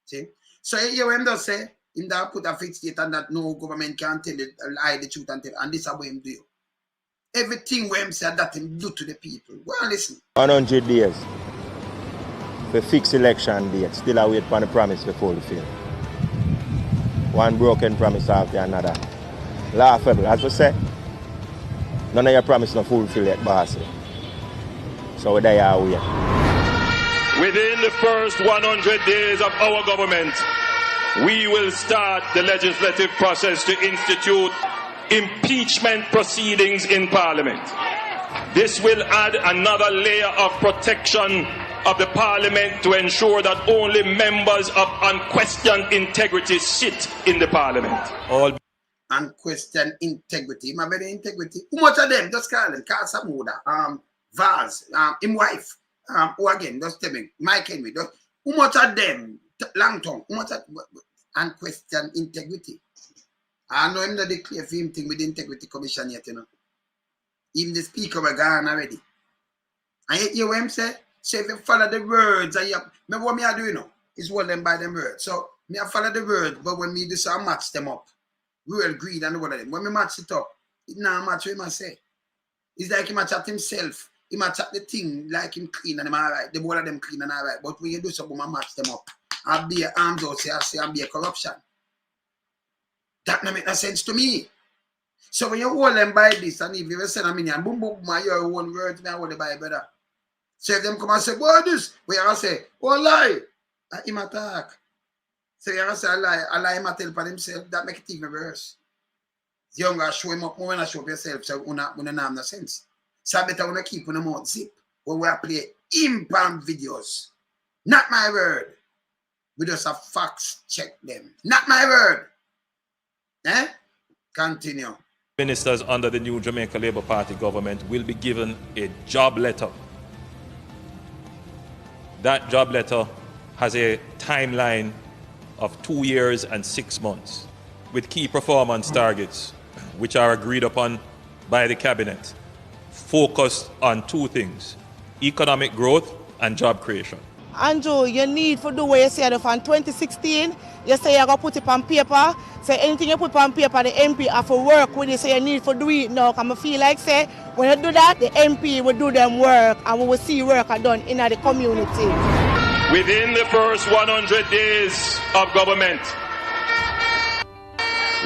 [SPEAKER 1] See? So you when they say, in that put a fixed date and that no government can tell it, lie the truth and tell, and this is what him do. Everything where him say that him do to the people. Well, listen.
[SPEAKER 10] 100 days. For fixed election date, still I wait for the promise to fulfill. One broken promise after another. Laughable, as we say. None of your promise not fulfill yet, boss. So there are we.
[SPEAKER 11] Within the first 100 days of our government, we will start the legislative process to institute impeachment proceedings in Parliament. This will add another layer of protection of the Parliament to ensure that only members of unquestioned integrity sit in the Parliament.
[SPEAKER 3] All
[SPEAKER 1] unquestioned integrity. My very integrity. Who much of them? Just call them. Call Samuda. Vaz. Him wife. Who again? Just tell me. Mike Henry. Who much of them? Long tongue. Who much of unquestioned integrity? I know him not declare for him thing with the Integrity Commission yet, you know. Even the speaker were gone already. And you hear what him say? Say if you follow the words, and you remember what me I do, you know? Is hold them by them words. So me I follow the words, but when me do so I match them up. Real greed and all of them. When me match it up, it now match what him I say. It's like he match at himself. He match at the thing like him clean and him alright. The all of them clean and alright. But when you do something, I match them up. I'll be a arms out, say I say I'll be a corruption. That don't make no sense to me. So when you hold them by this, and if you send a million, boom, boom, boom, your own words, I hold it by brother. So if them come and say, boy, this, we are say, oh, lie. I him attack. So you say, a lie him tell for himself, that make it even worse. The younger show him up more when I show up yourself, so you don't have no sense. So I better want to keep on the mouth zip when we play impound videos. Not my word. We just have facts check them. Not my word. Eh? Continue.
[SPEAKER 3] Ministers under the new Jamaica Labour Party government will be given a job letter. That job letter has a timeline of 2 years and 6 months with key performance targets which are agreed upon by the cabinet, focused on two things: economic growth and job creation.
[SPEAKER 12] Andrew, you need to do what you said from 2016. You say you're going to put it on paper. Say anything you put on paper, the MP have to work with it. So you need to do it now. Because I feel like, say, when you do that, the MP will do them work and we will see work done in the community.
[SPEAKER 11] Within the first 100 days of government,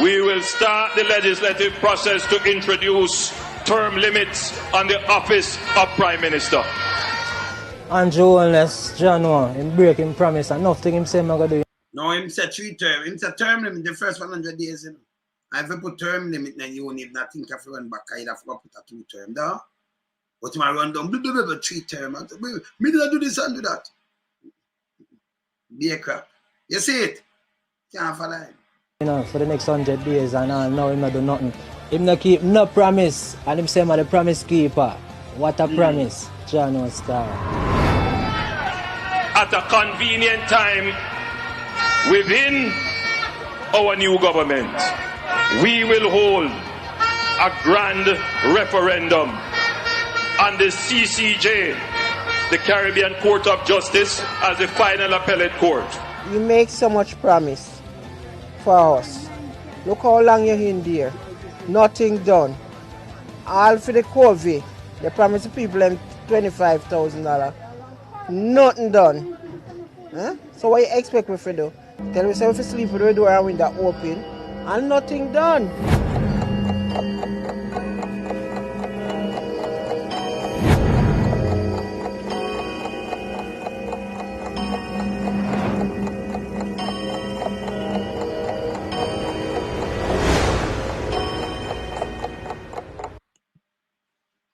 [SPEAKER 11] we will start the legislative process to introduce term limits on the office of Prime Minister.
[SPEAKER 13] Andrew Holness, John Wall, him break him promise and nothing him say I'm gonna do.
[SPEAKER 1] No, him said 3 term. Him said term limit the first 100 days. You know. If you put term limit, then you need not think of run back. You'd have to put a 2 term, though. But you might run down, 3 term. Me did I do this and do that. Be a crap. You see it? Can't follow him.
[SPEAKER 13] You know, for the next 100 days and all, now him not do nothing. Him not keep no promise and him say I'm the promise keeper. What a promise, John Wall Star.
[SPEAKER 11] At a convenient time within our new government, we will hold a grand referendum on the CCJ, the Caribbean Court of Justice, as the final appellate court.
[SPEAKER 14] You make so much promise for us. Look how long you're in there. Nothing done. All for the COVID. They promise the people them $25,000. Nothing done. Huh? So what you expect me to do? Tell me if you sleep with the door and window open and nothing done.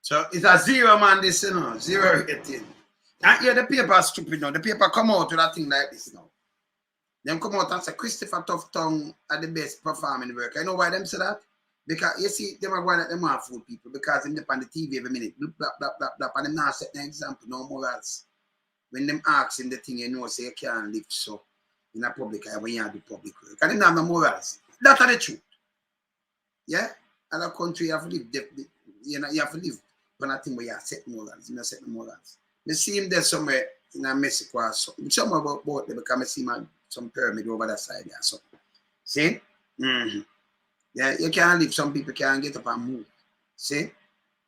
[SPEAKER 1] So it's a 0 man, this, you know, 0 rating. And yeah, the paper is stupid now. The paper come out with a thing like this now. Them come out and say Christopher Tough Tongue are the best performing work. I know why them say that? Because you see, them are going at them are fool people because them dip on the TV every minute. Blah, blah, blah, blah, blah. And them not set an example, no more else. When them asking the thing, you know, say you can't live so in a public eye when you do public work. And them have no morals. That's the truth. Yeah? Other country you have to live, you know, you have to live. But I think we are set morals, you know, set morals. You see him there somewhere in Mexico or something. Somewhere about there because I see some pyramid over that side there. So, see? Yeah, you can't live. Some people can't get up and move. See?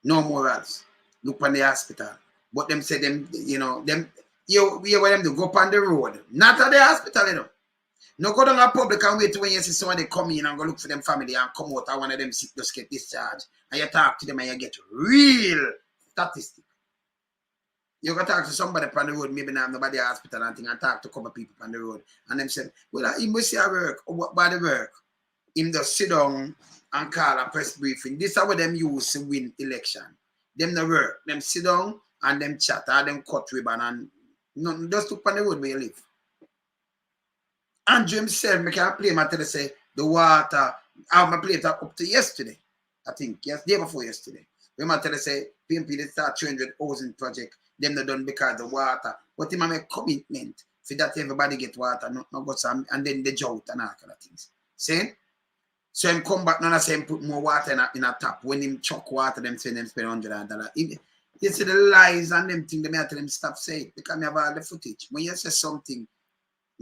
[SPEAKER 1] No morals. Look on the hospital. But them say them, you know, them, you where them to go up on the road. Not at the hospital, you know. No go down a public and wait when you see someone they come in and go look for them family and come out and one of them sick just get discharged. And you talk to them and you get real statistic. You go talk to somebody on the road, maybe not nobody at the hospital and thing, and talk to a couple of people on the road. And them say, well, he must see a work, or what by the work. Him just sit down and call a press briefing. This is what them use to win election. Them no work. Them sit down and them chat or them cut ribbon and nothing. Just look on the road where you live. Andrew himself, I can play my tell say the water. I have my plate up to yesterday. I think yes, day before yesterday. When I tell say PMP they start 300,000 project, them not done because the water. But him make commitment for that everybody get water, not go some and then they drought and all kind of things. See? So him come back now and say him put more water in a tap. When him chuck water, them say them spend $100. You see the lies and them thing, they may tell them stop saying because I have all the footage. When you say something,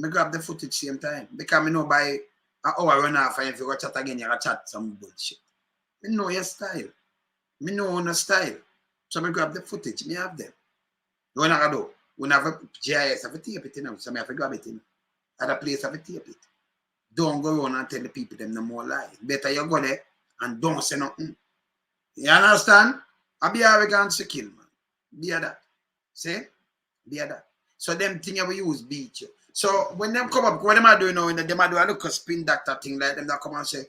[SPEAKER 1] I grab the footage same time. Because I know by an hour run off and if you go chat again, you go chat some bullshit. I know your style. I know your style. So I grab the footage, I have them. When I do, when I have a GIS, I have a tape it, you know, so I have to grab it in. Other place, I have to tape it. Don't go around and tell the people them no more lie. Better you go there and don't say nothing. You understand? I be arrogant to kill, man. Be a that. See? Be a that. So them thing we use beat you. So when them come up, what them are doing now, them are doing a look spin doctor thing like them that come and say,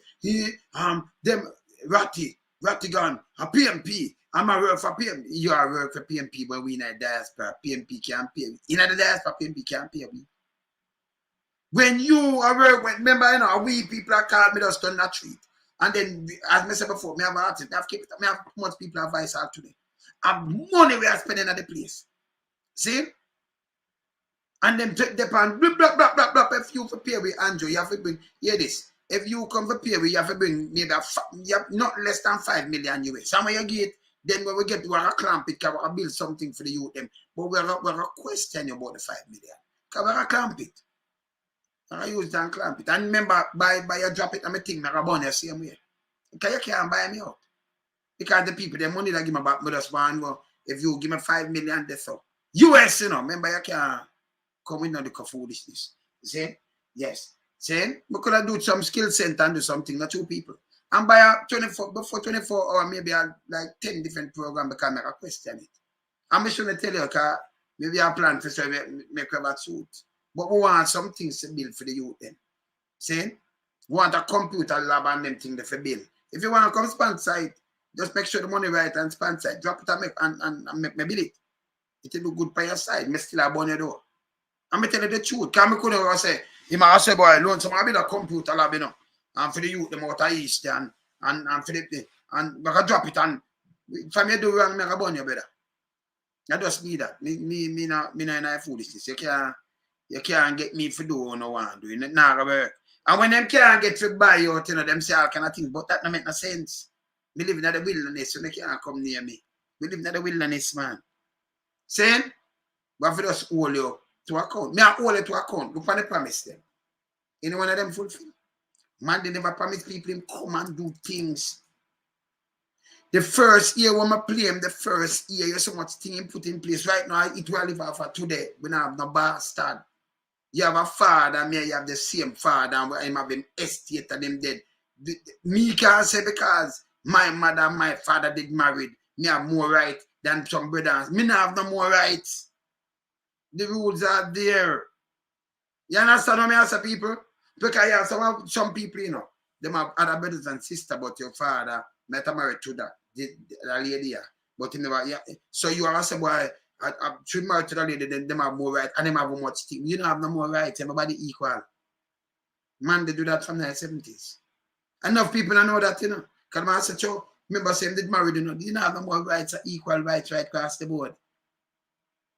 [SPEAKER 1] them Ratty gun, a PMP. I'm a work for PMP. You are work for PMP when we in a diaspora. PMP can't pay. In the diaspora, PMP can't pay we. When you are work, remember, you know, we people are called me just on that treat. And then, as I said before, me have an artist, me have much people advice out today. And money we are spending at the place. See? And then depend blah blah blah blah blah. If you for pay with Andrew, you have to bring hear this. If you come for pay with, you have to bring maybe you have not less than 5 million US. Some of you get then when we get to a clamp it, can we build something for the youth them. But we're a question about the 5 million. Can we clamp it? I use that and clamp it. And remember, by you drop it, I'm a thing, I'm born the same way. Because you can't buy me out. Because the people, the money that give me back, me just want, well, if you give me 5 million, that's all. US, you know, remember, you can't come in on the foolishness. See? Yes. See? We could have do some skill center and do something, not 2 people. And by before 24 hours, maybe I like 10 different programs because I question it. I'm just trying to tell you, because Maybe a plan for so make a suit. But we want some things to build for the youth then. See? We want a computer lab and them things for build. If you want to come sponsor it, just make sure the money right and sponsor it. Drop it and make me build it. It will do good by your side. Me still a bun your door. I'm tell you the truth. Because I couldn't say, you might say, boy, loan some build a computer lab, you know. And for the youth, them out of East and for the, and I can drop it and if I do wrong, make a bun your brother. I just need that. Me not in a foolishness. You can't get me for do no one doing it. Nah, work. And when them can't get to buy you, you know, them say all kind of things, but that don't make no sense. We live in the wilderness, so they can't come near me. We live in the wilderness, man. Saying, we have to just hold you to account. Me I hold you to account. Look for the promise them. Any one of them fulfill. Man, they never promise people him come and do things. The first year when I play him, the first year, you so much thing put in place. Right now, it will live for today. We don't have no bastard. You have a father, me, you have the same father, and I have him estate and him dead. Me can't say because my mother and my father did married, me have more right than some brothers. Me not have no more rights. The rules are there. You understand what I say, people? Because you have some people, you know, them have other brothers and sisters, but your father might have married to that lady here. But you never, yeah. So you are say, boy, I should marry to the lady, then them have more rights, and them have much thing. You don't have no more rights, everybody equal. Man, they do that from the 70s. Enough people don't know that, you know. Because I said, Joe, remember saying they married, you know, you don't have no more rights, equal rights right across the board.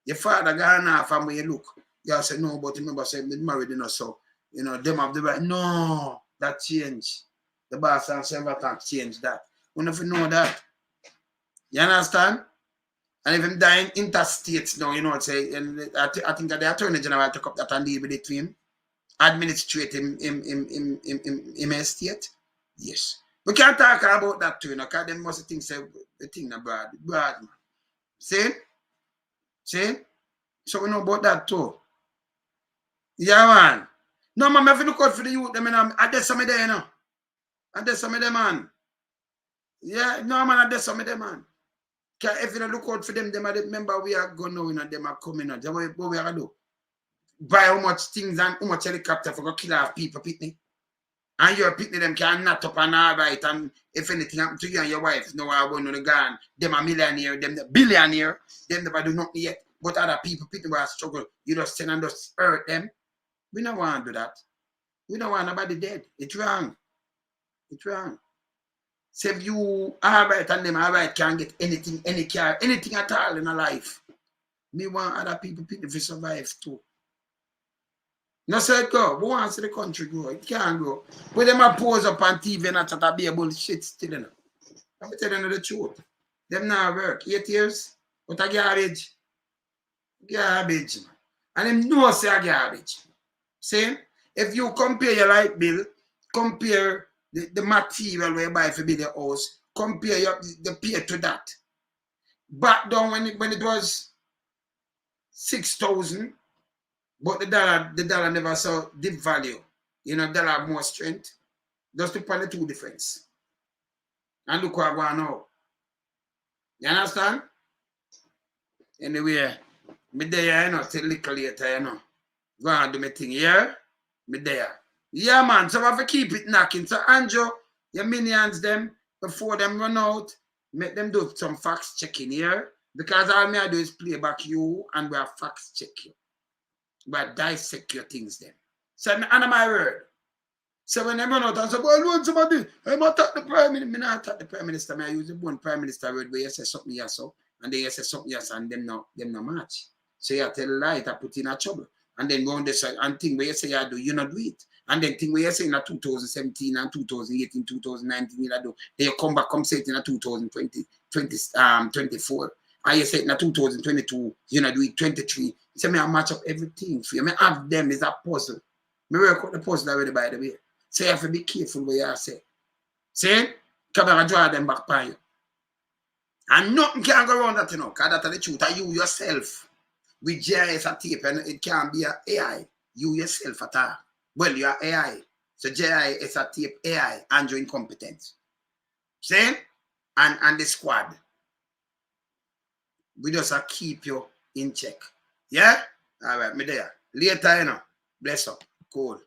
[SPEAKER 1] Your father gone off and when you look, you say, no, but remember saying they married, you know, so, you know, them have the right. No, that changed. The boss and several times changed that. We don't know that. You understand? And if him dying interstates now, you know what say, and I think that the Attorney General took up that and deal with it to him. Administrate him estate. Yes. We can't talk about that too, you know, because them must think say the thing na broad man. See? See? So we know about that too. Yeah, man. No, man, I have to look out for the youth, them, I did some of them, you know. I did some of them, man. Yeah, no, man, I did some of them, man. If you don't look out for them, them are the member we are going now, you know, them are coming out. What we are going to do? Buy how much things and how much helicopter for go kill off people, pitney. And your pitney, them can not up and all right. And if anything happen to you and your wife, no, I won't know the gun. Them a millionaire, them the billionaire, them never do nothing yet. But other people, pitney will struggle. You just send and just hurt them. We don't want to do that. We don't want nobody dead. It's wrong. It's wrong. So if you all right and them all right can't get anything, any car, anything at all in a life, me want other people to survive too. No say it go. We want to see the country grow. It can't grow. But them a pose up on TV and chat a be a bullshit still, you know. I'm telling you the truth. Them now work 8 years, but a garbage. Garbage, man. And them know say a garbage. See? If you compare your light bill, compare the material where you buy for build your house, compare the pay to that. Back down when it was 6,000, but the dollar never saw deep value. You know, dollar have more strength. Just look at the two difference. And look what I want now. You understand? Anyway, me there, you know, till little later, you know. Go and do my thing here. Me there. Yeah, man. So I have to keep it knocking. So, Andrew, your minions, them, before them run out, make them do some facts checking here. Because all me I do is play back you and we have facts check you. We dissect your things then. So, and my word. So when they run out and say, well, I want somebody, I'm attack the Prime Minister. I'm not attack the Prime Minister. I use the one Prime Minister word where you say something yes, so, and then you say something yes, and them no match. So you tell a lie that put in a trouble. And then go on this and thing where you say you do, you not do it. And then thing where you say in 2017 and 2018, 2019, you do. Then you come back, come say it in 2024. And you say it in 2022, you know, do it 23. So me I match up everything for you. I have them is a puzzle. I work out the puzzle already, by the way. So you have to be careful what you say. See? Come and draw them back by you. And nothing can go around that, you know, because that's the truth. Are you yourself with GIS a tape and it can't be an AI. You yourself at all. Well, you are AI. So GIS a tape AI and your incompetence. See? And the squad. We just keep you in check. Yeah? All right, me there. Later, you know. Bless up. Cool.